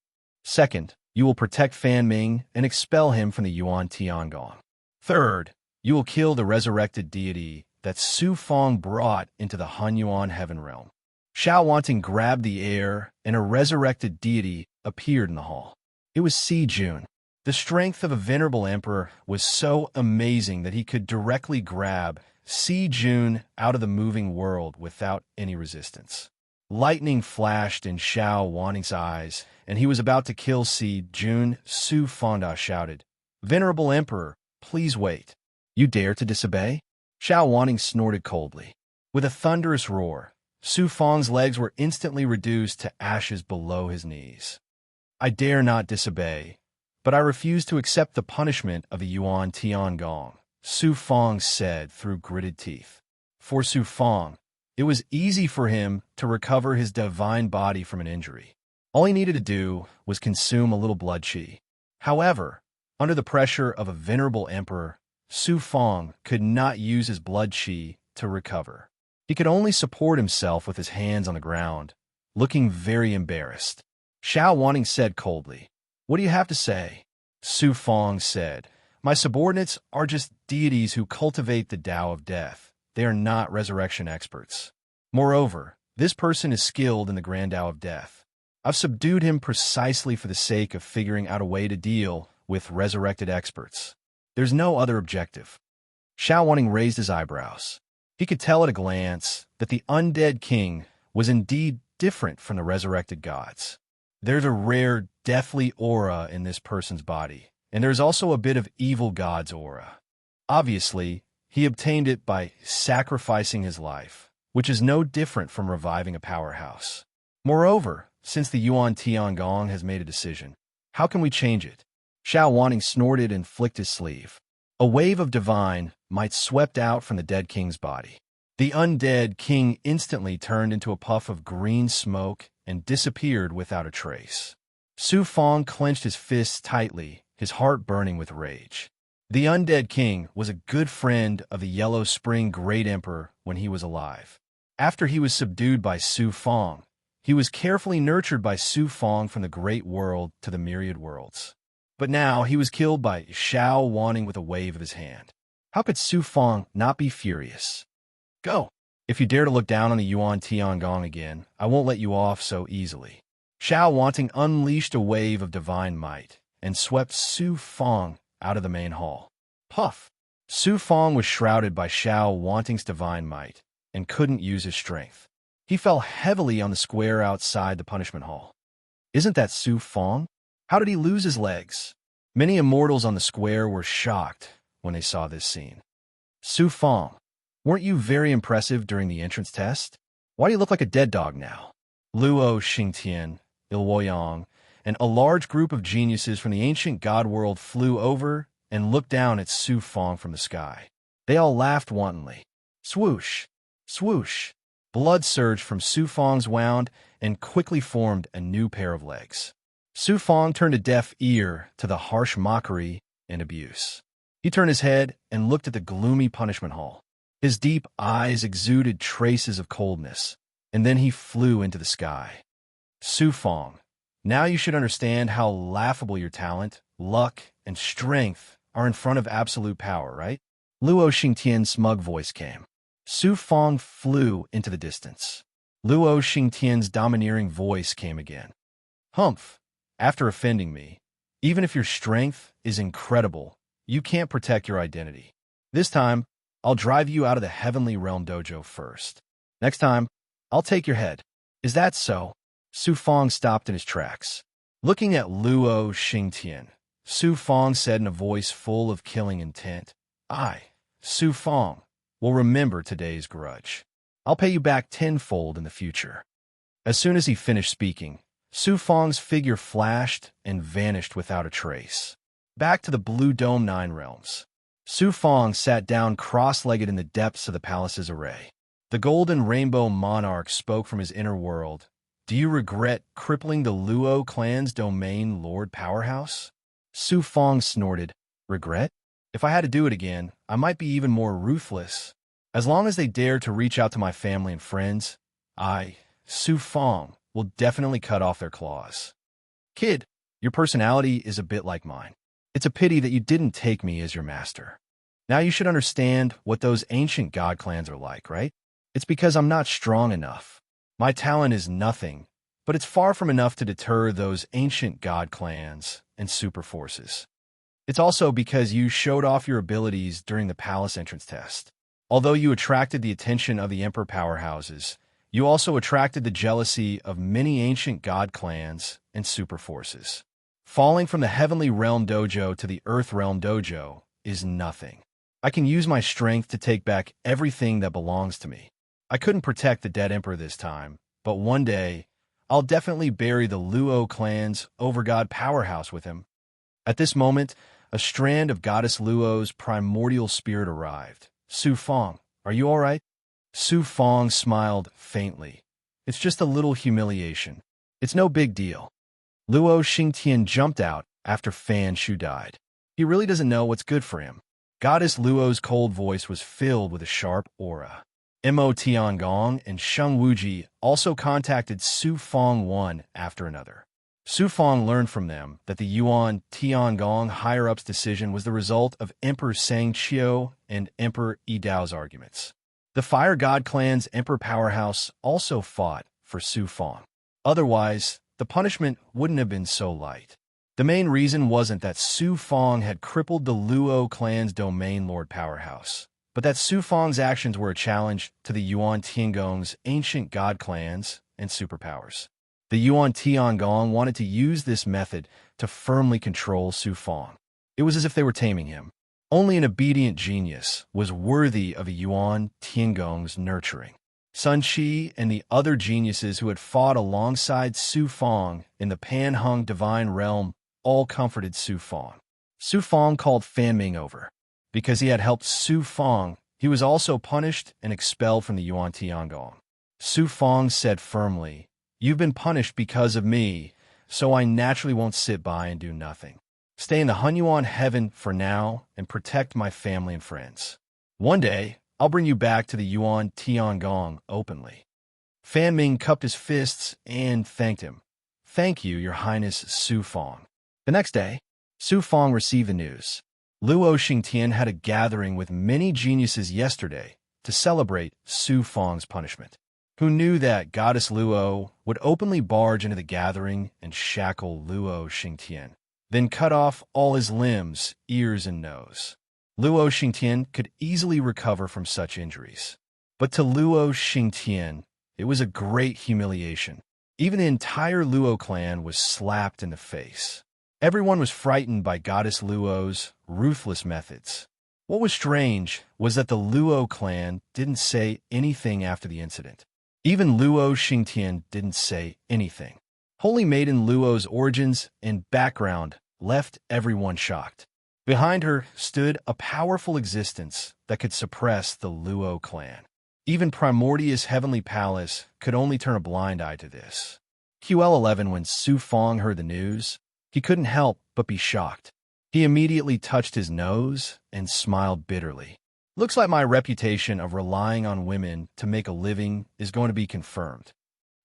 Second, you will protect Fan Ming and expel him from the Yuan Tiangong. Third, you will kill the resurrected deity that Su Fang brought into the Hunyuan Heaven Realm. Xiao Wanting grabbed the air, and a resurrected deity appeared in the hall. It was Si Jun. The strength of a venerable emperor was so amazing that he could directly grab Si Jun out of the moving world without any resistance. Lightning flashed in Xiao Wanting's eyes, and he was about to kill Si Jun. Su Fangda shouted, "Venerable emperor, please wait. You dare to disobey?" Xiao Wanting snorted coldly. With a thunderous roar, Su Fang's legs were instantly reduced to ashes below his knees. I dare not disobey, but I refuse to accept the punishment of the Yuan Tiangong, Su Fang said through gritted teeth. For Su Fang, it was easy for him to recover his divine body from an injury. All he needed to do was consume a little blood qi. However, under the pressure of a venerable emperor, Su Fang could not use his blood qi to recover. He could only support himself with his hands on the ground, looking very embarrassed. Xiao Wanting said coldly, "What do you have to say?" Su Fang said, "My subordinates are just deities who cultivate the Tao of death. They are not resurrection experts. Moreover, this person is skilled in the Grand Tao of death. I've subdued him precisely for the sake of figuring out a way to deal with resurrected experts. There's no other objective." Xiao Wanting raised his eyebrows. He could tell at a glance that the undead king was indeed different from the resurrected gods. There's a rare, deathly aura in this person's body, and there's also a bit of evil god's aura. Obviously, He obtained it by sacrificing his life, which is no different from reviving a powerhouse. Moreover, since the Yuan Tiangong has made a decision, how can we change it? Xiao Wanting snorted and flicked his sleeve. A wave of divine might swept out from the dead king's body. The undead king instantly turned into a puff of green smoke and disappeared without a trace. Su Fong clenched his fists tightly, his heart burning with rage. The undead king was a good friend of the Yellow Spring Great Emperor when he was alive. After he was subdued by Su Fong, he was carefully nurtured by Su Fong from the Great World to the Myriad Worlds. But now he was killed by Xiao Wanting with a wave of his hand. How could Su Fong not be furious? Go! If you dare to look down on the Yuan Tiangong again, I won't let you off so easily. Xiao Wanting unleashed a wave of divine might and swept Su Fong out of the main hall. Puff! Su Fong was shrouded by Xiao Wanting's divine might and couldn't use his strength. He fell heavily on the square outside the punishment hall. Isn't that Su Fong? How did he lose his legs? Many immortals on the square were shocked when they saw this scene. Su Fong, weren't you very impressive during the entrance test? Why do you look like a dead dog now? Luo Xingtian, Ilwoyang, and a large group of geniuses from the ancient god world flew over and looked down at Su Fong from the sky. They all laughed wantonly. Swoosh! Swoosh! Blood surged from Su Fong's wound and quickly formed a new pair of legs. Su Fong turned a deaf ear to the harsh mockery and abuse. He turned his head and looked at the gloomy punishment hall. His deep eyes exuded traces of coldness, and then he flew into the sky. Su Fong, now you should understand how laughable your talent, luck, and strength are in front of absolute power, right? Luo Xingtian's smug voice came. Su Fong flew into the distance. Luo Xingtian's domineering voice came again. Humph! After offending me, even if your strength is incredible, you can't protect your identity. This time, I'll drive you out of the Heavenly Realm Dojo first. Next time, I'll take your head. Is that so? Su Fong stopped in his tracks. Looking at Luo Xingtian, Su Fong said in a voice full of killing intent, I, Su Fong, will remember today's grudge. I'll pay you back tenfold in the future. As soon as he finished speaking, Su Fong's figure flashed and vanished without a trace. Back to the Blue Dome Nine Realms. Su Fong sat down cross-legged in the depths of the palace's array. The Golden Rainbow Monarch spoke from his inner world. Do you regret crippling the Luo clan's domain lord powerhouse? Su Fong snorted. Regret? If I had to do it again, I might be even more ruthless. As long as they dare to reach out to my family and friends, I, Su Fong, will definitely cut off their claws. Kid, your personality is a bit like mine. It's a pity that you didn't take me as your master. Now you should understand what those ancient god clans are like, right? It's because I'm not strong enough. My talent is nothing, but it's far from enough to deter those ancient god clans and super forces. It's also because you showed off your abilities during the palace entrance test. Although you attracted the attention of the emperor powerhouses, you also attracted the jealousy of many ancient god clans and super forces. Falling from the Heavenly Realm Dojo to the Earth Realm Dojo is nothing. I can use my strength to take back everything that belongs to me. I couldn't protect the dead emperor this time, but one day, I'll definitely bury the Luo clan's overgod powerhouse with him. At this moment, a strand of Goddess Luo's primordial spirit arrived. Su Fong, are you all right? Su Fong smiled faintly. It's just a little humiliation. It's no big deal. Luo Xingtian jumped out after Fan Shu died. He really doesn't know what's good for him. Goddess Luo's cold voice was filled with a sharp aura. Mo Tiangong and Sheng Wuji also contacted Su Fong one after another. Su Fong learned from them that the Yuan Tiangong higher-ups decision was the result of Emperor Sang Qiu and Emperor Yi Dao's arguments. The Fire God clan's emperor powerhouse also fought for Su Fong. Otherwise, the punishment wouldn't have been so light. The main reason wasn't that Su Fong had crippled the Luo clan's domain lord powerhouse, but that Su Fong's actions were a challenge to the Yuan Tiangong's ancient god clans and superpowers. The Yuan Tiangong wanted to use this method to firmly control Su Fong. It was as if they were taming him. Only an obedient genius was worthy of a Yuan Tiangong's nurturing. Sun Qi and the other geniuses who had fought alongside Su Fang in the Panheng divine realm all comforted Su Fang. Su Fang called Fan Ming over. Because he had helped Su Fang, he was also punished and expelled from the Yuan Tiangong. Su Fang said firmly, "You've been punished because of me, so I naturally won't sit by and do nothing. Stay in the Hunyuan heaven for now and protect my family and friends. One day, I'll bring you back to the Yuan Tiangong openly." Fan Ming cupped his fists and thanked him. "Thank you, Your Highness Su Fang." The next day, Su Fang received the news. Luo Xingtian had a gathering with many geniuses yesterday to celebrate Su Fang's punishment. Who knew that Goddess Luo would openly barge into the gathering and shackle Luo Xingtian, then cut off all his limbs, ears, and nose. Luo Xingtian could easily recover from such injuries. But to Luo Xingtian, it was a great humiliation. Even the entire Luo clan was slapped in the face. Everyone was frightened by Goddess Luo's ruthless methods. What was strange was that the Luo clan didn't say anything after the incident. Even Luo Xingtian didn't say anything. Holy Maiden Luo's origins and background left everyone shocked. Behind her stood a powerful existence that could suppress the Luo clan. Even Primordia's heavenly palace could only turn a blind eye to this. QL11, when Su Fang heard the news, he couldn't help but be shocked. He immediately touched his nose and smiled bitterly. "Looks like my reputation of relying on women to make a living is going to be confirmed."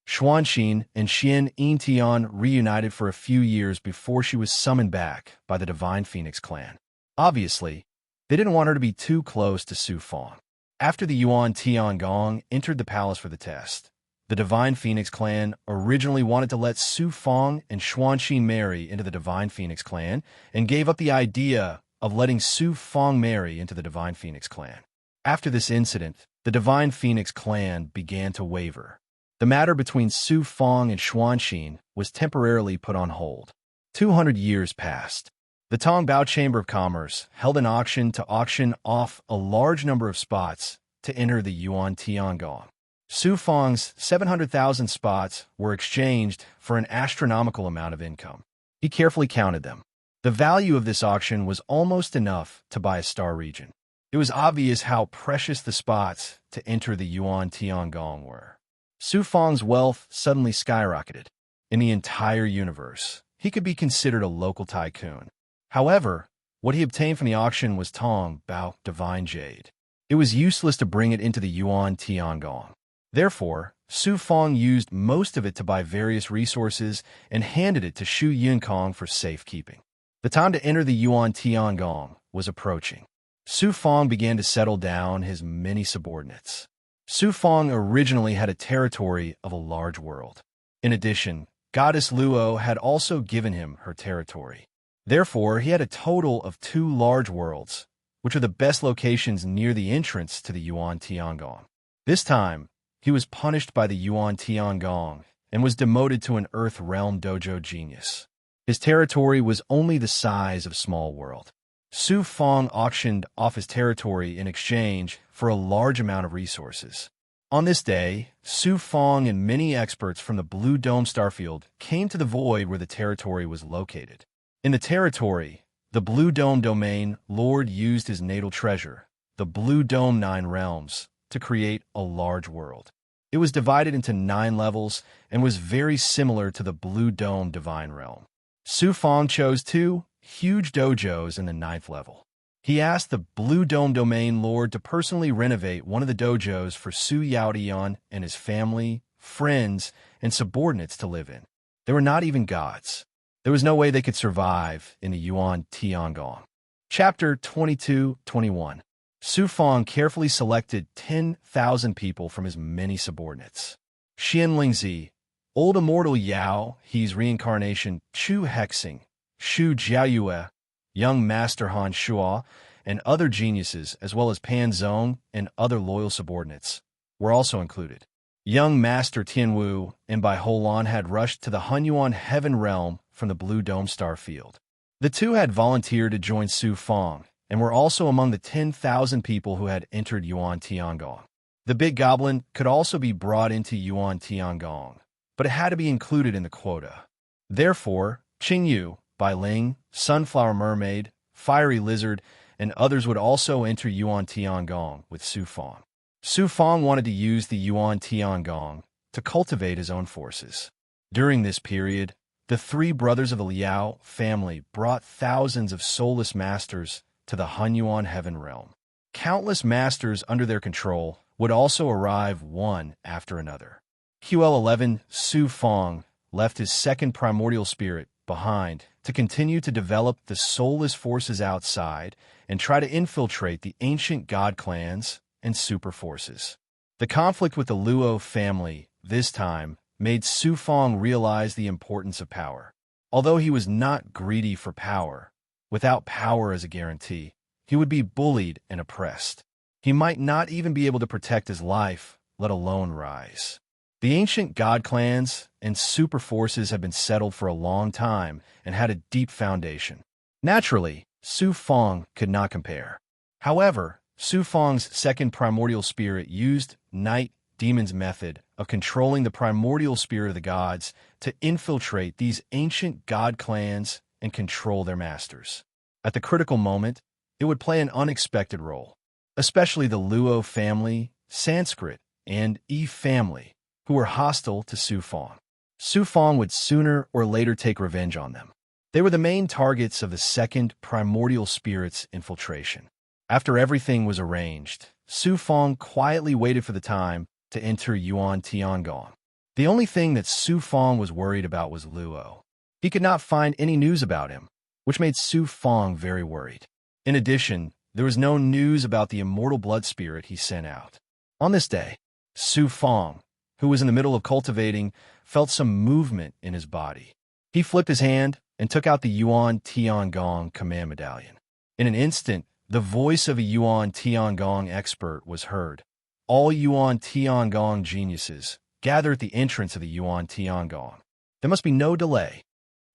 Xuanxin and Xian Yintian reunited for a few years before she was summoned back by the Divine Phoenix clan. Obviously, they didn't want her to be too close to Su Fang. After the Yuan Tiangong entered the palace for the test, the Divine Phoenix clan originally wanted to let Su Fang and Xuanxin marry into the Divine Phoenix clan and gave up the idea of letting Su Fang marry into the Divine Phoenix clan. After this incident, the Divine Phoenix clan began to waver. The matter between Su Fang and Xuanxin was temporarily put on hold. 200 years passed. The Tongbao Chamber of Commerce held an auction to auction off a large number of spots to enter the Yuan Tiangong. Su Fang's 700,000 spots were exchanged for an astronomical amount of income. He carefully counted them. The value of this auction was almost enough to buy a star region. It was obvious how precious the spots to enter the Yuan Tiangong were. Su Fang's wealth suddenly skyrocketed. In the entire universe, he could be considered a local tycoon. However, what he obtained from the auction was Tongbao Divine Jade. It was useless to bring it into the Yuan Tiangong. Therefore, Su Fang used most of it to buy various resources and handed it to Shu Yinkong for safekeeping. The time to enter the Yuan Tiangong was approaching. Su Fang began to settle down his many subordinates. Su Fang originally had a territory of a large world. In addition, Goddess Luo had also given him her territory. Therefore, he had a total of 2 large worlds, which are the best locations near the entrance to the Yuan Tiangong. This time, he was punished by the Yuan Tiangong and was demoted to an Earth Realm Dojo genius. His territory was only the size of Small World. Su Fang auctioned off his territory in exchange for a large amount of resources. On this day, Su Fang and many experts from the Blue Dome Starfield came to the void where the territory was located. In the territory, the Blue Dome domain Lord used his natal treasure, the Blue Dome 9 realms, to create a large world. It was divided into 9 levels and was very similar to the Blue Dome Divine Realm. Su Fang chose 2 huge dojos in the 9th level. He asked the Blue Dome Domain Lord to personally renovate one of the dojos for Su Yaodian and his family, friends, and subordinates to live in. They were not even gods. There was no way they could survive in the Yuan Tiangong. Chapter 22-21. Su Fang carefully selected 10,000 people from his many subordinates. Xian Lingzi, Old Immortal Yao, He's reincarnation Chu Hexing, Shu Jiayue, Young Master Han Shuo, and other geniuses, as well as Pan Zong and other loyal subordinates, were also included. Young Master Tianwu and Bai Holan had rushed to the Hunyuan Heaven Realm from the Blue Dome Star Field. The two had volunteered to join Su Fang and were also among the 10,000 people who had entered Yuan Tiangong. The big goblin could also be brought into Yuan Tiangong, but it had to be included in the quota. Therefore, Qingyu, Bai Ling, Sunflower Mermaid, Fiery Lizard, and others would also enter Yuan Tiangong with Su Fong. Su Fong wanted to use the Yuan Tiangong to cultivate his own forces. During this period, the three brothers of the Liao family brought thousands of soulless masters to the Hunyuan heaven realm. Countless masters under their control would also arrive one after another. QL11 Su Fong left his second primordial spirit behind to continue to develop the soulless forces outside and try to infiltrate the ancient god clans and super forces. The conflict with the Luo family, this time, made Su Fong realize the importance of power. Although he was not greedy for power, without power as a guarantee, he would be bullied and oppressed. He might not even be able to protect his life, let alone rise. The ancient god clans and super forces had been settled for a long time and had a deep foundation. Naturally, Su Fong could not compare. However, Su Fong's second primordial spirit used Night Demon's method of controlling the primordial spirit of the gods to infiltrate these ancient god clans and control their masters. At the critical moment, it would play an unexpected role, especially the Luo family, Sanskrit, and Yi family, who were hostile to Su Fong. Su Fong would sooner or later take revenge on them. They were the main targets of the second primordial spirit's infiltration. After everything was arranged, Su Fong quietly waited for the time to enter Yuan Tiangong. The only thing that Su Fong was worried about was Luo. He could not find any news about him, which made Su Fong very worried. In addition, there was no news about the immortal blood spirit he sent out. On this day, Su Fong, who was in the middle of cultivating, felt some movement in his body. He flipped his hand and took out the Yuan Tiangong command medallion. In an instant, the voice of a Yuan Tiangong expert was heard. All Yuan Tiangong geniuses gather at the entrance of the Yuan Tiangong. There must be no delay.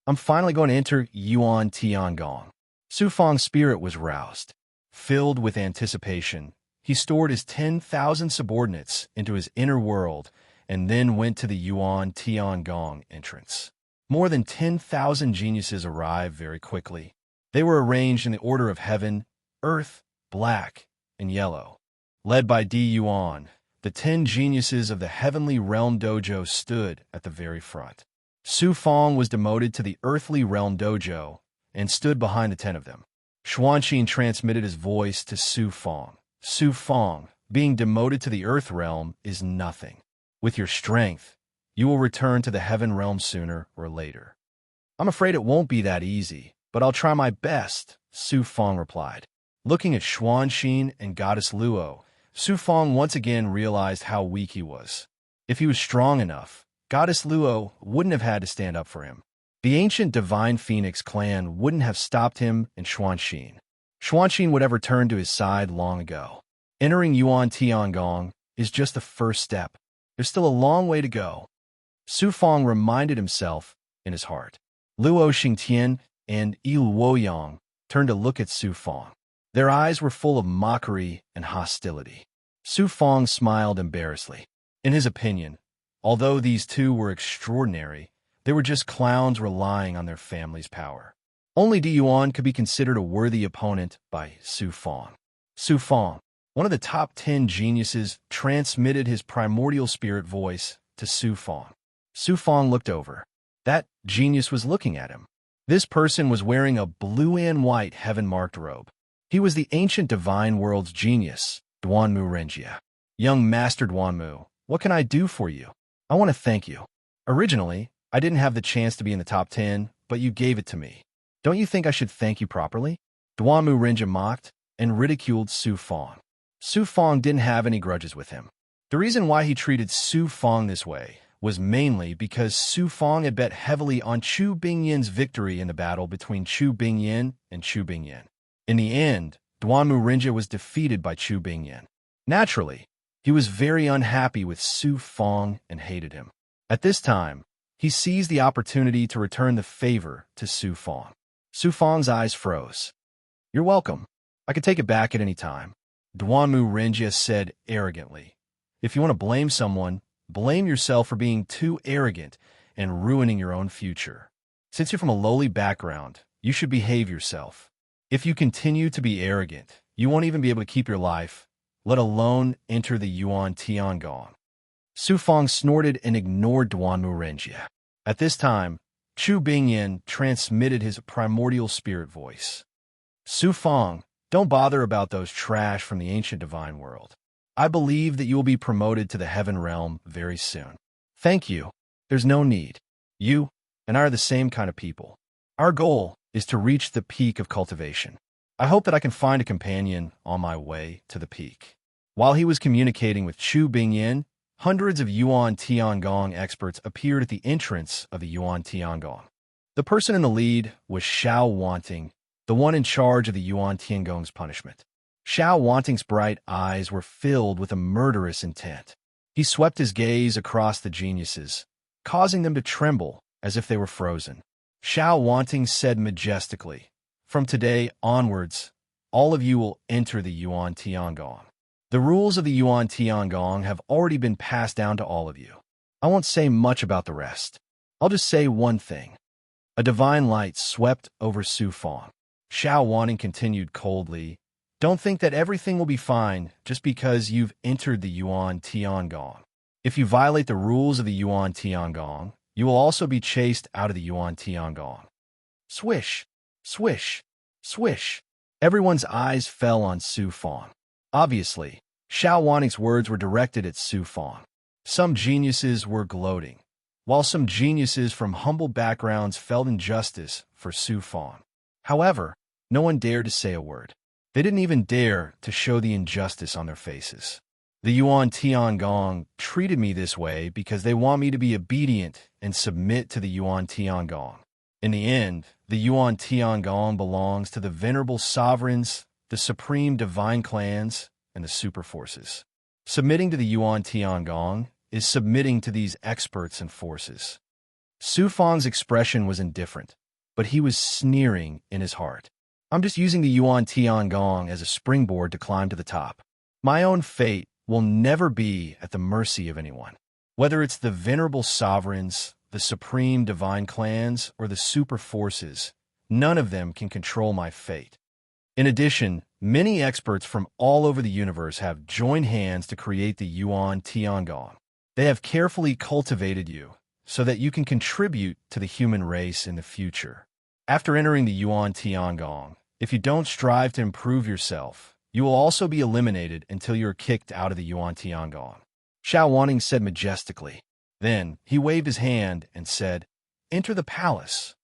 I'm finally going to enter Yuan Tiangong. Su Fong's spirit was roused. Filled with anticipation, he stored his 10,000 subordinates into his inner world and then went to the Yuan Tiangong entrance. More than 10,000 geniuses arrived very quickly. They were arranged in the order of heaven, earth, black, and yellow. Led by Di Yuan, the 10 geniuses of the Heavenly Realm Dojo stood at the very front. Su Fong was demoted to the Earthly Realm Dojo and stood behind the 10 of them. Xuanqin transmitted his voice to Su Fong. Su Fong, being demoted to the Earth Realm is nothing. With your strength, you will return to the Heaven Realm sooner or later. I'm afraid it won't be that easy, but I'll try my best, Su Fong replied. Looking at Xuanqin and Goddess Luo, Su Fong once again realized how weak he was. If he was strong enough, Goddess Luo wouldn't have had to stand up for him. The ancient Divine Phoenix clan wouldn't have stopped him and Xuanqin. Xuanqin would have returned to his side long ago. Entering Yuan Tiangong is just the first step. There's still a long way to go. Su Fong reminded himself in his heart. Luo Xingtian and Yi Luoyang turned to look at Su Fong. Their eyes were full of mockery and hostility. Su Fong smiled embarrassedly. In his opinion, although these two were extraordinary, they were just clowns relying on their family's power. Only Di Yuan could be considered a worthy opponent by Su Fong. Su Fong, one of the top 10 geniuses, transmitted his primordial spirit voice to Su Fong. Su Fong looked over. That genius was looking at him. This person was wearing a blue and white heaven-marked robe. He was the ancient divine world's genius, Duanmu Renjia. Young Master Duanmu, what can I do for you? I want to thank you. Originally, I didn't have the chance to be in the top 10, but you gave it to me. Don't you think I should thank you properly? Duanmu Renjia mocked and ridiculed Su Fong. Su Fong didn't have any grudges with him. The reason why he treated Su Fong this way was mainly because Su Fong had bet heavily on Chu Bingyan's victory in the battle between Chu Bingyan and Chu Bingyan. In the end, Duanmu Renjia was defeated by Chu Bingyan. Naturally, he was very unhappy with Su Fong and hated him. At this time, he seized the opportunity to return the favor to Su Fong. Su Fong's eyes froze. You're welcome. I could take it back at any time. Duanmu Renjia said arrogantly. If you want to blame someone, blame yourself for being too arrogant and ruining your own future. Since you're from a lowly background, you should behave yourself. If you continue to be arrogant, you won't even be able to keep your life, let alone enter the Yuan Tiangong. Su Fang snorted and ignored Duanmu Renjia. At this time, Chu Bingyan transmitted his primordial spirit voice. Su Fang, don't bother about those trash from the ancient divine world. I believe that you will be promoted to the heaven realm very soon. Thank you. There's no need. You and I are the same kind of people. Our goal is to reach the peak of cultivation. I hope that I can find a companion on my way to the peak. While he was communicating with Chu Bingyan, hundreds of Yuan Tiangong experts appeared at the entrance of the Yuan Tiangong. The person in the lead was Xiao Wanting, the one in charge of the Yuan Tiangong's punishment. Xiao Wanting's bright eyes were filled with a murderous intent. He swept his gaze across the geniuses, causing them to tremble as if they were frozen. Xiao Wanting said majestically, "From today onwards, all of you will enter the Yuan Tiangong. The rules of the Yuan Tiangong have already been passed down to all of you. I won't say much about the rest. I'll just say one thing." A divine light swept over Su Fang. Xiao Wanting continued coldly, "Don't think that everything will be fine just because you've entered the Yuan Tiangong. If you violate the rules of the Yuan Tiangong, you will also be chased out of the Yuan Tiangong." Swish, swish, swish. Everyone's eyes fell on Su Fang. Obviously, Xiao Wanting's words were directed at Su Fang. Some geniuses were gloating, while some geniuses from humble backgrounds felt injustice for Su Fang. However, no one dared to say a word. They didn't even dare to show the injustice on their faces. The Yuan Tiangong treated me this way because they want me to be obedient and submit to the Yuan Tiangong. In the end, the Yuan Tiangong belongs to the venerable sovereigns, the supreme divine clans, and the super forces. Submitting to the Yuan Tiangong is submitting to these experts and forces. Su Fang's expression was indifferent, but he was sneering in his heart. I'm just using the Yuan Tiangong as a springboard to climb to the top. My own fate will never be at the mercy of anyone. Whether it's the venerable sovereigns, the supreme divine clans, or the super forces, none of them can control my fate. In addition, many experts from all over the universe have joined hands to create the Yuan Tiangong. They have carefully cultivated you so that you can contribute to the human race in the future. After entering the Yuan Tiangong, if you don't strive to improve yourself, you will also be eliminated until you are kicked out of the Yuan Tiangong. Xiao Wanting said majestically. Then he waved his hand and said, "Enter the palace."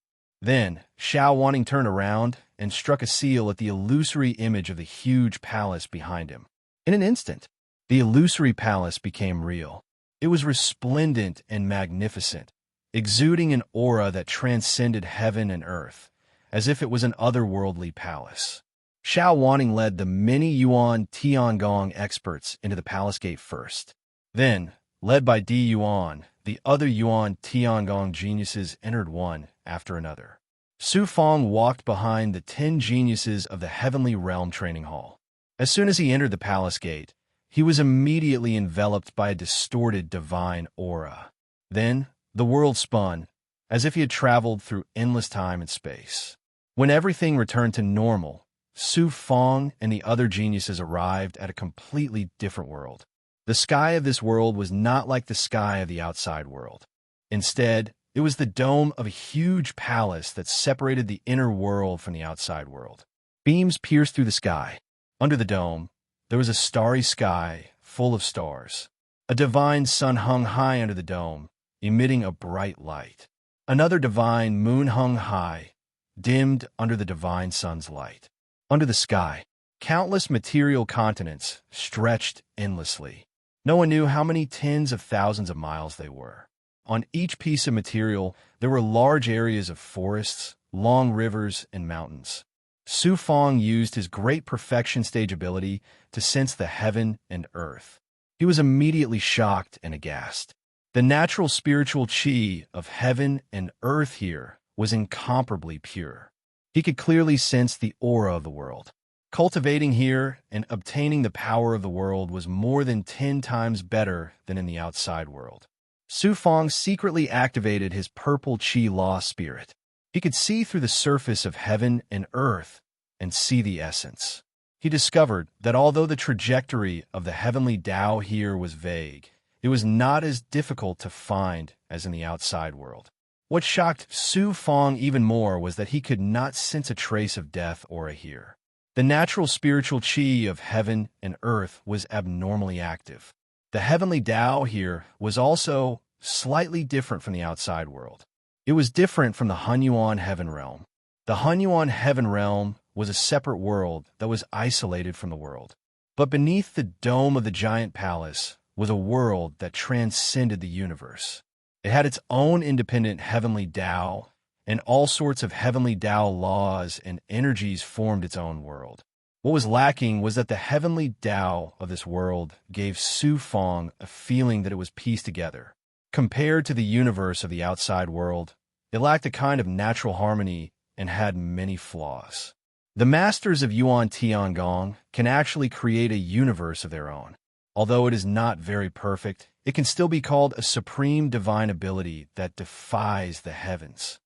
Then Xiao Wanting turned around and struck a seal at the illusory image of the huge palace behind him. In an instant, the illusory palace became real. It was resplendent and magnificent, exuding an aura that transcended heaven and earth, as if it was an otherworldly palace. Xiao Wanting led the many Yuan Tiangong experts into the palace gate first. Then, led by Di Yuan, the other Yuan Tiangong geniuses entered one after another. Su Fang walked behind the 10 geniuses of the Heavenly Realm Training Hall. As soon as he entered the palace gate, he was immediately enveloped by a distorted divine aura. Then, the world spun, as if he had traveled through endless time and space. When everything returned to normal, Su Fang and the other geniuses arrived at a completely different world. The sky of this world was not like the sky of the outside world. Instead, it was the dome of a huge palace that separated the inner world from the outside world. Beams pierced through the sky. Under the dome, there was a starry sky full of stars. A divine sun hung high under the dome, emitting a bright light. Another divine moon hung high, dimmed under the divine sun's light. Under the sky, countless material continents stretched endlessly. No one knew how many tens of thousands of miles they were. On each piece of material, there were large areas of forests, long rivers, and mountains. Su Fang used his great perfection stage ability to sense the heaven and earth. He was immediately shocked and aghast. The natural spiritual chi of heaven and earth here was incomparably pure. He could clearly sense the aura of the world. Cultivating here and obtaining the power of the world was more than 10 times better than in the outside world. Su Fong secretly activated his purple Qi law spirit. He could see through the surface of heaven and earth and see the essence. He discovered that although the trajectory of the heavenly Tao here was vague, it was not as difficult to find as in the outside world. What shocked Su Fong even more was that he could not sense a trace of death aura here. The natural spiritual Qi of heaven and earth was abnormally active. The heavenly Tao here was also slightly different from the outside world. It was different from the Hunyuan heaven realm. The Hunyuan heaven realm was a separate world that was isolated from the world. But beneath the dome of the giant palace was a world that transcended the universe. It had its own independent heavenly Tao, and all sorts of heavenly Tao laws and energies formed its own world. What was lacking was that the heavenly Tao of this world gave Su Fong a feeling that it was pieced together. Compared to the universe of the outside world, it lacked a kind of natural harmony and had many flaws. The masters of Yuan Tiangong can actually create a universe of their own. Although it is not very perfect, it can still be called a supreme divine ability that defies the heavens.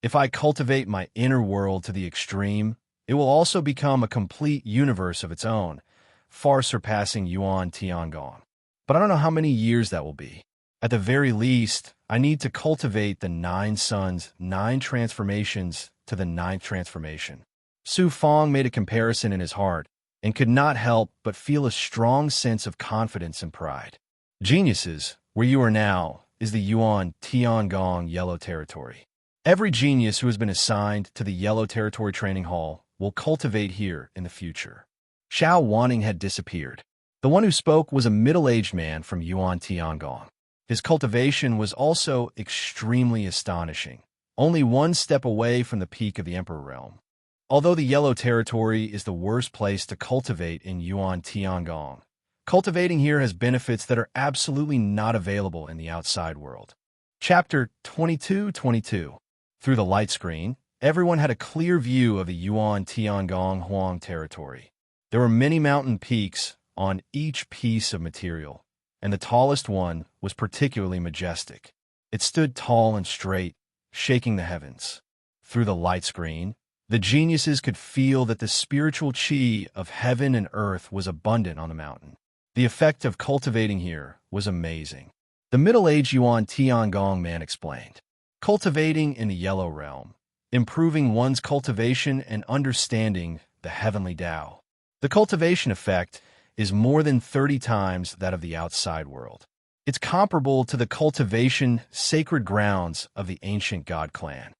If I cultivate my inner world to the extreme, it will also become a complete universe of its own, far surpassing Yuan Tiangong. But I don't know how many years that will be. At the very least, I need to cultivate the 9 suns, 9 transformations to the 9th transformation. Su Fong made a comparison in his heart and could not help but feel a strong sense of confidence and pride. Geniuses, where you are now, is the Yuan Tiangong Yellow Territory. Every genius who has been assigned to the Yellow Territory Training Hall will cultivate here in the future. Xiao Wanning had disappeared. The one who spoke was a middle-aged man from Yuan Tiangong. His cultivation was also extremely astonishing, only 1 step away from the peak of the Emperor Realm. Although the Yellow Territory is the worst place to cultivate in Yuan Tiangong, cultivating here has benefits that are absolutely not available in the outside world. Chapter 22-22. Through the light screen, everyone had a clear view of the Yuan Tiangong Huang territory. There were many mountain peaks on each piece of material, and the tallest one was particularly majestic. It stood tall and straight, shaking the heavens. Through the light screen, the geniuses could feel that the spiritual Qi of heaven and earth was abundant on the mountain. The effect of cultivating here was amazing. The middle-aged Yuan Tiangong man explained. Cultivating in the Yellow Realm, improving one's cultivation and understanding the heavenly Tao. The cultivation effect is more than 30 times that of the outside world. It's comparable to the cultivation sacred grounds of the ancient God clan.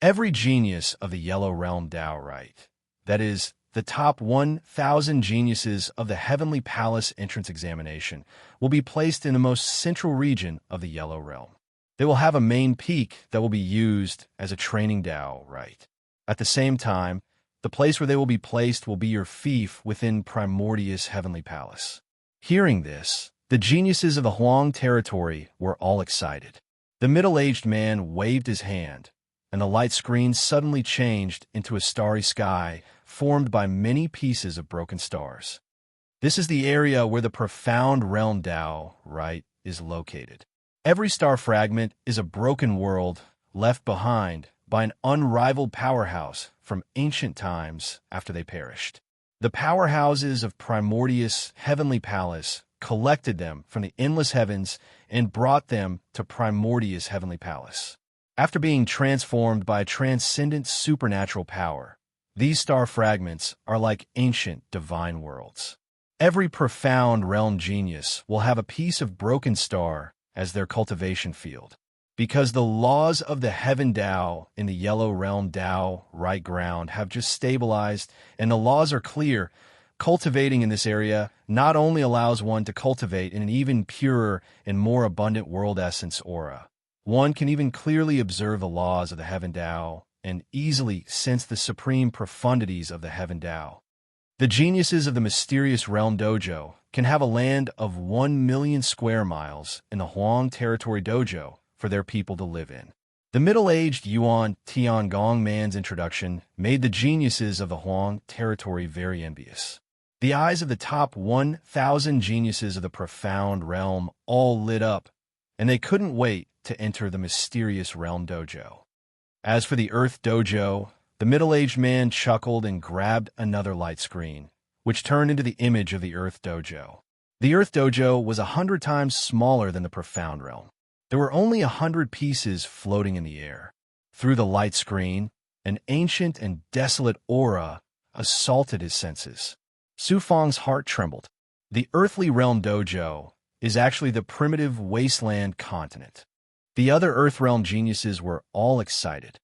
Every genius of the Yellow Realm Tao Right, that is, the top 1,000 geniuses of the Heavenly Palace entrance examination, will be placed in the most central region of the Yellow Realm. They will have a main peak that will be used as a training Tao Right. At the same time, the place where they will be placed will be your fief within Primordius Heavenly Palace. Hearing this, the geniuses of the Huang territory were all excited. The middle-aged man waved his hand, and the light screen suddenly changed into a starry sky formed by many pieces of broken stars. This is the area where the profound realm Tao Right is located. Every star fragment is a broken world left behind by an unrivaled powerhouse from ancient times after they perished. The powerhouses of Primordius Heavenly Palace collected them from the endless heavens and brought them to Primordius Heavenly Palace. After being transformed by a transcendent supernatural power, these star fragments are like ancient divine worlds. Every profound realm genius will have a piece of broken star as their cultivation field. Because the laws of the Heaven Tao in the Yellow Realm Tao Right ground have just stabilized and the laws are clear, cultivating in this area not only allows one to cultivate in an even purer and more abundant world essence aura, one can even clearly observe the laws of the Heaven Tao and easily sense the supreme profundities of the Heaven Tao. The geniuses of the mysterious Realm Dojo can have a land of 1 million square miles in the Huang Territory Dojo for their people to live in. The middle-aged Yuan Tiangong man's introduction made the geniuses of the Huang territory very envious. The eyes of the top 1,000 geniuses of the profound realm all lit up, and they couldn't wait to enter the mysterious realm dojo. As for the Earth dojo, the middle-aged man chuckled and grabbed another light screen, which turned into the image of the Earth dojo. The Earth dojo was 100 times smaller than the profound realm. There were only 100 pieces floating in the air. Through the light screen, an ancient and desolate aura assaulted his senses. Su Fang's heart trembled. The earthly realm dojo is actually the primitive wasteland continent. The other Earth realm geniuses were all excited.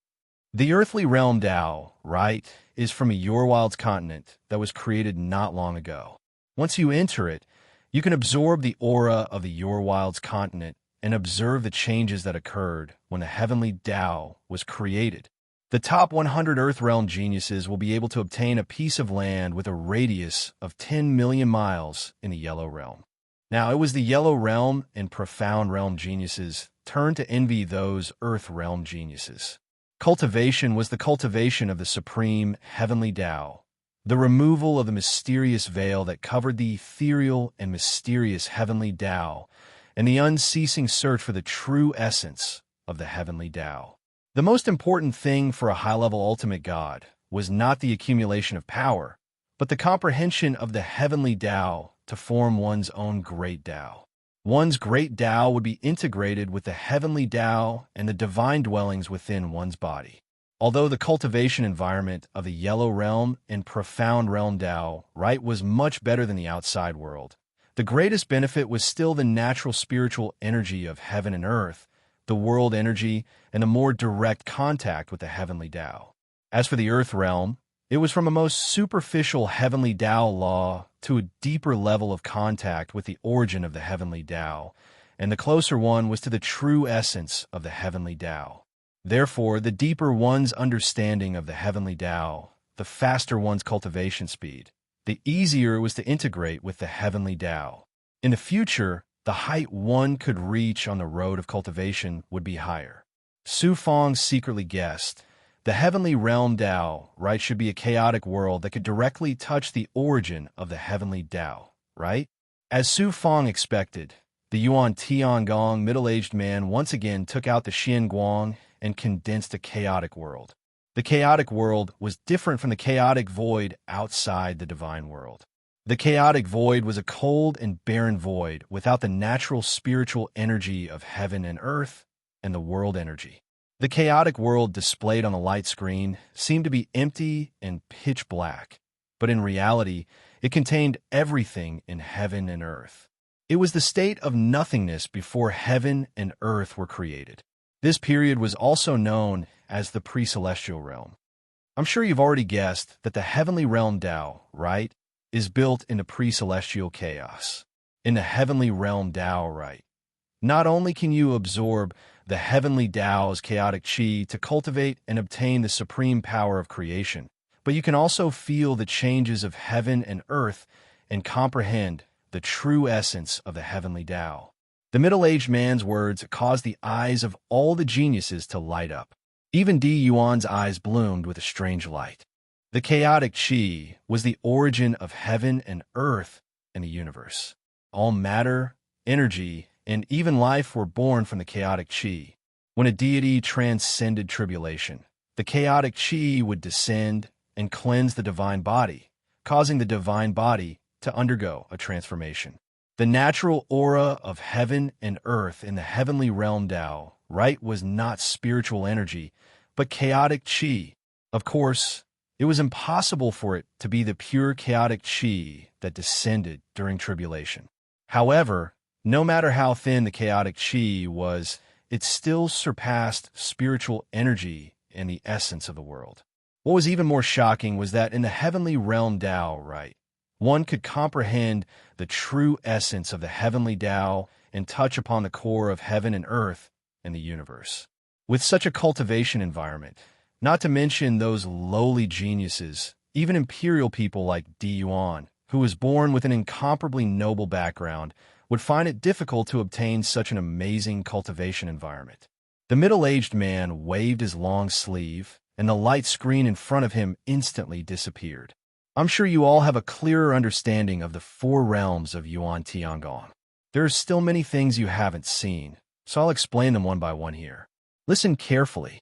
The earthly realm Dao, right, is from a Yorwild's continent that was created not long ago. Once you enter it, you can absorb the aura of the Yorwild's continent and observe the changes that occurred when the heavenly Tao was created. The top 100 Earth realm geniuses will be able to obtain a piece of land with a radius of 10 million miles in the Yellow Realm. Now, it was the Yellow Realm and Profound Realm geniuses turned to envy those Earth realm geniuses. Cultivation was the cultivation of the supreme heavenly Tao, the removal of the mysterious veil that covered the ethereal and mysterious heavenly Tao, and the unceasing search for the true essence of the heavenly Tao. The most important thing for a high-level ultimate god was not the accumulation of power, but the comprehension of the heavenly Tao to form one's own great Tao. One's great Tao would be integrated with the heavenly Tao and the divine dwellings within one's body. Although the cultivation environment of the Yellow Realm and Profound Realm Tao, right, was much better than the outside world, the greatest benefit was still the natural spiritual energy of heaven and earth, the world energy, and a more direct contact with the heavenly Tao. As for the Earth realm, it was from a most superficial heavenly Tao law to a deeper level of contact with the origin of the heavenly Tao, and the closer one was to the true essence of the heavenly Tao. Therefore, the deeper one's understanding of the heavenly Tao, the faster one's cultivation speed, the easier it was to integrate with the heavenly Tao. In the future, the height one could reach on the road of cultivation would be higher. Su Fang secretly guessed, the heavenly realm Tao, right, should be a chaotic world that could directly touch the origin of the heavenly Tao, right? As Su Fang expected, the Yuan Tiangong middle-aged man once again took out the Xian Guang and condensed a chaotic world. The chaotic world was different from the chaotic void outside the divine world. The chaotic void was a cold and barren void without the natural spiritual energy of heaven and earth and the world energy. The chaotic world displayed on the light screen seemed to be empty and pitch black, but in reality, it contained everything in heaven and earth. It was the state of nothingness before heaven and earth were created. This period was also known as the pre-celestial realm. I'm sure you've already guessed that the heavenly realm Tao, right, is built into pre-celestial chaos. In the heavenly realm Tao, right, not only can you absorb the heavenly Tao's chaotic chi to cultivate and obtain the supreme power of creation, but you can also feel the changes of heaven and earth and comprehend the true essence of the heavenly Tao. The middle-aged man's words caused the eyes of all the geniuses to light up. Even Di Yuan's eyes bloomed with a strange light. The chaotic chi was the origin of heaven and earth and the universe. All matter, energy, and even life were born from the chaotic chi. When a deity transcended tribulation, the chaotic chi would descend and cleanse the divine body, causing the divine body to undergo a transformation. The natural aura of heaven and earth in the heavenly realm Tao, right, was not spiritual energy, but chaotic chi. Of course, it was impossible for it to be the pure chaotic chi that descended during tribulation. However, no matter how thin the chaotic chi was, it still surpassed spiritual energy in the essence of the world. What was even more shocking was that in the heavenly realm Tao, right, one could comprehend the true essence of the heavenly Tao and touch upon the core of heaven and earth and the universe. With such a cultivation environment, not to mention those lowly geniuses, even imperial people like Di Yuan, who was born with an incomparably noble background, would find it difficult to obtain such an amazing cultivation environment. The middle-aged man waved his long sleeve, and the light screen in front of him instantly disappeared. I'm sure you all have a clearer understanding of the four realms of Yuan Tiangong. There are still many things you haven't seen, so I'll explain them one by one here. Listen carefully.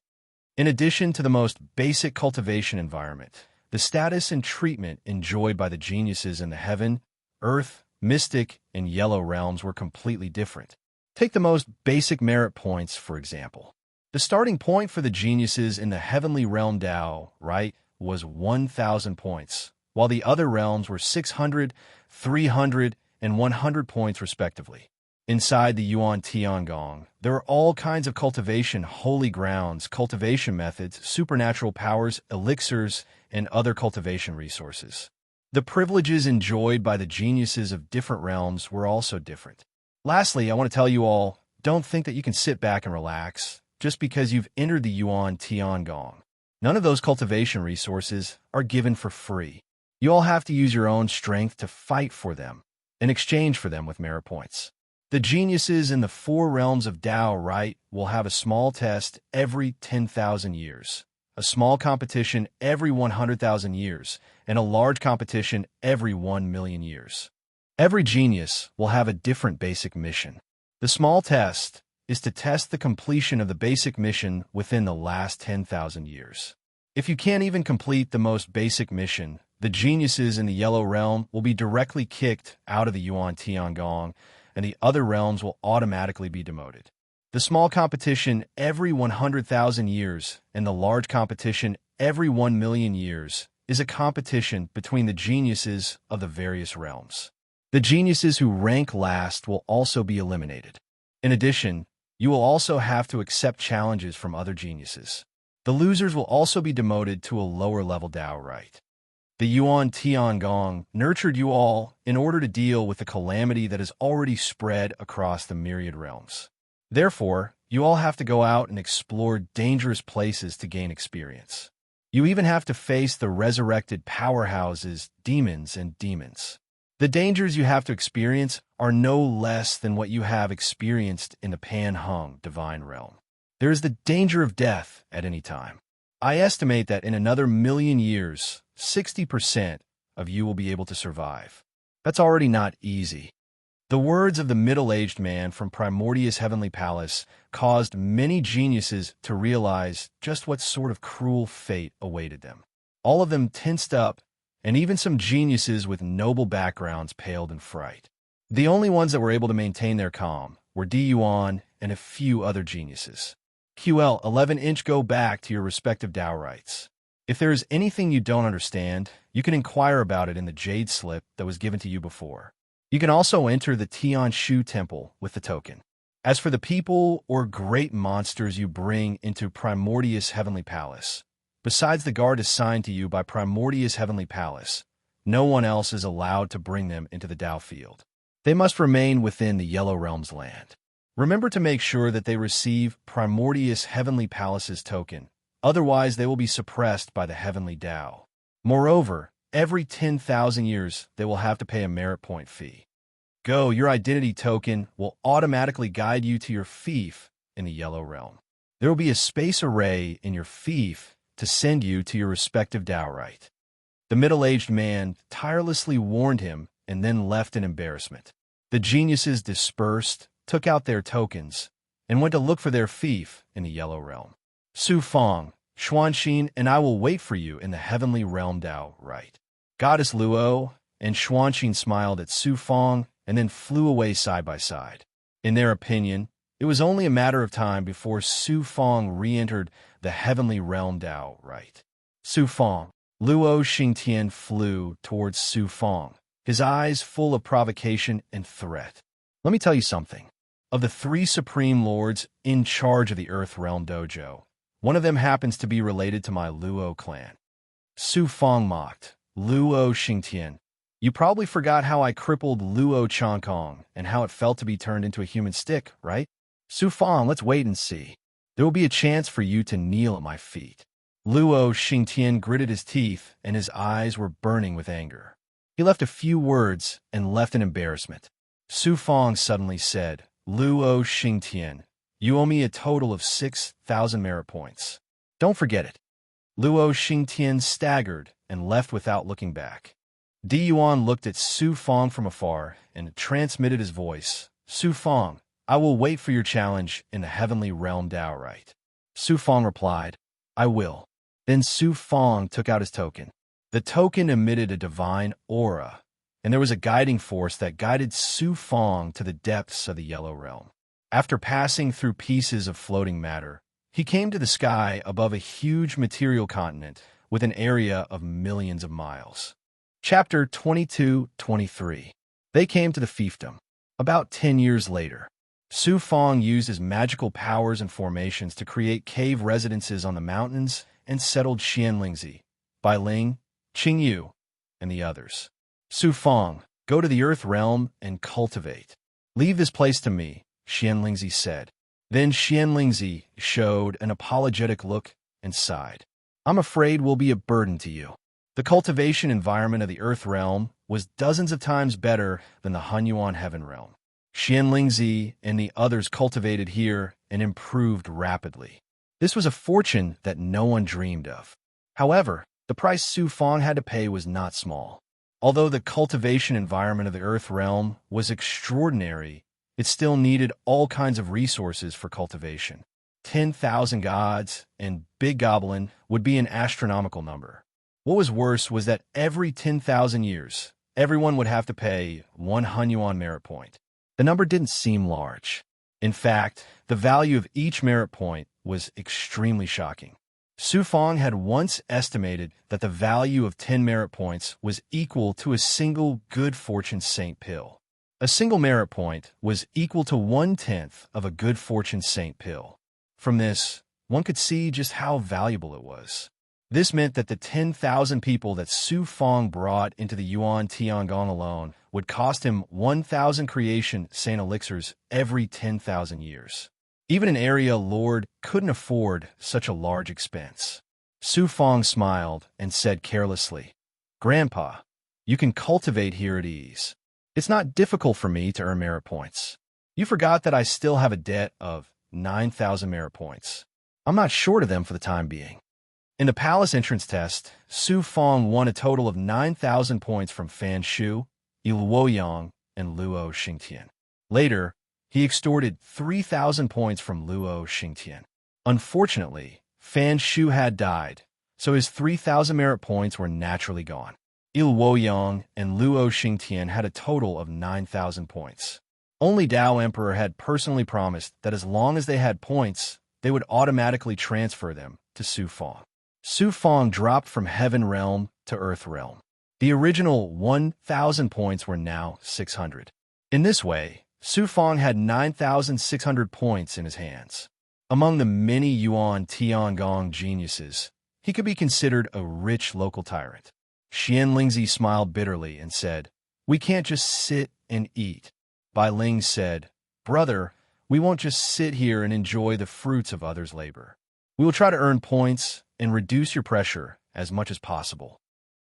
In addition to the most basic cultivation environment, the status and treatment enjoyed by the geniuses in the heaven, earth, mystic, and yellow realms were completely different. Take the most basic merit points, for example. The starting point for the geniuses in the heavenly realm Dao, right, was 1,000 points, while the other realms were 600, 300, and 100 points respectively. Inside the Yuan Tiangong, there are all kinds of cultivation holy grounds, cultivation methods, supernatural powers, elixirs, and other cultivation resources. The privileges enjoyed by the geniuses of different realms were also different. Lastly, I want to tell you all, don't think that you can sit back and relax just because you've entered the Yuan Tiangong. None of those cultivation resources are given for free. You all have to use your own strength to fight for them, in exchange for them with merit points. The geniuses in the four realms of Dao, right, will have a small test every 10,000 years, a small competition every 100,000 years, and a large competition every 1,000,000 years. Every genius will have a different basic mission. The small test is to test the completion of the basic mission within the last 10,000 years. If you can't even complete the most basic mission, the geniuses in the yellow realm will be directly kicked out of the Yuan Tiangong, and the other realms will automatically be demoted. The small competition every 100,000 years and the large competition every 1,000,000 years is a competition between the geniuses of the various realms. The geniuses who rank last will also be eliminated. In addition, you will also have to accept challenges from other geniuses. The losers will also be demoted to a lower level Dao right. The Yuan Tiangong nurtured you all in order to deal with the calamity that has already spread across the myriad realms. Therefore, you all have to go out and explore dangerous places to gain experience. You even have to face the resurrected powerhouses, demons, and demons. The dangers you have to experience are no less than what you have experienced in the Pan-Hung divine realm. There is the danger of death at any time. I estimate that in another 1,000,000 years, 60% of you will be able to survive. That's already not easy. The words of the middle-aged man from Primordius Heavenly Palace caused many geniuses to realize just what sort of cruel fate awaited them. All of them tensed up, and even some geniuses with noble backgrounds paled in fright. The only ones that were able to maintain their calm were Di Yuan and a few other geniuses. QL 11-inch, go back to your respective Dao rights. If there is anything you don't understand, you can inquire about it in the jade slip that was given to you before. You can also enter the Tian Shu Temple with the token. As for the people or great monsters you bring into Primordius Heavenly Palace, besides the guard assigned to you by Primordius Heavenly Palace, no one else is allowed to bring them into the Dao field. They must remain within the Yellow Realm's land. Remember to make sure that they receive Primordius Heavenly Palace's token, otherwise they will be suppressed by the Heavenly Dao. Moreover, every 10,000 years they will have to pay a merit point fee. Go, your identity token will automatically guide you to your fief in the Yellow Realm. There will be a space array in your fief to send you to your respective Dao right. The middle-aged man tirelessly warned him and then left in embarrassment. The geniuses dispersed, took out their tokens, and went to look for their fief in the Yellow Realm. Su Feng, Xuanxin, and I will wait for you in the Heavenly Realm Dao right. Goddess Luo and Xuanxin smiled at Su Feng and then flew away side by side. In their opinion, it was only a matter of time before Su Feng re-entered the Heavenly Realm Dao right. Su Feng. Luo Xingtian flew towards Su Feng, his eyes full of provocation and threat. Let me tell you something. Of the 3 supreme lords in charge of the Earth Realm Dojo, one of them happens to be related to my Luo clan. Su Feng mocked. Luo Xingtian, you probably forgot how I crippled Luo Changkong and how it felt to be turned into a human stick, right? Su Feng, let's wait and see. There will be a chance for you to kneel at my feet. Luo Xingtian gritted his teeth and his eyes were burning with anger. He left a few words and left in embarrassment. Su Feng suddenly said, Luo Xingtian, You owe me a total of 6,000 merit points. Don't forget it. Luo Xingtian staggered and left without looking back. Di Yuan looked at Su Fong from afar and transmitted his voice. Su Fong, I will wait for your challenge in the heavenly realm Daorite. Su Fong replied, I will. Then Su Fong took out his token. The token emitted a divine aura, and there was a guiding force that guided Su Fong to the depths of the Yellow Realm. After passing through pieces of floating matter, he came to the sky above a huge material continent with an area of millions of miles. Chapter 22-23. They came to the fiefdom. About 10 years later, Su Fong used his magical powers and formations to create cave residences on the mountains and settled Xianlingzi, Bai Ling, Qingyu, and the others. Su Fong, go to the Earth Realm and cultivate. Leave this place to me, Xianlingzi said. Then Xianlingzi showed an apologetic look and sighed. I'm afraid we'll be a burden to you. The cultivation environment of the Earth Realm was dozens of times better than the Hunyuan Heaven Realm. Xianlingzi and the others cultivated here and improved rapidly. This was a fortune that no one dreamed of. However, the price Su Fong had to pay was not small. Although the cultivation environment of the Earth Realm was extraordinary, it still needed all kinds of resources for cultivation. 10,000 gods and Big Goblin would be an astronomical number. What was worse was that every 10,000 years, everyone would have to pay 1 Hunyuan merit point. The number didn't seem large. In fact, the value of each merit point was extremely shocking. Su Fong had once estimated that the value of 10 merit points was equal to a single good fortune saint pill. A single merit point was equal to 1/10 of a good fortune saint pill. From this, one could see just how valuable it was. This meant that the 10,000 people that Su Fong brought into the Yuan Tiangong alone would cost him 1,000 creation saint elixirs every 10,000 years. Even an area lord couldn't afford such a large expense. Su Fong smiled and said carelessly, Grandpa, you can cultivate here at ease. It's not difficult for me to earn merit points. You forgot that I still have a debt of 9,000 merit points. I'm not short of them for the time being. In the palace entrance test, Su Fong won a total of 9,000 points from Fan Shu, Luoyang, and Luo Xingtian. Later, he extorted 3,000 points from Luo Xingtian. Unfortunately, Fan Shu had died, so his 3,000 merit points were naturally gone. Luoyang and Luo Xingtian had a total of 9,000 points. Only Dao Emperor had personally promised that as long as they had points, they would automatically transfer them to Su Fong. Su Fong dropped from Heaven Realm to Earth Realm. The original 1,000 points were now 600. In this way, Su Fong had 9,600 points in his hands. Among the many Yuan Tiangong geniuses, he could be considered a rich local tyrant. Xianlingzi smiled bitterly and said, We can't just sit and eat. Bai Ling said, Brother, we won't just sit here and enjoy the fruits of others' labor. We will try to earn points and reduce your pressure as much as possible.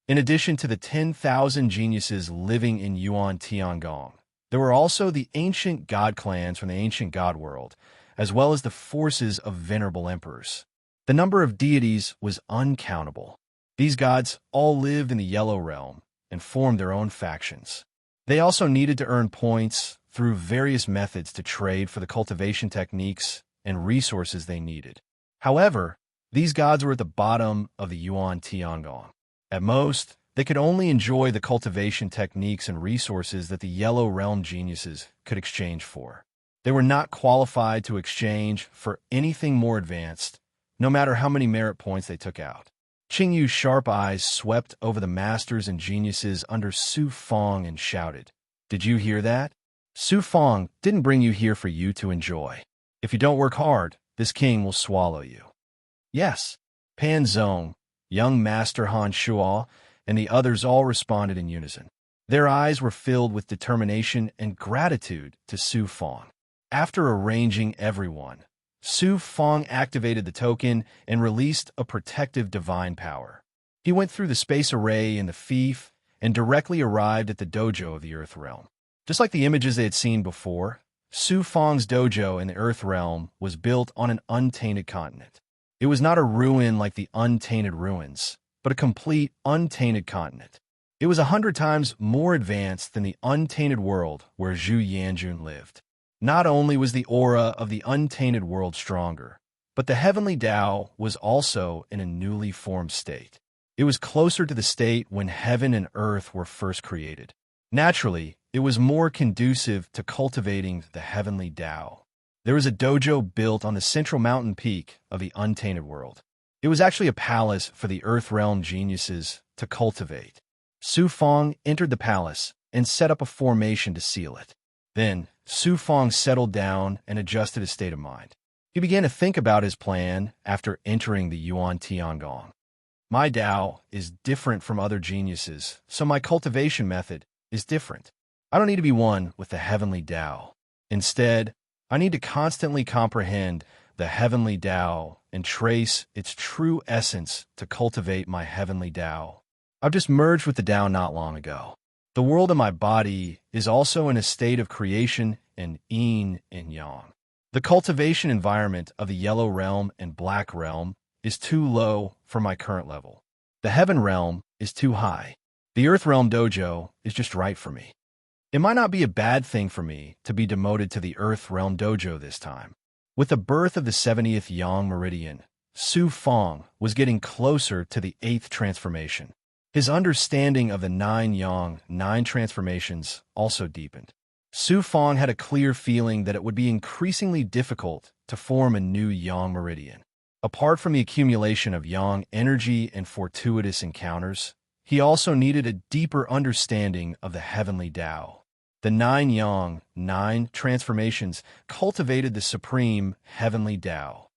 In addition to the 10,000 geniuses living in Yuan Tiangong, there were also the ancient god clans from the ancient god world, as well as the forces of venerable emperors. The number of deities was uncountable. These gods all lived in the Yellow Realm and formed their own factions. They also needed to earn points through various methods to trade for the cultivation techniques and resources they needed. However, these gods were at the bottom of the Yuan Tiangong. At most, they could only enjoy the cultivation techniques and resources that the Yellow Realm geniuses could exchange for. They were not qualified to exchange for anything more advanced, no matter how many merit points they took out. Qingyu's sharp eyes swept over the masters and geniuses under Su Fong and shouted, Did you hear that? Su Fong didn't bring you here for you to enjoy. If you don't work hard, this king will swallow you. Yes, Pan Zong, young Master Han Shuo, and the others all responded in unison. Their eyes were filled with determination and gratitude to Su Fong. After arranging everyone, Su Fong activated the token and released a protective divine power. He went through the space array in the fief and directly arrived at the dojo of the Earth Realm. Just like the images they had seen before, Su Fang's dojo in the Earth Realm was built on an untainted continent. It was not a ruin like the untainted ruins, but a complete, untainted continent. It was 100 times more advanced than the untainted world where Zhu Yanjun lived. Not only was the aura of the untainted world stronger, but the heavenly Tao was also in a newly formed state. It was closer to the state when heaven and earth were first created. Naturally, it was more conducive to cultivating the heavenly Tao. There was a dojo built on the central mountain peak of the untainted world. It was actually a palace for the Earth Realm geniuses to cultivate. Su Fang entered the palace and set up a formation to seal it. Then, Su Fang settled down and adjusted his state of mind. He began to think about his plan after entering the Yuan Tiangong. My Tao is different from other geniuses, so my cultivation method is different. I don't need to be one with the heavenly Tao. Instead, I need to constantly comprehend the heavenly Tao and trace its true essence to cultivate my heavenly Tao. I've just merged with the Tao not long ago. The world of my body is also in a state of creation and yin and yang. The cultivation environment of the yellow realm and black realm is too low for my current level. The heaven realm is too high. The earth realm dojo is just right for me. It might not be a bad thing for me to be demoted to the earth realm dojo this time. With the birth of the 70th Yang Meridian, Su Fang was getting closer to the 8th transformation. His understanding of the 9 Yang, 9 transformations also deepened. Su Fang had a clear feeling that it would be increasingly difficult to form a new Yang Meridian. Apart from the accumulation of Yang energy and fortuitous encounters, he also needed a deeper understanding of the heavenly Tao. The 9 Yang, 9 transformations cultivated the supreme heavenly Tao.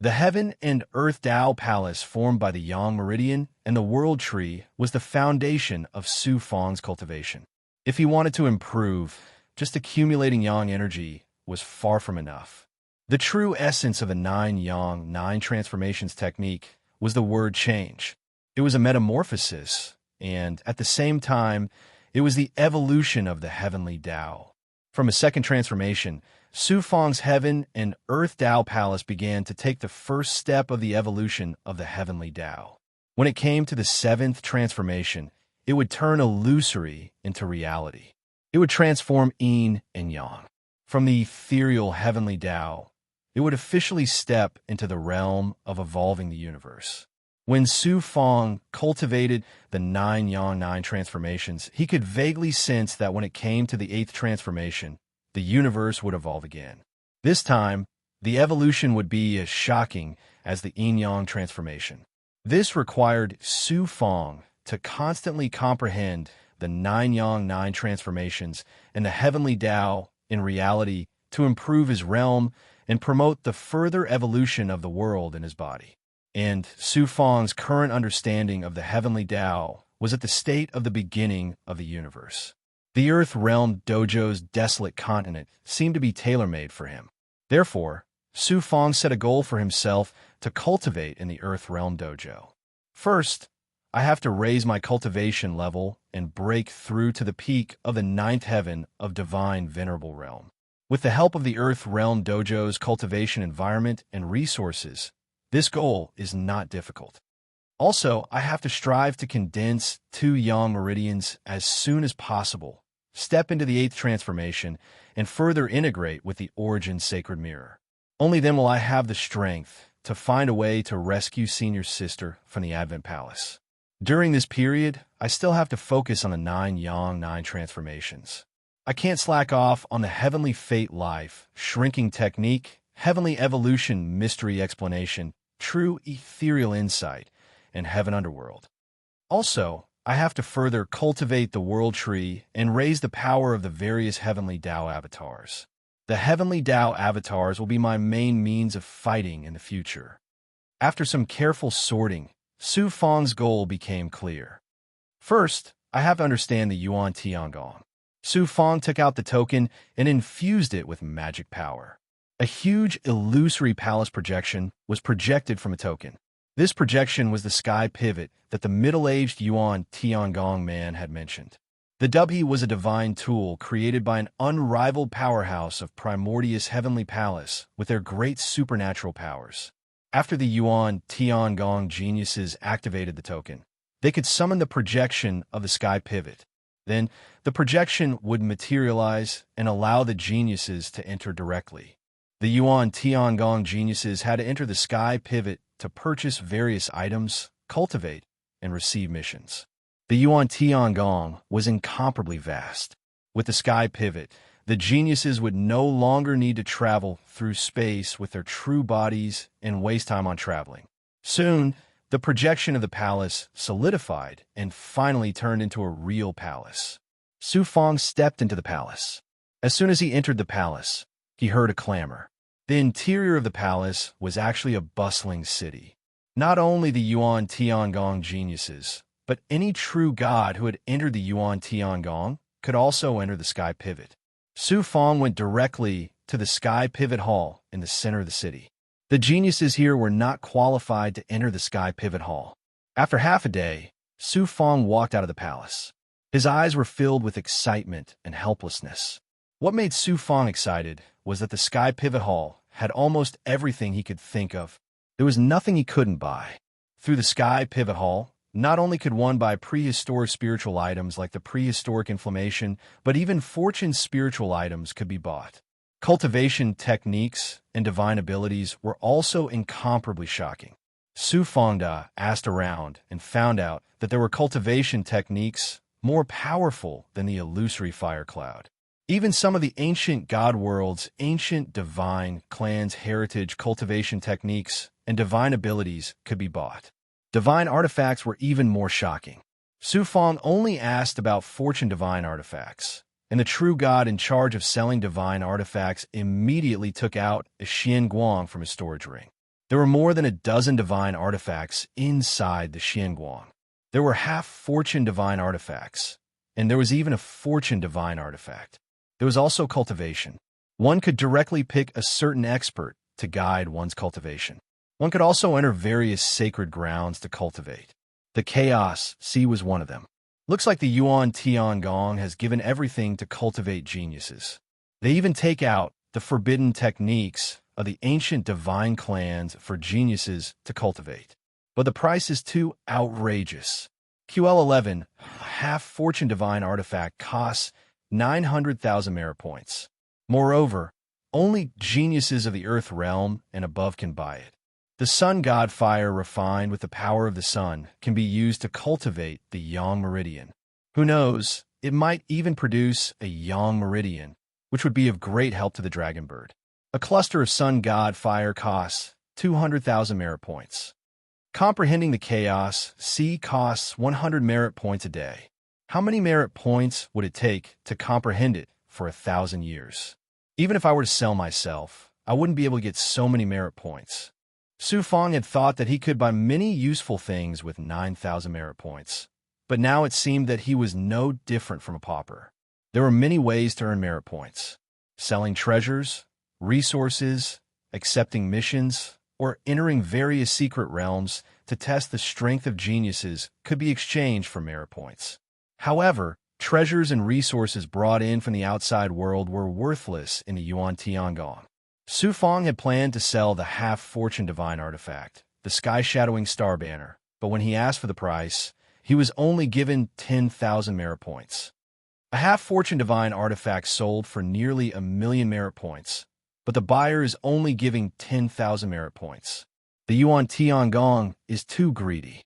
The Heaven and Earth Tao Palace formed by the Yang Meridian and the World Tree was the foundation of Su Fang's cultivation. If he wanted to improve, just accumulating Yang energy was far from enough. The true essence of the 9 Yang, 9 transformations technique was the word change. It was a metamorphosis, and at the same time, it was the evolution of the heavenly Tao. From a second transformation, Su Fang's Heaven and Earth Tao Palace began to take the first step of the evolution of the heavenly Tao. When it came to the 7th transformation, it would turn illusory into reality. It would transform yin and yang. From the ethereal heavenly Tao, it would officially step into the realm of evolving the universe. When Su Fang cultivated the 9 Yang 9 transformations, he could vaguely sense that when it came to the 8th transformation, the universe would evolve again. This time, the evolution would be as shocking as the yin-yang transformation. This required Su Fang to constantly comprehend the 9 Yang 9 transformations and the heavenly Tao in reality to improve his realm and promote the further evolution of the world in his body. And Su Fang's current understanding of the heavenly Tao was at the state of the beginning of the universe. The Earth Realm Dojo's desolate continent seemed to be tailor-made for him. Therefore, Su Fang set a goal for himself to cultivate in the Earth Realm Dojo. First, I have to raise my cultivation level and break through to the peak of the 9th heaven of Divine Venerable Realm. With the help of the Earth Realm Dojo's cultivation environment and resources, this goal is not difficult. Also, I have to strive to condense 2 Yang Meridians as soon as possible, step into the 8th transformation, and further integrate with the Origin Sacred Mirror. Only then will I have the strength to find a way to rescue Senior Sister from the Advent Palace. During this period, I still have to focus on the 9 Yang 9 transformations. I can't slack off on the Heavenly Fate Life, Shrinking Technique, Heavenly Evolution Mystery Explanation, True Ethereal Insight, and Heaven Underworld. Also, I have to further cultivate the World Tree and raise the power of the various Heavenly Tao avatars. The Heavenly Tao avatars will be my main means of fighting in the future. After some careful sorting, Su Fang's goal became clear. First, I have to understand the Yuan Tiangong. Su Fang took out the token and infused it with magic power. A huge illusory palace projection was projected from a token. This projection was the sky pivot that the middle-aged Yuan Tiangong man had mentioned. The Dubhe was a divine tool created by an unrivaled powerhouse of primordial heavenly palace with their great supernatural powers. After the Yuan Tiangong geniuses activated the token, they could summon the projection of the sky pivot. Then, the projection would materialize and allow the geniuses to enter directly. The Yuan Tiangong geniuses had to enter the sky pivot to purchase various items, cultivate, and receive missions. The Yuan Tiangong was incomparably vast. With the sky pivot, the geniuses would no longer need to travel through space with their true bodies and waste time on traveling. Soon, the projection of the palace solidified and finally turned into a real palace. Su Fong stepped into the palace. As soon as he entered the palace, he heard a clamor. The interior of the palace was actually a bustling city. Not only the Yuan Tiangong geniuses, but any true god who had entered the Yuan Tiangong could also enter the sky pivot. Su Fong went directly to the sky pivot hall in the center of the city. The geniuses here were not qualified to enter the sky pivot hall. After half a day, Su Fong walked out of the palace. His eyes were filled with excitement and helplessness. What made Su Fong excited was that the sky pivot hall had almost everything he could think of. There was nothing he couldn't buy. Through the sky pivot hall, not only could one buy prehistoric spiritual items like the prehistoric inflammation, but even fortune spiritual items could be bought. Cultivation techniques and divine abilities were also incomparably shocking. Su Fongda asked around and found out that there were cultivation techniques more powerful than the illusory fire cloud. Even some of the ancient god world's ancient divine clans' heritage cultivation techniques and divine abilities could be bought. Divine artifacts were even more shocking. Su Fong only asked about fortune divine artifacts, and the true god in charge of selling divine artifacts immediately took out a Xian Guang from his storage ring. There were more than a dozen divine artifacts inside the Xian Guang. There were half-fortune divine artifacts, and there was even a fortune divine artifact. There was also cultivation. One could directly pick a certain expert to guide one's cultivation. One could also enter various sacred grounds to cultivate. The Chaos Sea was one of them. Looks like the Yuan Tiangong has given everything to cultivate geniuses. They even take out the forbidden techniques of the ancient divine clans for geniuses to cultivate. But the price is too outrageous. QL11, half-fortune divine artifact, costs 900,000 merit points. Moreover, only geniuses of the Earth realm and above can buy it. The sun god fire refined with the power of the sun can be used to cultivate the Yang Meridian. Who knows, it might even produce a Yang Meridian, which would be of great help to the dragon bird. A cluster of sun god fire costs 200,000 merit points. Comprehending the Chaos Sea costs 100 merit points a day. How many merit points would it take to comprehend it for 1,000 years? Even if I were to sell myself, I wouldn't be able to get so many merit points. Su Fong had thought that he could buy many useful things with 9,000 merit points, but now it seemed that he was no different from a pauper. There were many ways to earn merit points. Selling treasures, resources, accepting missions, or entering various secret realms to test the strength of geniuses could be exchanged for merit points. However, treasures and resources brought in from the outside world were worthless in the Yuan Tiangong. Su Fong had planned to sell the half-fortune divine artifact, the sky-shadowing star banner, but when he asked for the price, he was only given 10,000 merit points. A half-fortune divine artifact sold for nearly 1,000,000 merit points, but the buyer is only giving 10,000 merit points. The Yuan Tiangong is too greedy.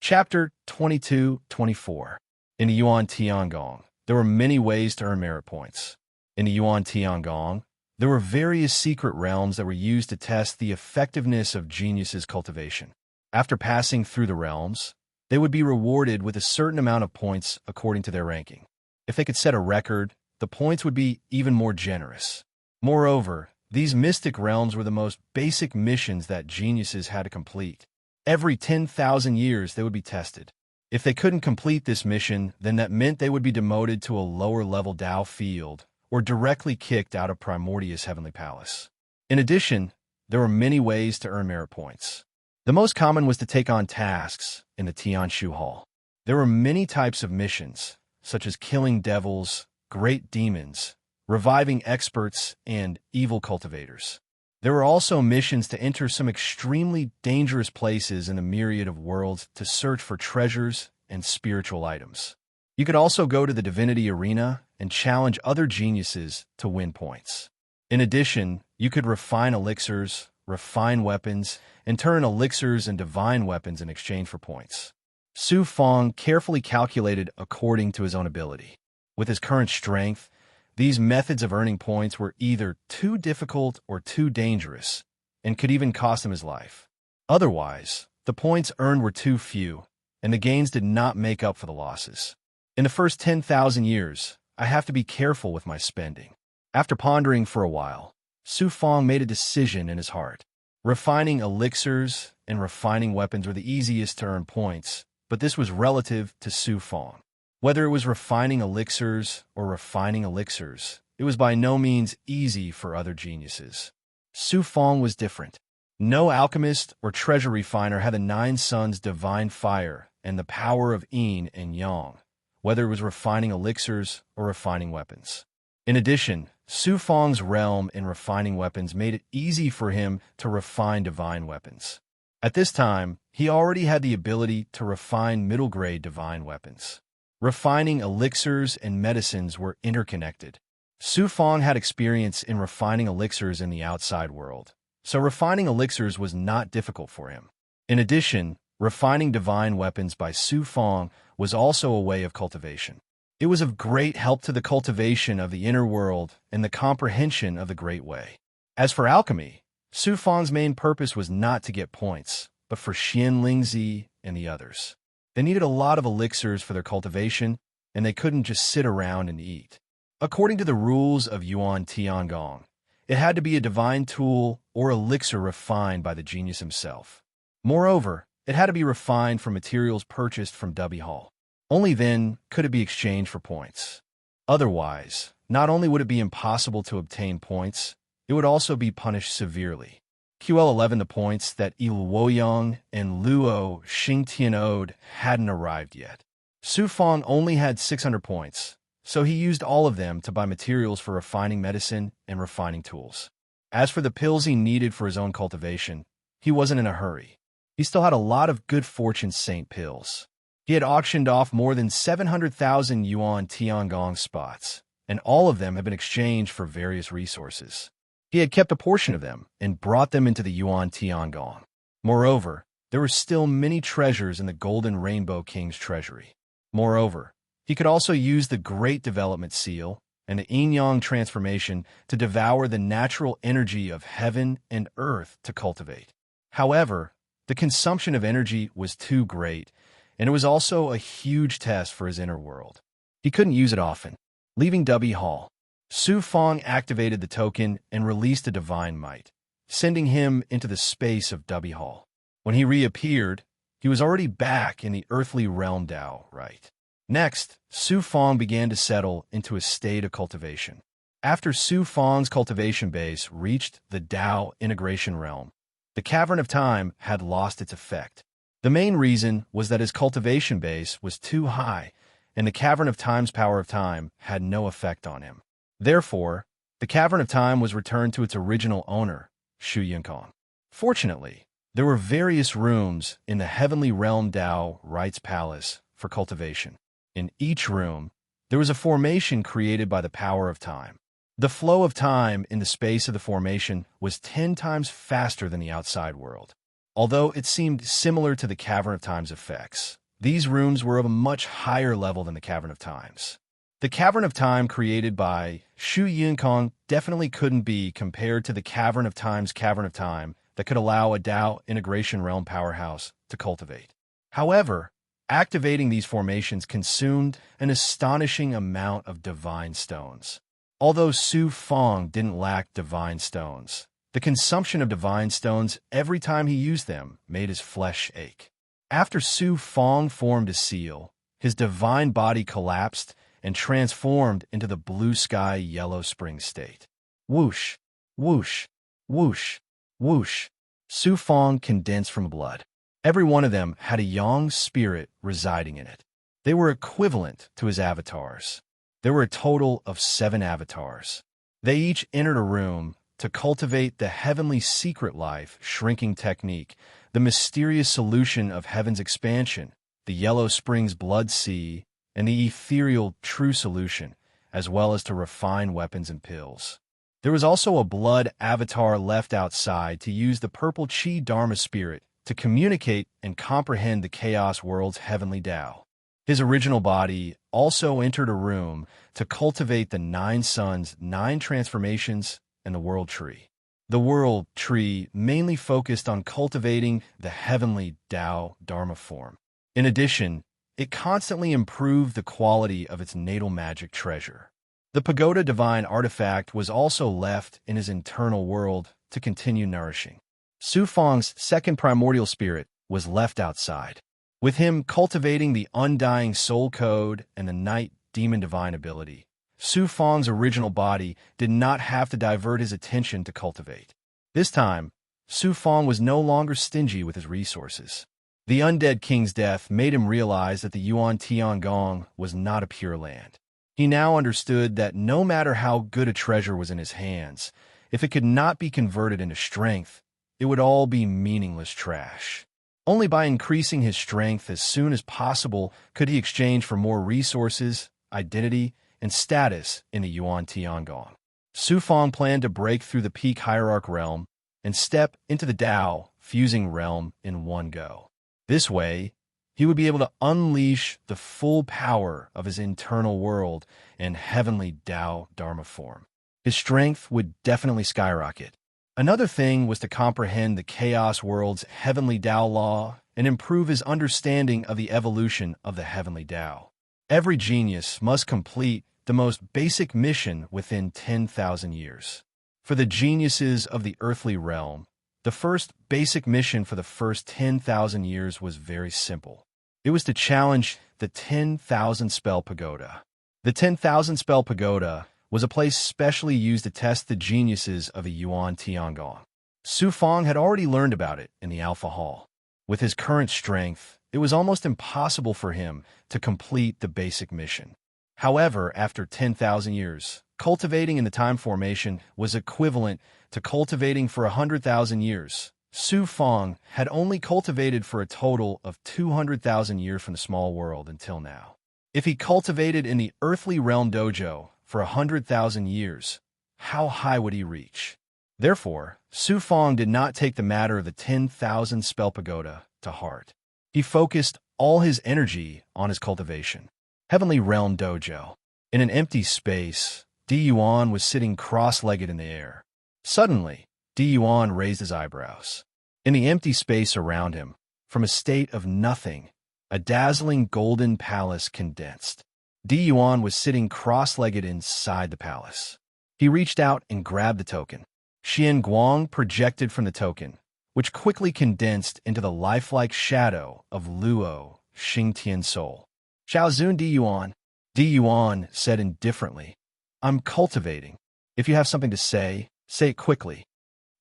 Chapter 22-24. In the Yuan Tiangong, there were many ways to earn merit points. In the Yuan Tiangong, there were various secret realms that were used to test the effectiveness of geniuses' cultivation. After passing through the realms, they would be rewarded with a certain amount of points according to their ranking. If they could set a record, the points would be even more generous. Moreover, these mystic realms were the most basic missions that geniuses had to complete. Every 10,000 years they would be tested. If they couldn't complete this mission, then that meant they would be demoted to a lower-level Dao field, or directly kicked out of Primordia's heavenly palace. In addition, there were many ways to earn merit points. The most common was to take on tasks in the Tianshu Hall. There were many types of missions, such as killing devils, great demons, reviving experts, and evil cultivators. There were also missions to enter some extremely dangerous places in the myriad of worlds to search for treasures and spiritual items. You could also go to the divinity arena and challenge other geniuses to win points. In addition, you could refine elixirs, refine weapons, and turn elixirs and divine weapons in exchange for points. Su Fong carefully calculated according to his own ability. With his current strength, these methods of earning points were either too difficult or too dangerous, and could even cost him his life. Otherwise, the points earned were too few, and the gains did not make up for the losses. In the first 10,000 years, I have to be careful with my spending. After pondering for a while, Su Fong made a decision in his heart. Refining elixirs and refining weapons were the easiest to earn points, but this was relative to Su Fong. Whether it was refining elixirs or refining elixirs, it was by no means easy for other geniuses. Su Fong was different. No alchemist or treasure refiner had the Nine Suns' divine fire and the power of yin and yang, whether it was refining elixirs or refining weapons. In addition, Su Fong's realm in refining weapons made it easy for him to refine divine weapons. At this time, he already had the ability to refine middle-grade divine weapons. Refining elixirs and medicines were interconnected. Su Fong had experience in refining elixirs in the outside world, so refining elixirs was not difficult for him. In addition, refining divine weapons by Su Fong was also a way of cultivation. It was of great help to the cultivation of the inner world and the comprehension of the Great Way. As for alchemy, Su Fong's main purpose was not to get points, but for Xian Lingzi and the others. They needed a lot of elixirs for their cultivation, and they couldn't just sit around and eat. According to the rules of Yuan Tiangong, it had to be a divine tool or elixir refined by the genius himself. Moreover, it had to be refined from materials purchased from Dubby Hall. Only then could it be exchanged for points. Otherwise, not only would it be impossible to obtain points, it would also be punished severely. QL11 the points that Il Woyang and Luo Xingtianode hadn't arrived yet. Su Fong only had 600 points, so he used all of them to buy materials for refining medicine and refining tools. As for the pills he needed for his own cultivation, he wasn't in a hurry. He still had a lot of good fortune saint pills. He had auctioned off more than 700,000 Yuan Tiangong spots, and all of them had been exchanged for various resources. He had kept a portion of them and brought them into the Yuan Tiangong. Moreover, there were still many treasures in the Golden Rainbow King's treasury. Moreover, he could also use the Great Development Seal and the yin-yang transformation to devour the natural energy of heaven and earth to cultivate. However, the consumption of energy was too great, and it was also a huge test for his inner world. He couldn't use it often. Leaving Dubby Hall, Su Fong activated the token and released a divine might, sending him into the space of Dubby Hall. When he reappeared, he was already back in the earthly realm Dao, right? Next, Su Fong began to settle into a state of cultivation. After Su Fong's cultivation base reached the Dao integration realm, the Cavern of Time had lost its effect. The main reason was that his cultivation base was too high, and the Cavern of Time's power of time had no effect on him. Therefore, the Cavern of Time was returned to its original owner, Shu Yinkong. Fortunately, there were various rooms in the heavenly realm Dao Right's Palace for cultivation. In each room, there was a formation created by the power of time. The flow of time in the space of the formation was 10 times faster than the outside world. Although it seemed similar to the Cavern of Time's effects, these rooms were of a much higher level than the Cavern of Time's. The Cavern of Time created by Shu Yinkong definitely couldn't be compared to the Cavern of Time's Cavern of Time that could allow a Dao integration realm powerhouse to cultivate. However, activating these formations consumed an astonishing amount of divine stones. Although Su Fong didn't lack divine stones, the consumption of divine stones every time he used them made his flesh ache. After Su Fong formed a seal, his divine body collapsed and transformed into the blue sky yellow spring state. Whoosh, whoosh, whoosh, whoosh. Su Fong condensed from blood. Every one of them had a yang spirit residing in it. They were equivalent to his avatars. There were a total of 7 avatars. They each entered a room to cultivate the heavenly secret life shrinking technique, the mysterious solution of heaven's expansion, the Yellow Springs blood sea, and the ethereal true solution, as well as to refine weapons and pills. There was also a blood avatar left outside to use the purple chi dharma spirit to communicate and comprehend the chaos world's heavenly Tao. His original body also entered a room to cultivate the 9 suns, 9 transformations, and the world tree. The world tree mainly focused on cultivating the heavenly Tao Dharma form. In addition, it constantly improved the quality of its natal magic treasure. The pagoda divine artifact was also left in his internal world to continue nourishing. Su Fang's second primordial spirit was left outside, with him cultivating the undying soul code and the night demon divine ability. Su Fang's original body did not have to divert his attention to cultivate. This time, Su Fang was no longer stingy with his resources. The undead king's death made him realize that the Yuan Tiangong was not a pure land. He now understood that no matter how good a treasure was in his hands, if it could not be converted into strength, it would all be meaningless trash. Only by increasing his strength as soon as possible could he exchange for more resources, identity, and status in the Yuan Tiangong. Su Fang planned to break through the peak hierarch realm and step into the Tao fusing realm in one go. This way, he would be able to unleash the full power of his internal world and heavenly Tao Dharma form. His strength would definitely skyrocket. Another thing was to comprehend the chaos world's heavenly Tao law and improve his understanding of the evolution of the heavenly Tao. Every genius must complete the most basic mission within 10,000 years. For the geniuses of the earthly realm, the first basic mission for the first 10,000 years was very simple. It was to challenge the 10,000 spell pagoda. The 10,000 spell pagoda was a place specially used to test the geniuses of the Yuan Tiangong. Su Fang had already learned about it in the Alpha Hall. With his current strength, it was almost impossible for him to complete the basic mission. However, after 10,000 years, cultivating in the time formation was equivalent to cultivating for 100,000 years. Su Fang had only cultivated for a total of 200,000 years from the small world until now. If he cultivated in the earthly realm dojo for 100,000 years, how high would he reach? Therefore, Su Fang did not take the matter of the 10,000 spell pagoda to heart. He focused all his energy on his cultivation. Heavenly Realm Dojo. In an empty space, Di Yuan was sitting cross-legged in the air. Suddenly, Di Yuan raised his eyebrows. In the empty space around him, from a state of nothing, a dazzling golden palace condensed. Di Yuan was sitting cross-legged inside the palace. He reached out and grabbed the token. Xian Guang projected from the token, which quickly condensed into the lifelike shadow of Luo Xingtian's soul. Xiaozun Di Yuan. Di Yuan said indifferently, "I'm cultivating. If you have something to say it quickly."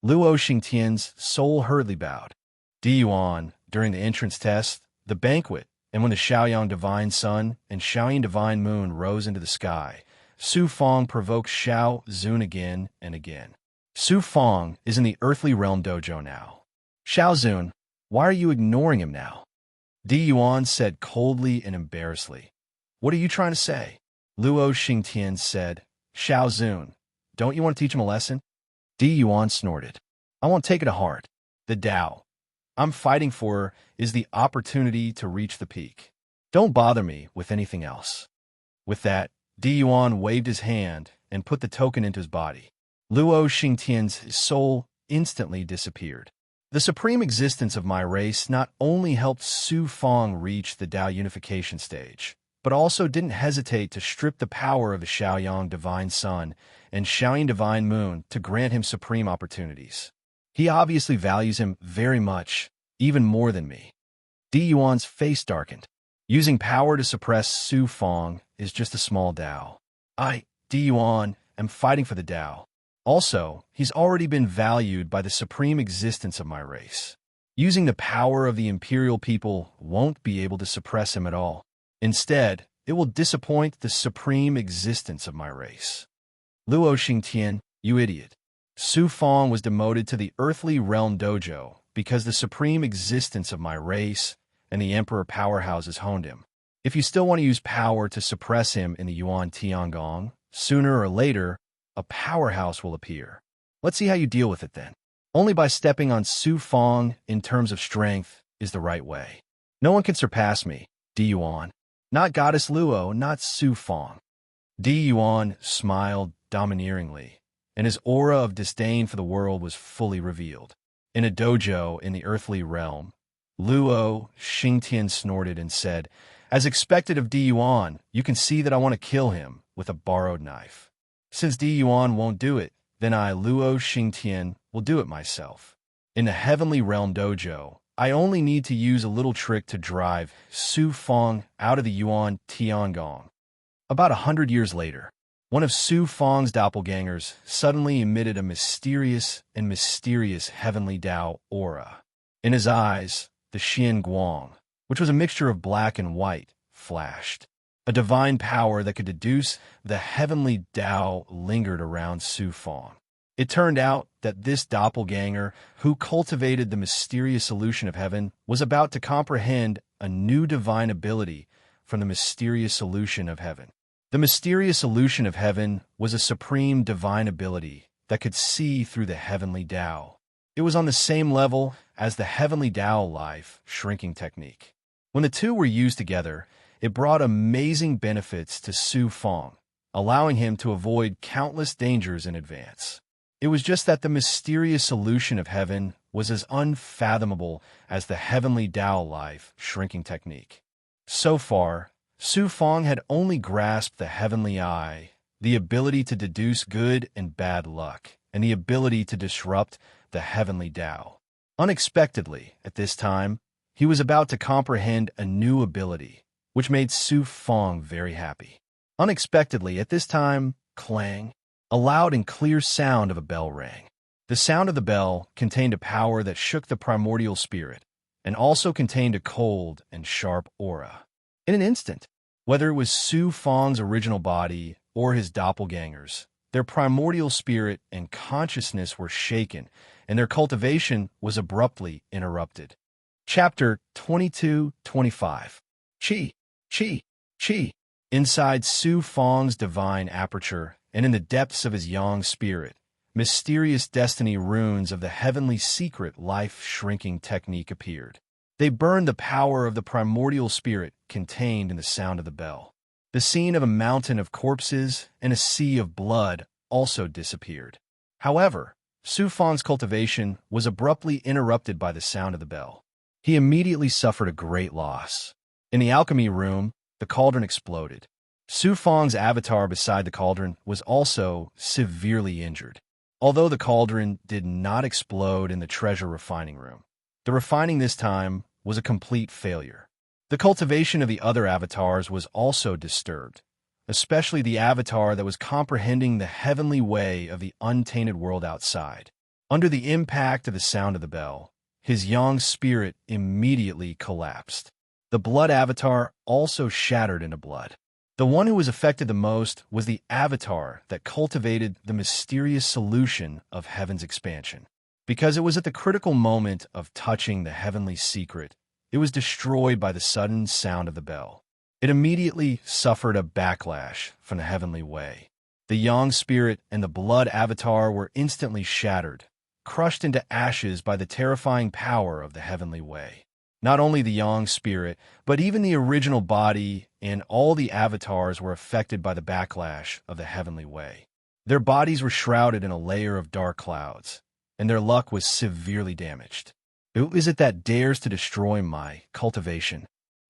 Luo Xingtian's soul hurriedly bowed. Di Yuan, during the entrance test, the banquet, and when the Shaoyang Divine Sun and Shaoyin Divine Moon rose into the sky, Su Fang provoked Xiao Zun again and again. Su Fang is in the earthly realm dojo now. Xiao Zun, why are you ignoring him now? Di Yuan said coldly and embarrassedly. What are you trying to say? Luo Xingtian said, Xiao Zun, don't you want to teach him a lesson? Di Yuan snorted. I won't take it to heart. The Tao I'm fighting for is the opportunity to reach the peak. Don't bother me with anything else. With that, Di Yuan waved his hand and put the token into his body. Luo Xingtian's soul instantly disappeared. The supreme existence of my race not only helped Su Fang reach the Tao unification stage, but also didn't hesitate to strip the power of the Shaoyang Divine Sun and Shaoyin Divine Moon to grant him supreme opportunities. He obviously values him very much, even more than me. Di Yuan's face darkened. Using power to suppress Su Fang is just a small Tao. I, Di Yuan, am fighting for the Tao. Also, he's already been valued by the supreme existence of my race. Using the power of the imperial people won't be able to suppress him at all. Instead, it will disappoint the supreme existence of my race. Luo Xingtian, you idiot. Su Fong was demoted to the earthly realm dojo because the supreme existence of my race and the emperor powerhouses honed him. If you still want to use power to suppress him in the Yuan Tiangong, sooner or later, a powerhouse will appear. Let's see how you deal with it then. Only by stepping on Su Fong in terms of strength is the right way. No one can surpass me, Di Yuan. Not Goddess Luo, not Su Fong. Di Yuan smiled domineeringly, and his aura of disdain for the world was fully revealed. In a dojo in the earthly realm, Luo Xingtian snorted and said, "As expected of Di Yuan, you can see that I want to kill him with a borrowed knife. Since Di Yuan won't do it, then I, Luo Xingtian, will do it myself. In the heavenly realm dojo, I only need to use a little trick to drive Su Fong out of the Yuan Tiangong." About 100 years later, one of Su Fong's doppelgangers suddenly emitted a mysterious heavenly Tao aura. In his eyes, the Xian Guang, which was a mixture of black and white, flashed. A divine power that could deduce the heavenly Tao lingered around Su Fong. It turned out that this doppelganger, who cultivated the mysterious solution of heaven, was about to comprehend a new divine ability from the mysterious solution of heaven. The mysterious solution of heaven was a supreme divine ability that could see through the heavenly Tao. It was on the same level as the heavenly Tao life shrinking technique. When the two were used together, it brought amazing benefits to Su Fong, allowing him to avoid countless dangers in advance. It was just that the mysterious solution of heaven was as unfathomable as the heavenly Tao life shrinking technique. So far, Su Fong had only grasped the heavenly eye, the ability to deduce good and bad luck, and the ability to disrupt the heavenly Tao. Unexpectedly, at this time, he was about to comprehend a new ability, which made Su Fong very happy. Unexpectedly, at this time, clang, a loud and clear sound of a bell rang. The sound of the bell contained a power that shook the primordial spirit, and also contained a cold and sharp aura. In an instant, whether it was Su Fong's original body or his doppelgangers, their primordial spirit and consciousness were shaken, and their cultivation was abruptly interrupted. Chapter 22-25. Qi, Qi, Qi. Inside Su Fong's divine aperture, and in the depths of his yang spirit, mysterious destiny runes of the heavenly secret life-shrinking technique appeared. They burned the power of the primordial spirit contained in the sound of the bell. The scene of a mountain of corpses and a sea of blood also disappeared. However, Su Fong's cultivation was abruptly interrupted by the sound of the bell. He immediately suffered a great loss. In the alchemy room, the cauldron exploded. Su Fong's avatar beside the cauldron was also severely injured. Although the cauldron did not explode in the treasure refining room, the refining this time was a complete failure. The cultivation of the other avatars was also disturbed, especially the avatar that was comprehending the heavenly way of the untainted world outside. Under the impact of the sound of the bell, his yang spirit immediately collapsed. The blood avatar also shattered into blood. The one who was affected the most was the avatar that cultivated the mysterious solution of heaven's expansion. Because it was at the critical moment of touching the heavenly secret, it was destroyed by the sudden sound of the bell. It immediately suffered a backlash from the heavenly way. The yang spirit and the blood avatar were instantly shattered, crushed into ashes by the terrifying power of the heavenly way. Not only the yang spirit, but even the original body and all the avatars were affected by the backlash of the heavenly way. Their bodies were shrouded in a layer of dark clouds, and their luck was severely damaged. Who is it that dares to destroy my cultivation?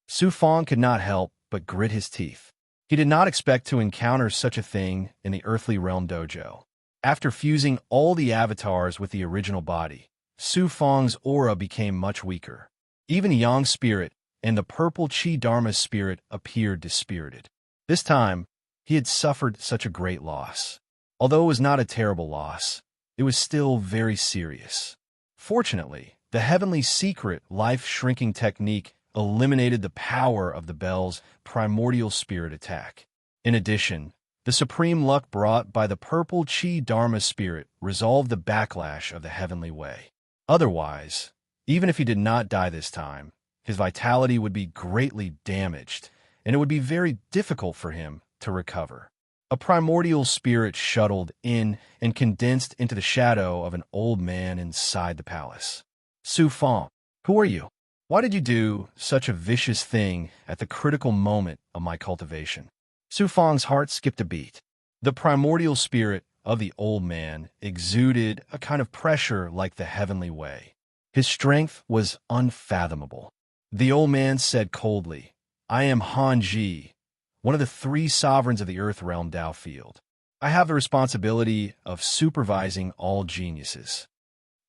Su Fong could not help but grit his teeth. He did not expect to encounter such a thing in the earthly realm dojo. After fusing all the avatars with the original body, Su Fong's aura became much weaker. Even the yang spirit and the purple Qi Dharma spirit appeared dispirited. This time, he had suffered such a great loss. Although it was not a terrible loss, it was still very serious. Fortunately, the heavenly secret life-shrinking technique eliminated the power of the bell's primordial spirit attack. In addition, the supreme luck brought by the purple Chi Dharma spirit resolved the backlash of the heavenly way. Otherwise, even if he did not die this time, his vitality would be greatly damaged, and it would be very difficult for him to recover. A primordial spirit shuttled in and condensed into the shadow of an old man inside the palace. Su Fang, who are you? Why did you do such a vicious thing at the critical moment of my cultivation? Su Fang's heart skipped a beat. The primordial spirit of the old man exuded a kind of pressure like the heavenly way. His strength was unfathomable. The old man said coldly, I am Han Ji, one of the 3 sovereigns of the Earth Realm Dao Field. I have the responsibility of supervising all geniuses.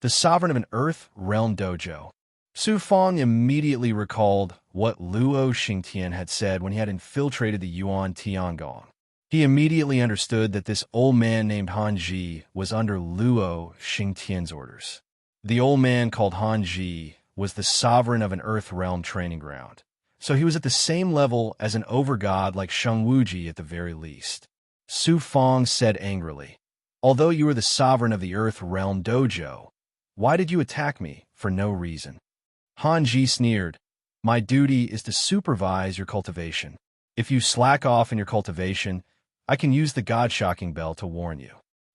The sovereign of an Earth Realm Dojo. Su Fang immediately recalled what Luo Xingtian had said when he had infiltrated the Yuan Tiangong. He immediately understood that this old man named Han Ji was under Luo Xingtian's orders. The old man called Han Ji was the sovereign of an Earth Realm training ground, so he was at the same level as an overgod like Sheng Wuji at the very least. Su Fang said angrily, although you are the sovereign of the Earth Realm Dojo, why did you attack me for no reason? Han Ji sneered, my duty is to supervise your cultivation. If you slack off in your cultivation, I can use the God-shocking bell to warn you.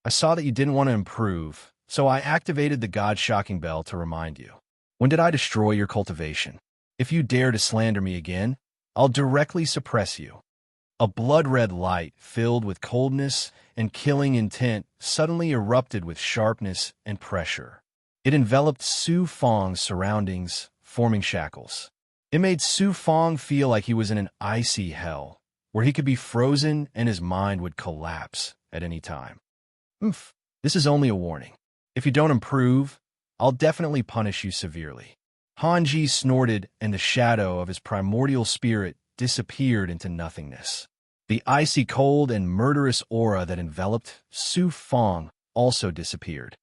I saw that you didn't want to improve, so I activated the God-shocking bell to remind you. When did I destroy your cultivation? If you dare to slander me again, I'll directly suppress you. A blood-red light filled with coldness and killing intent suddenly erupted with sharpness and pressure. It enveloped Su Fang's surroundings, forming shackles. It made Su Fang feel like he was in an icy hell, where he could be frozen and his mind would collapse at any time. This is only a warning. If you don't improve, I'll definitely punish you severely. Han Ji snorted, and the shadow of his primordial spirit disappeared into nothingness. The icy cold and murderous aura that enveloped Su Fang also disappeared.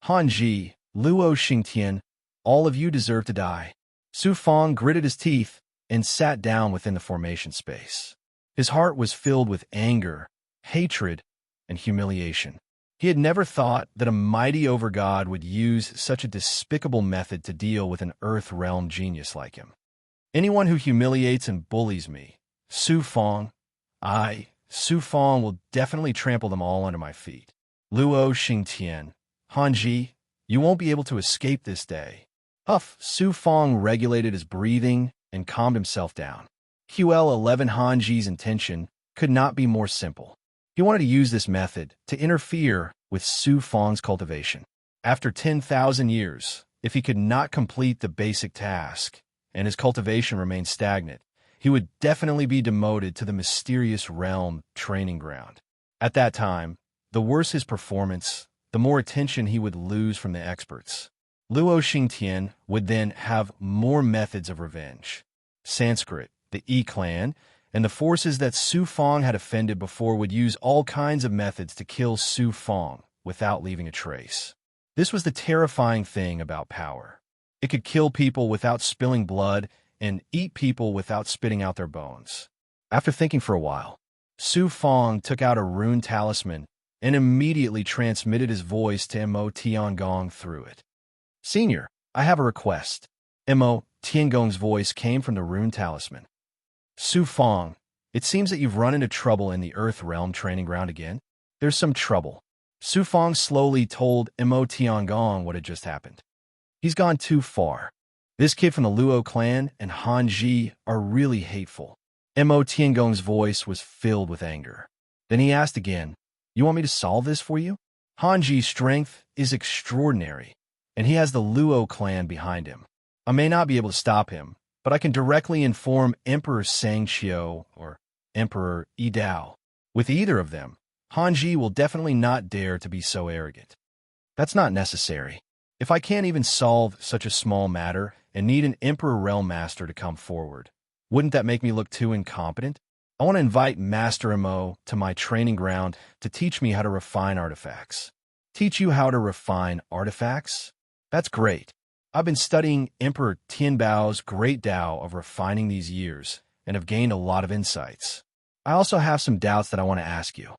Han Ji, Luo Xingtian, all of you deserve to die. Su Fang gritted his teeth and sat down within the formation space. His heart was filled with anger, hatred, and humiliation. He had never thought that a mighty overgod would use such a despicable method to deal with an Earth Realm genius like him. Anyone who humiliates and bullies me, Su Fang, Su Fang will definitely trample them all under my feet. Luo Xingtian, Han Ji, you won't be able to escape this day. Su Fang regulated his breathing and calmed himself down. QL11 Han Ji's intention could not be more simple. He wanted to use this method to interfere with Su Fang's cultivation. After 10,000 years, if he could not complete the basic task and his cultivation remained stagnant, he would definitely be demoted to the mysterious realm training ground. At that time, the worse his performance, the more attention he would lose from the experts. Luo Xingtian would then have more methods of revenge. Sanskrit, the E clan, and the forces that Su Fang had offended before would use all kinds of methods to kill Su Fang without leaving a trace. This was the terrifying thing about power. It could kill people without spilling blood and eat people without spitting out their bones. After thinking for a while, Su Fang took out a rune talisman and immediately transmitted his voice to Mo Tiangong through it. Senior, I have a request. Mo Tiangong's voice came from the rune talisman. Su Fang, it seems that you've run into trouble in the Earth Realm training ground again. There's some trouble. Su Fang slowly told Mo Tiangong what had just happened. He's gone too far. This kid from the Luo clan and Han Ji are really hateful. Mo Tiangong's voice was filled with anger. Then he asked again, you want me to solve this for you? Han Ji's strength is extraordinary, and he has the Luo clan behind him. I may not be able to stop him, but I can directly inform Emperor Sangqiu or Emperor Yi Dao. With either of them, Han Ji will definitely not dare to be so arrogant. That's not necessary. If I can't even solve such a small matter and need an Emperor Realm Master to come forward, wouldn't that make me look too incompetent? I want to invite Master Mo to my training ground to teach me how to refine artifacts. Teach you how to refine artifacts? That's great. I've been studying Emperor Tianbao's Great Tao of Refining these years and have gained a lot of insights. I also have some doubts that I want to ask you.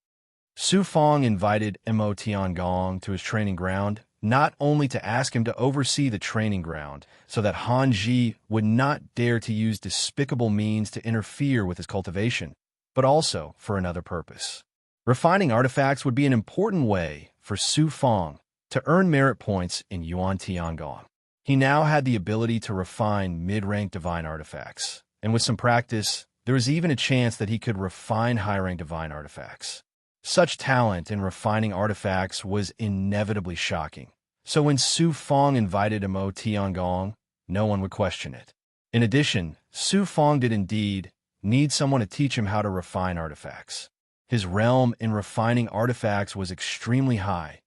Su Fong invited Mo Tiangong to his training ground, not only to ask him to oversee the training ground so that Han Ji would not dare to use despicable means to interfere with his cultivation, but also for another purpose. Refining artifacts would be an important way for Su Fong to earn merit points in Yuan Tiangong. He now had the ability to refine mid-rank divine artifacts, and with some practice, there was even a chance that he could refine high-rank divine artifacts. Such talent in refining artifacts was inevitably shocking, so when Su Fong invited Mo Tiangong, no one would question it. In addition, Su Fong did indeed need someone to teach him how to refine artifacts. His realm in refining artifacts was extremely high,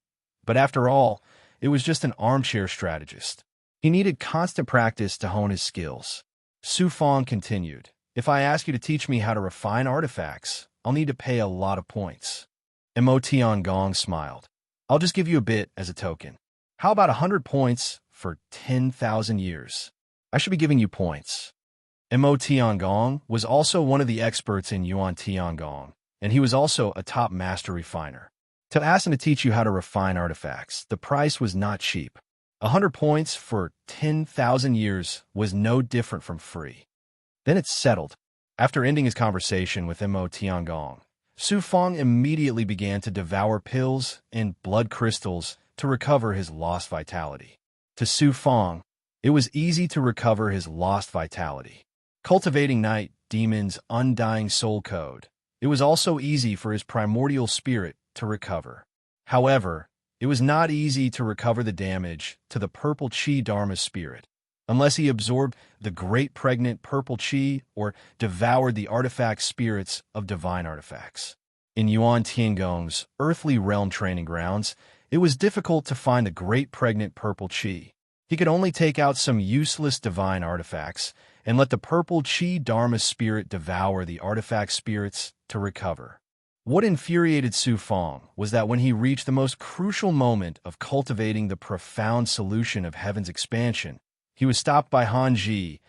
but after all, it was just an armchair strategist. He needed constant practice to hone his skills. Su Fong continued, "If I ask you to teach me how to refine artifacts, I'll need to pay a lot of points." Mo Tiangong smiled. "I'll just give you a bit as a token. How about 100 points for 10,000 years? I should be giving you points." Mo Tiangong was also one of the experts in Yuan Tiangong, and he was also a top master refiner. To ask him to teach you how to refine artifacts, the price was not cheap. 100 points for 10,000 years was no different from free. Then it's settled. After ending his conversation with Mo Tiangong, Su Fong immediately began to devour pills and blood crystals to recover his lost vitality. To Su Fong, it was easy to recover his lost vitality. Cultivating Night Demon's undying soul code, it was also easy for his primordial spirit to recover. However, it was not easy to recover the damage to the purple chi dharma spirit, unless he absorbed the great pregnant purple chi or devoured the artifact spirits of divine artifacts. In Yuan Tiangong's earthly realm training grounds, it was difficult to find the great pregnant purple chi. He could only take out some useless divine artifacts and let the purple chi dharma spirit devour the artifact spirits to recover. What infuriated Su Fong was that when he reached the most crucial moment of cultivating the profound solution of heaven's expansion, he was stopped by Han Ji,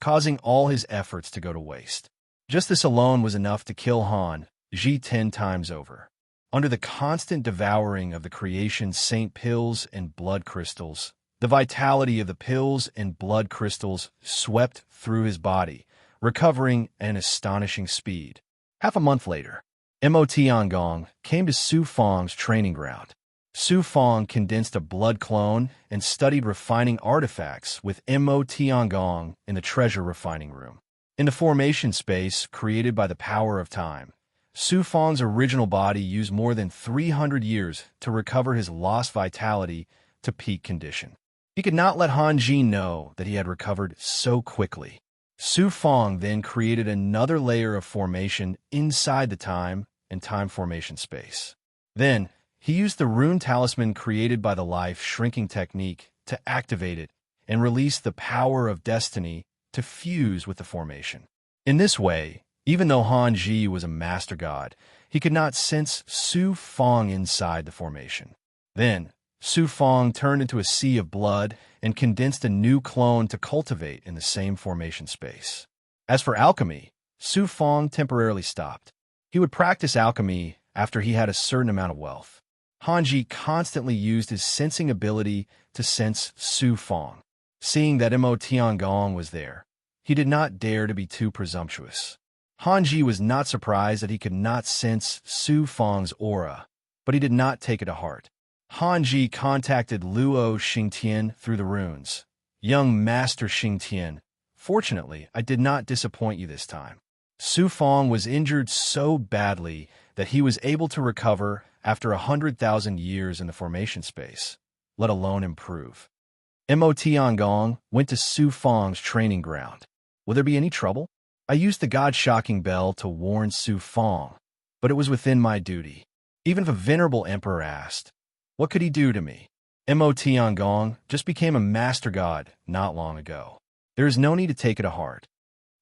causing all his efforts to go to waste. Just this alone was enough to kill Han Ji 10 times over. Under the constant devouring of the creation's saint pills and blood crystals, the vitality of the pills and blood crystals swept through his body, recovering at an astonishing speed. Half a month later, Mo Tiangong came to Su Fong's training ground. Su Fong condensed a blood clone and studied refining artifacts with Mo Tiangong in the treasure refining room. In the formation space created by the power of time, Su Fong's original body used more than 300 years to recover his lost vitality to peak condition. He could not let Han Ji know that he had recovered so quickly. Su Fong then created another layer of formation inside the time and time formation space. Then, he used the rune talisman created by the life shrinking technique to activate it and release the power of destiny to fuse with the formation. In this way, even though Han Ji was a master god, he could not sense Su Fong inside the formation. Then, Su Fong turned into a sea of blood and condensed a new clone to cultivate in the same formation space. As for alchemy, Su Fong temporarily stopped. He would practice alchemy after he had a certain amount of wealth. Han Ji constantly used his sensing ability to sense Su Fong. Seeing that Mo Tiangong was there, he did not dare to be too presumptuous. Han Ji was not surprised that he could not sense Su Fong's aura, but he did not take it to heart. Han Ji contacted Luo Xingtian through the runes. "Young Master Xingtian, fortunately, I did not disappoint you this time." Su Fong was injured so badly that he was able to recover after 100,000 years in the formation space, let alone improve. Mo Tiangong went to Su Fong's training ground. "Will there be any trouble?" I used the God-shocking bell to warn Su Fong, but it was within my duty. Even if a venerable emperor asked, what could he do to me? Mo Tiangong just became a master god not long ago. There is no need to take it to heart.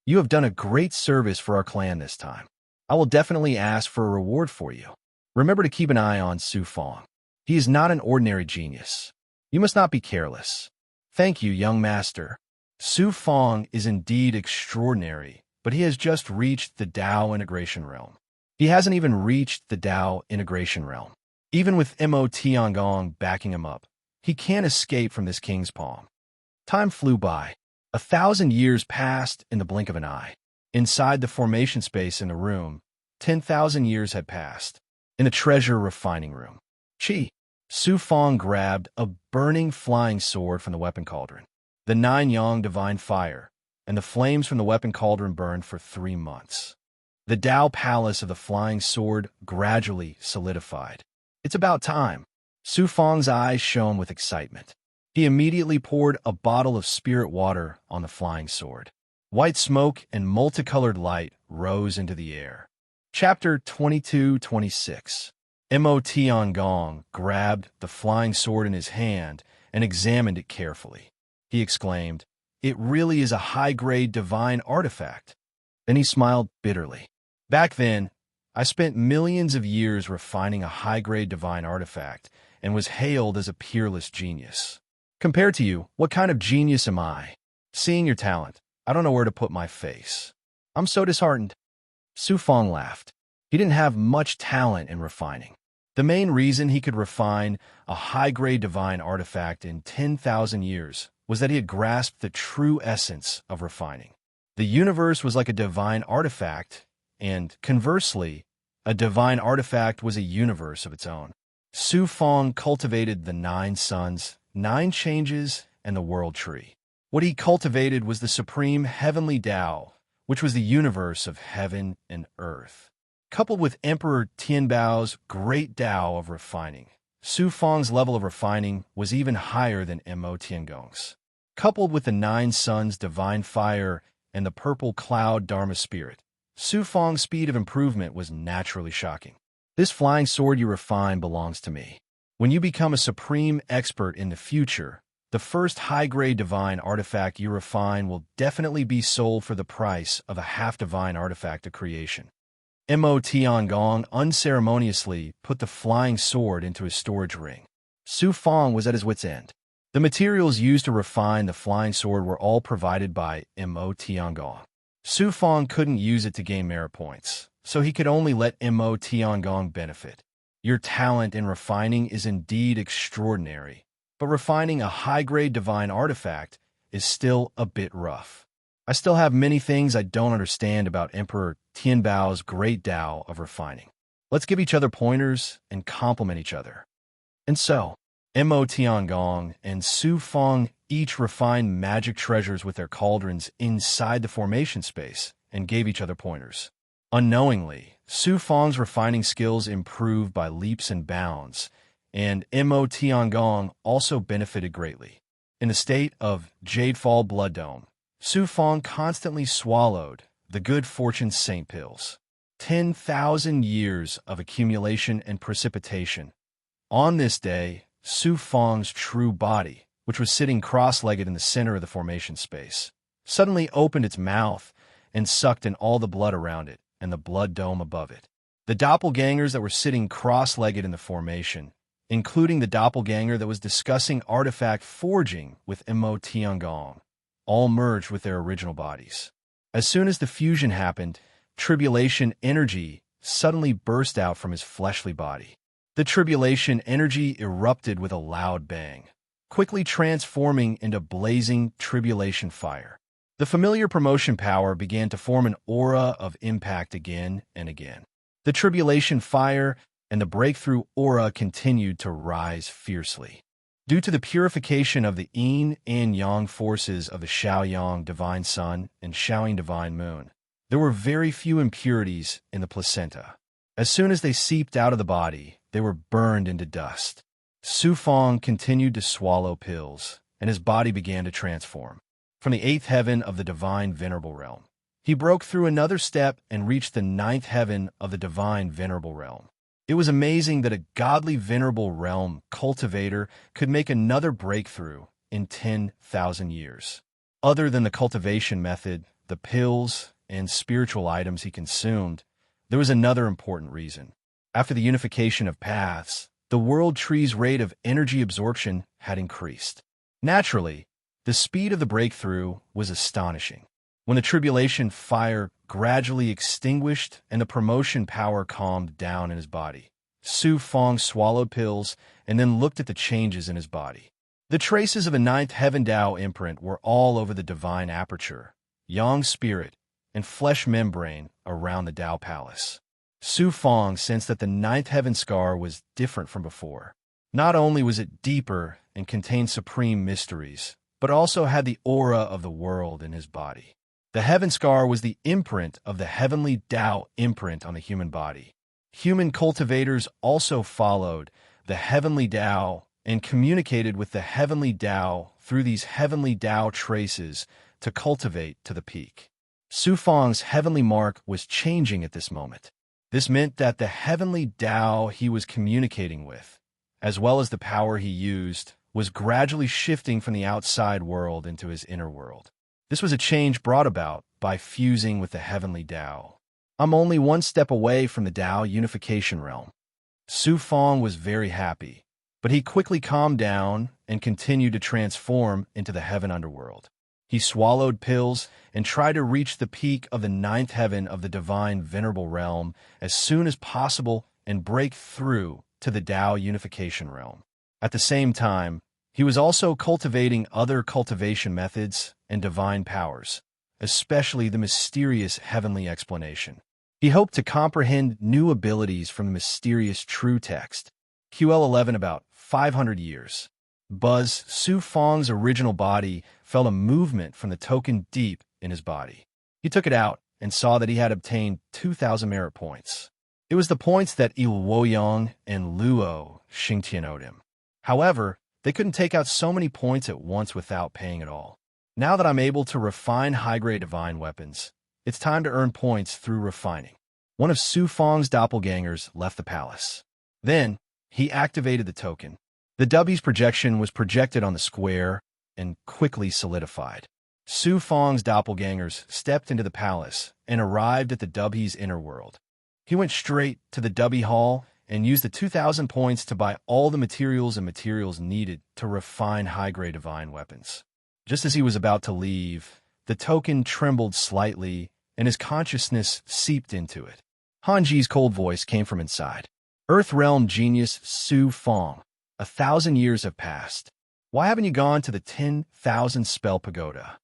You have done a great service for our clan this time. I will definitely ask for a reward for you. Remember to keep an eye on Su Fong. He is not an ordinary genius. You must not be careless. Thank you, young master. Su Fong is indeed extraordinary, but he has just reached the Tao integration realm. He hasn't even reached the Tao integration realm. Even with Mo Tiangong backing him up, he can't escape from this king's palm. Time flew by. 1,000 years passed in the blink of an eye. Inside the formation space in the room, 10,000 years had passed. In the treasure refining room, Su Fong grabbed a burning flying sword from the weapon cauldron. The 9 yang divine fire, and the flames from the weapon cauldron burned for 3 months. The Tao palace of the flying sword gradually solidified. It's about time. Su Fong's eyes shone with excitement. He immediately poured a bottle of spirit water on the flying sword. White smoke and multicolored light rose into the air. Chapter 22-26. Mo Tiangong grabbed the flying sword in his hand and examined it carefully. He exclaimed, "It really is a high-grade divine artifact." Then he smiled bitterly. Back then, I spent millions of years refining a high-grade divine artifact and was hailed as a peerless genius. Compared to you, what kind of genius am I? Seeing your talent, I don't know where to put my face. I'm so disheartened. Su Fong laughed. He didn't have much talent in refining. The main reason he could refine a high-grade divine artifact in 10,000 years was that he had grasped the true essence of refining. The universe was like a divine artifact, and conversely, a divine artifact was a universe of its own. Su Fong cultivated the 9 suns, 9 changes, and the world tree. What he cultivated was the supreme heavenly Tao, which was the universe of heaven and earth. Coupled with Emperor Tianbao's great Tao of refining, Su Fong's level of refining was even higher than Mo Tiangong's. Coupled with the 9 suns divine fire and the purple cloud Dharma spirit, Su Fong's speed of improvement was naturally shocking. This flying sword you refine belongs to me. When you become a supreme expert in the future, the first high-grade divine artifact you refine will definitely be sold for the price of a half-divine artifact of creation. Mo Tiangong unceremoniously put the flying sword into his storage ring. Su Fong was at his wit's end. The materials used to refine the flying sword were all provided by Mo Tiangong. Su Fong couldn't use it to gain merit points, so he could only let Mo Tiangong benefit. Your talent in refining is indeed extraordinary, but refining a high-grade divine artifact is still a bit rough. I still have many things I don't understand about Emperor Tianbao's great Tao of refining. Let's give each other pointers and compliment each other. And so, Mo Tiangong and Su Fong each refined magic treasures with their cauldrons inside the formation space and gave each other pointers. Unknowingly, Su Fong's refining skills improved by leaps and bounds, and Mo Tiangong also benefited greatly. In the state of Jadefall Blood Dome, Su Fong constantly swallowed the good fortune saint pills. 10,000 years of accumulation and precipitation. On this day, Su Fong's true body, which was sitting cross-legged in the center of the formation space, suddenly opened its mouth and sucked in all the blood around it and the blood dome above it. The doppelgangers that were sitting cross-legged in the formation, including the doppelganger that was discussing artifact forging with Mo Tiangong, all merged with their original bodies. As soon as the fusion happened, tribulation energy suddenly burst out from his fleshly body. The tribulation energy erupted with a loud bang, quickly transforming into blazing tribulation fire. The familiar promotion power began to form an aura of impact again and again. The tribulation fire and the breakthrough aura continued to rise fiercely. Due to the purification of the yin and yang forces of the Shaoyang divine sun and Shaoying divine moon, there were very few impurities in the placenta. As soon as they seeped out of the body, they were burned into dust. Su Fong continued to swallow pills, and his body began to transform. From the 8th heaven of the divine venerable realm, he broke through another step and reached the 9th heaven of the divine venerable realm. It was amazing that a godly venerable realm cultivator could make another breakthrough in 10,000 years. Other than the cultivation method, the pills, and spiritual items he consumed, there was another important reason. After the unification of paths, the world tree's rate of energy absorption had increased. Naturally, The speed of the breakthrough was astonishing. When the tribulation fire gradually extinguished and the promotion power calmed down in his body, Su Fong swallowed pills and then looked at the changes in his body. The traces of the ninth heaven Tao imprint were all over the divine aperture, yang spirit, and flesh membrane around the Tao palace. Su Fong sensed that the ninth heaven scar was different from before. Not only was it deeper and contained supreme mysteries, but also had the aura of the world in his body. The heaven scar was the imprint of the heavenly Tao imprint on the human body. Human cultivators also followed the heavenly Tao and communicated with the heavenly Tao through these heavenly Tao traces to cultivate to the peak. Su Fong's heavenly mark was changing at this moment. This meant that the heavenly Tao he was communicating with, as well as the power he used, was gradually shifting from the outside world into his inner world. This was a change brought about by fusing with the heavenly Tao. I'm only one step away from the Tao unification realm. Su Fong was very happy, but he quickly calmed down and continued to transform into the heaven underworld. He swallowed pills and tried to reach the peak of the ninth heaven of the divine venerable realm as soon as possible and break through to the Tao unification realm. At the same time, he was also cultivating other cultivation methods and divine powers, especially the mysterious heavenly explanation. He hoped to comprehend new abilities from the mysterious true text. QL11 about 500 years. Su Fong's original body felt a movement from the token deep in his body. He took it out and saw that he had obtained 2,000 merit points. It was the points that Il Woyang and Luo Xingtian owed him. However, they couldn't take out so many points at once without paying it all. Now that I'm able to refine high-grade divine weapons, it's time to earn points through refining. One of Su Fong's doppelgangers left the palace. Then, he activated the token. The W's projection was projected on the square and quickly solidified. Su Fong's doppelgangers stepped into the palace and arrived at the W's inner world. He went straight to the W hall and used the 2,000 points to buy all the materials and materials needed to refine high-grade divine weapons. Just as he was about to leave, the token trembled slightly and his consciousness seeped into it. Hanji's cold voice came from inside. Earth Realm Genius Su Fong, 1,000 years have passed. Why haven't you gone to the 10,000 Spell Pagoda?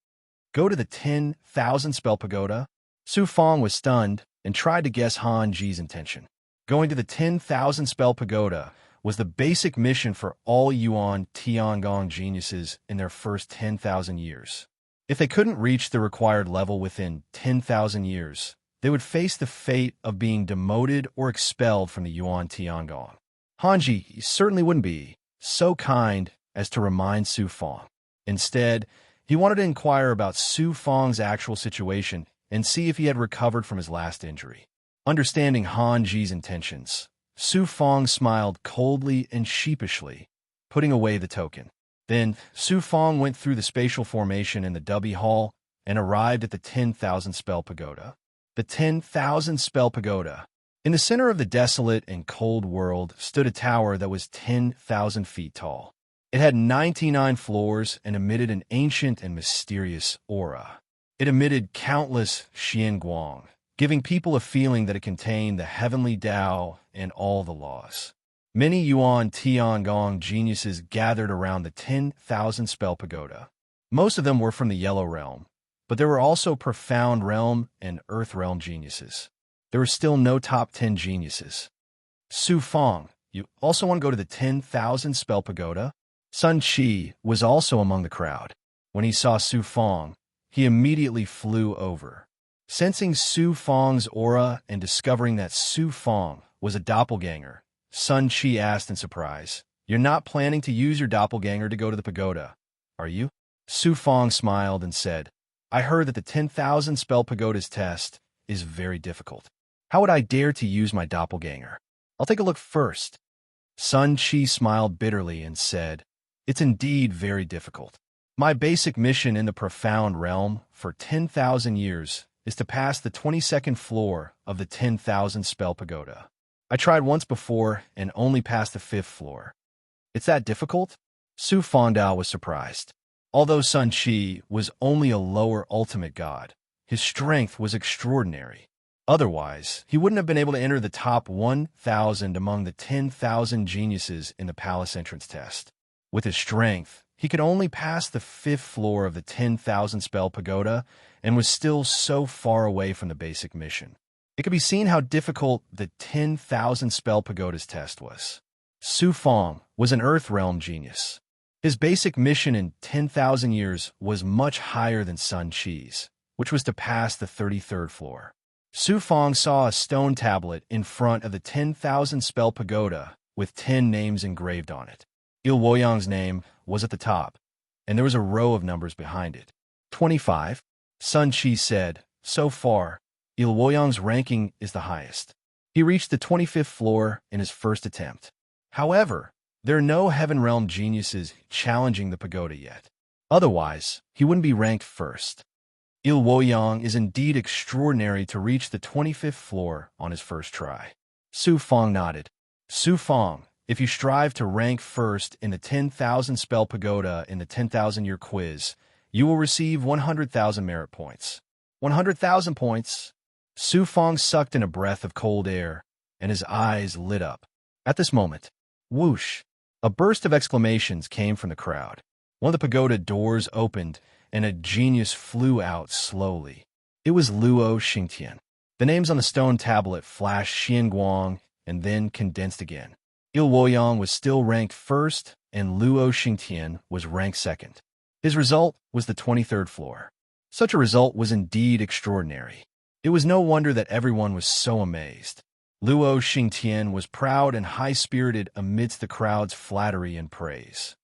Go to the 10,000 Spell Pagoda? Su Fong was stunned and tried to guess Hanji's intention. Going to the 10,000 Spell Pagoda was the basic mission for all Yuan Tiangong geniuses in their first 10,000 years. If they couldn't reach the required level within 10,000 years, they would face the fate of being demoted or expelled from the Yuan Tiangong. Hanji certainly wouldn't be so kind as to remind Su Fong. Instead, he wanted to inquire about Su Fong's actual situation and see if he had recovered from his last injury. Understanding Hanji's intentions, Su Fong smiled coldly and sheepishly, putting away the token. Then, Su Fong went through the spatial formation in the W Hall and arrived at the 10,000 Spell Pagoda. The 10,000 Spell Pagoda. In the center of the desolate and cold world stood a tower that was 10,000 feet tall. It had 99 floors and emitted an ancient and mysterious aura. It emitted countless xianguang, giving people a feeling that it contained the heavenly Tao and all the laws. Many Yuan Tiangong geniuses gathered around the 10,000 Spell Pagoda. Most of them were from the Yellow Realm, but there were also Profound Realm and Earth Realm geniuses. There were still no top 10 geniuses. Su Fong, you also want to go to the 10,000 Spell Pagoda? Sun Qi was also among the crowd. When he saw Su Fong, he immediately flew over. Sensing Su Fong's aura and discovering that Su Fong was a doppelganger, Sun Qi asked in surprise, "You're not planning to use your doppelganger to go to the pagoda, are you?" Su Fong smiled and said, "I heard that the 10,000 Spell Pagoda's test is very difficult. How would I dare to use my doppelganger? I'll take a look first." Sun Qi smiled bitterly and said, "It's indeed very difficult. My basic mission in the Profound Realm for 10,000 years is to pass the 22nd floor of the 10,000 Spell Pagoda. I tried once before and only passed the 5th floor. It's that difficult?" Su Fongdao was surprised. Although Sun Qi was only a lower ultimate god, his strength was extraordinary. Otherwise, he wouldn't have been able to enter the top 1,000 among the 10,000 geniuses in the palace entrance test. With his strength, he could only pass the 5th floor of the 10,000 spell pagoda and was still so far away from the basic mission. It could be seen how difficult the 10,000 spell pagodas test was. Su Fong was an Earth Realm genius. His basic mission in 10,000 years was much higher than Sun Qi's, which was to pass the 33rd floor. Su Fong saw a stone tablet in front of the 10,000 spell pagoda with 10 names engraved on it. Il Woyang's name was at the top, and there was a row of numbers behind it. 25. Sun Qi said, "So far, Il Woyang's ranking is the highest." He reached the 25th floor in his first attempt. However, there are no Heaven Realm geniuses challenging the pagoda yet. Otherwise, he wouldn't be ranked first. Il Woyang is indeed extraordinary to reach the 25th floor on his first try. Su Fong nodded. Su Fong, if you strive to rank first in the 10,000 spell pagoda in the 10,000-year quiz, you will receive 100,000 merit points. 100,000 points? Su Fong sucked in a breath of cold air, and his eyes lit up. At this moment, whoosh! A burst of exclamations came from the crowd. One of the pagoda doors opened, and a genius flew out slowly. It was Luo Xingtian. The names on the stone tablet flashed Xianguang and then condensed again. Il Woyang was still ranked first, and Luo Xingtian was ranked second. His result was the 23rd floor. Such a result was indeed extraordinary. It was no wonder that everyone was so amazed. Luo Xingtian was proud and high-spirited amidst the crowd's flattery and praise.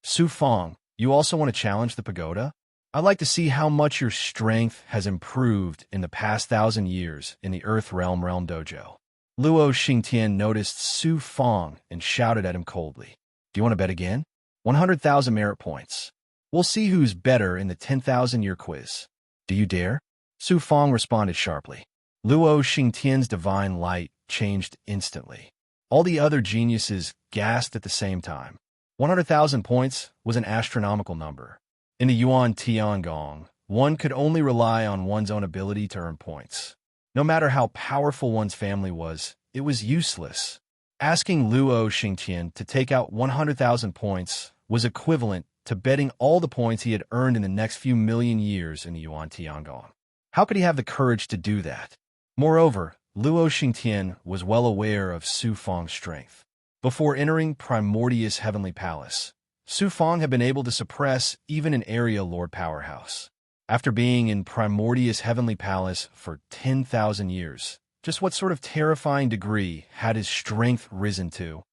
Su Fong, you also want to challenge the pagoda? I'd like to see how much your strength has improved in the past 1,000 years in the Earth Realm Dojo. Luo Xingtian noticed Su Fong and shouted at him coldly. Do you want to bet again? 100,000 merit points. We'll see who's better in the 10,000-year quiz. Do you dare? Su Fong responded sharply. Luo Xingtian's divine light changed instantly. All the other geniuses gasped at the same time. 100,000 points was an astronomical number. In the Yuan Tiangong, one could only rely on one's own ability to earn points. No matter how powerful one's family was, it was useless. Asking Luo Xingtian to take out 100,000 points was equivalent to betting all the points he had earned in the next few million years in the Yuan Tiangong. How could he have the courage to do that? Moreover, Luo Xingtian was well aware of Su Fong's strength. Before entering Primordius Heavenly Palace, Su Fong had been able to suppress even an area lord powerhouse. After being in Primordius Heavenly Palace for 10,000 years, just what sort of terrifying degree had his strength risen to?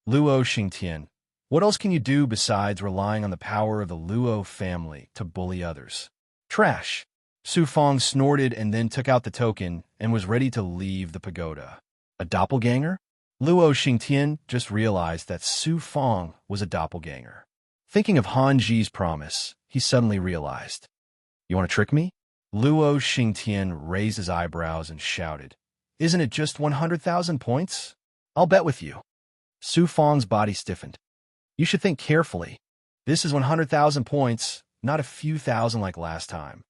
Luo Xingtian, what else can you do besides relying on the power of the Luo family to bully others? Trash! Su Fong snorted and then took out the token and was ready to leave the pagoda. A doppelganger? Luo Xingtian just realized that Su Fong was a doppelganger. Thinking of Han Ji's promise, he suddenly realized. You want to trick me? Luo Xingtian raised his eyebrows and shouted. Isn't it just 100,000 points? I'll bet with you. Su Fong's body stiffened. You should think carefully. This is 100,000 points, not a few thousand like last time.